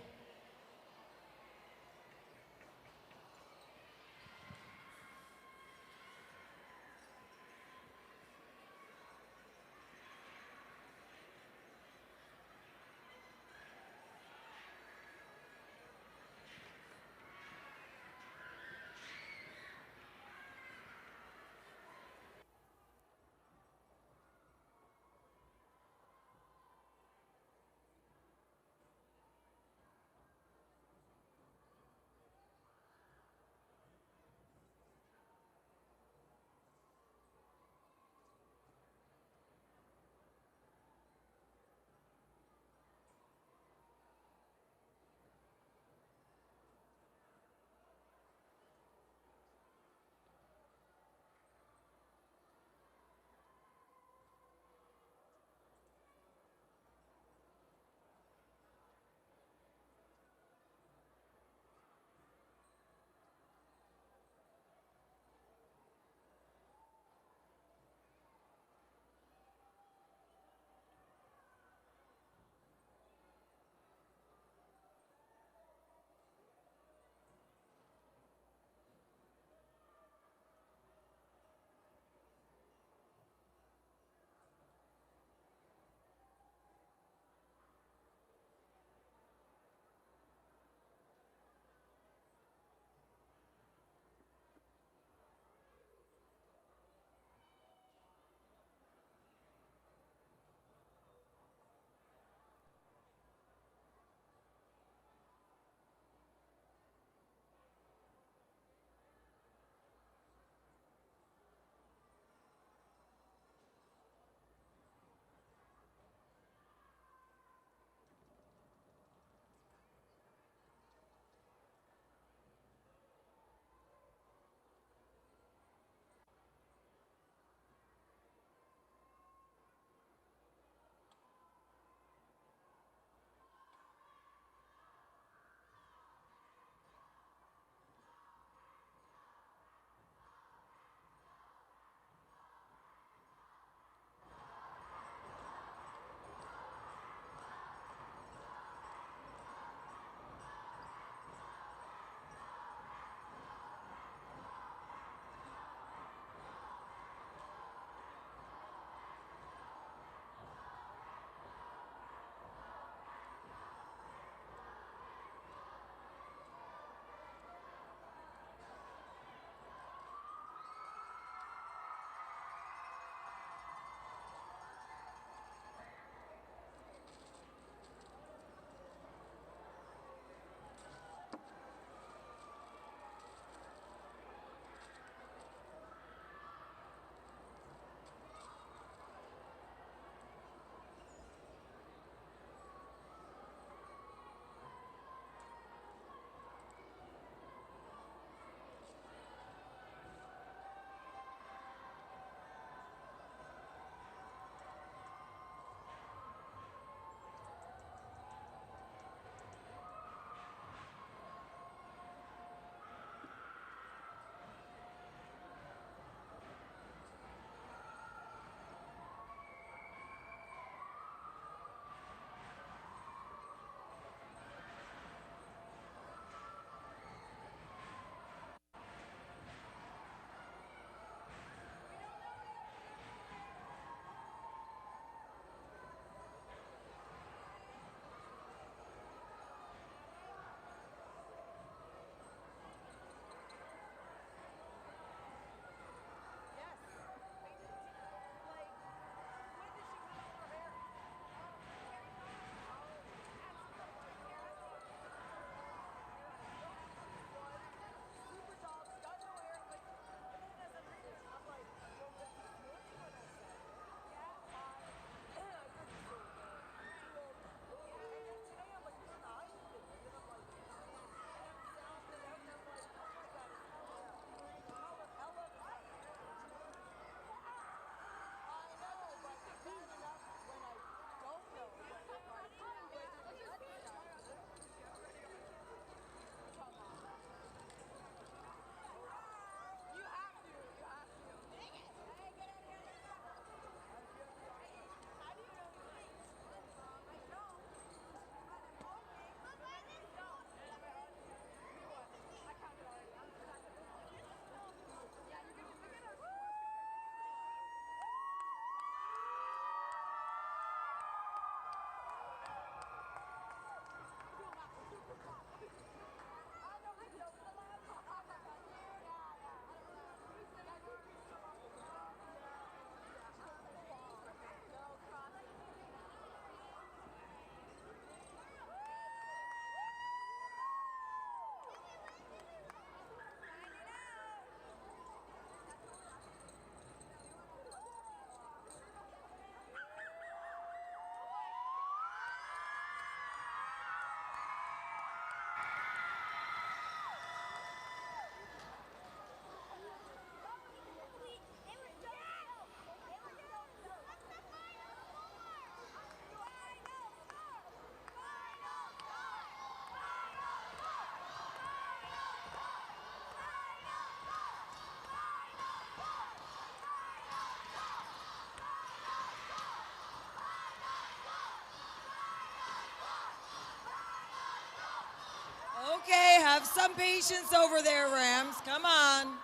Have some patience over there, Rams. Come on.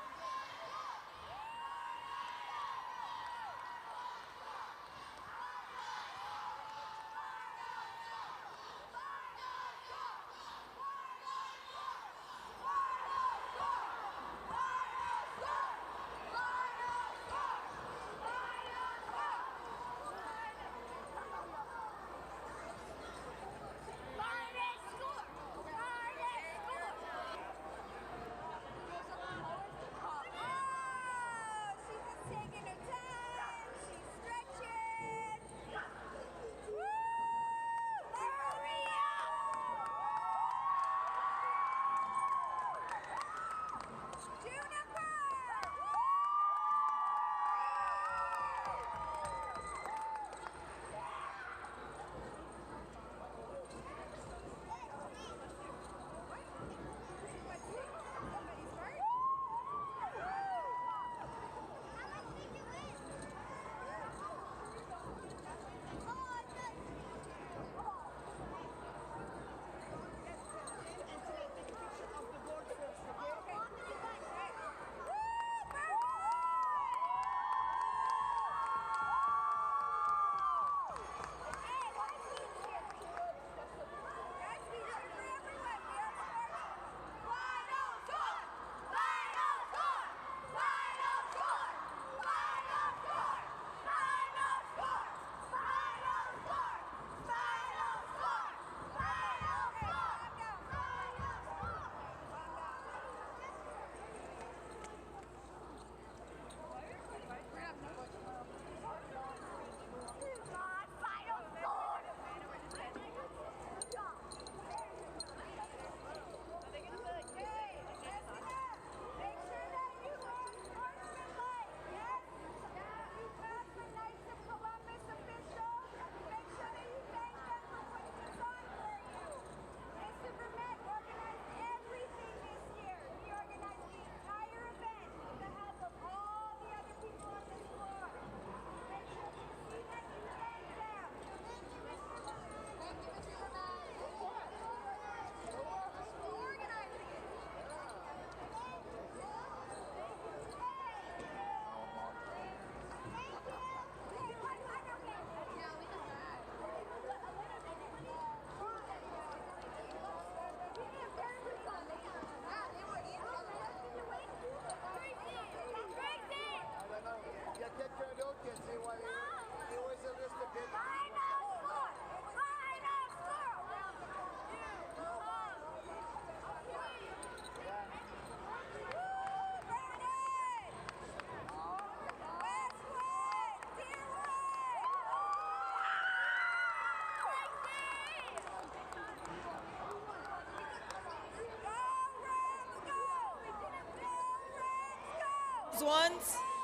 Ones.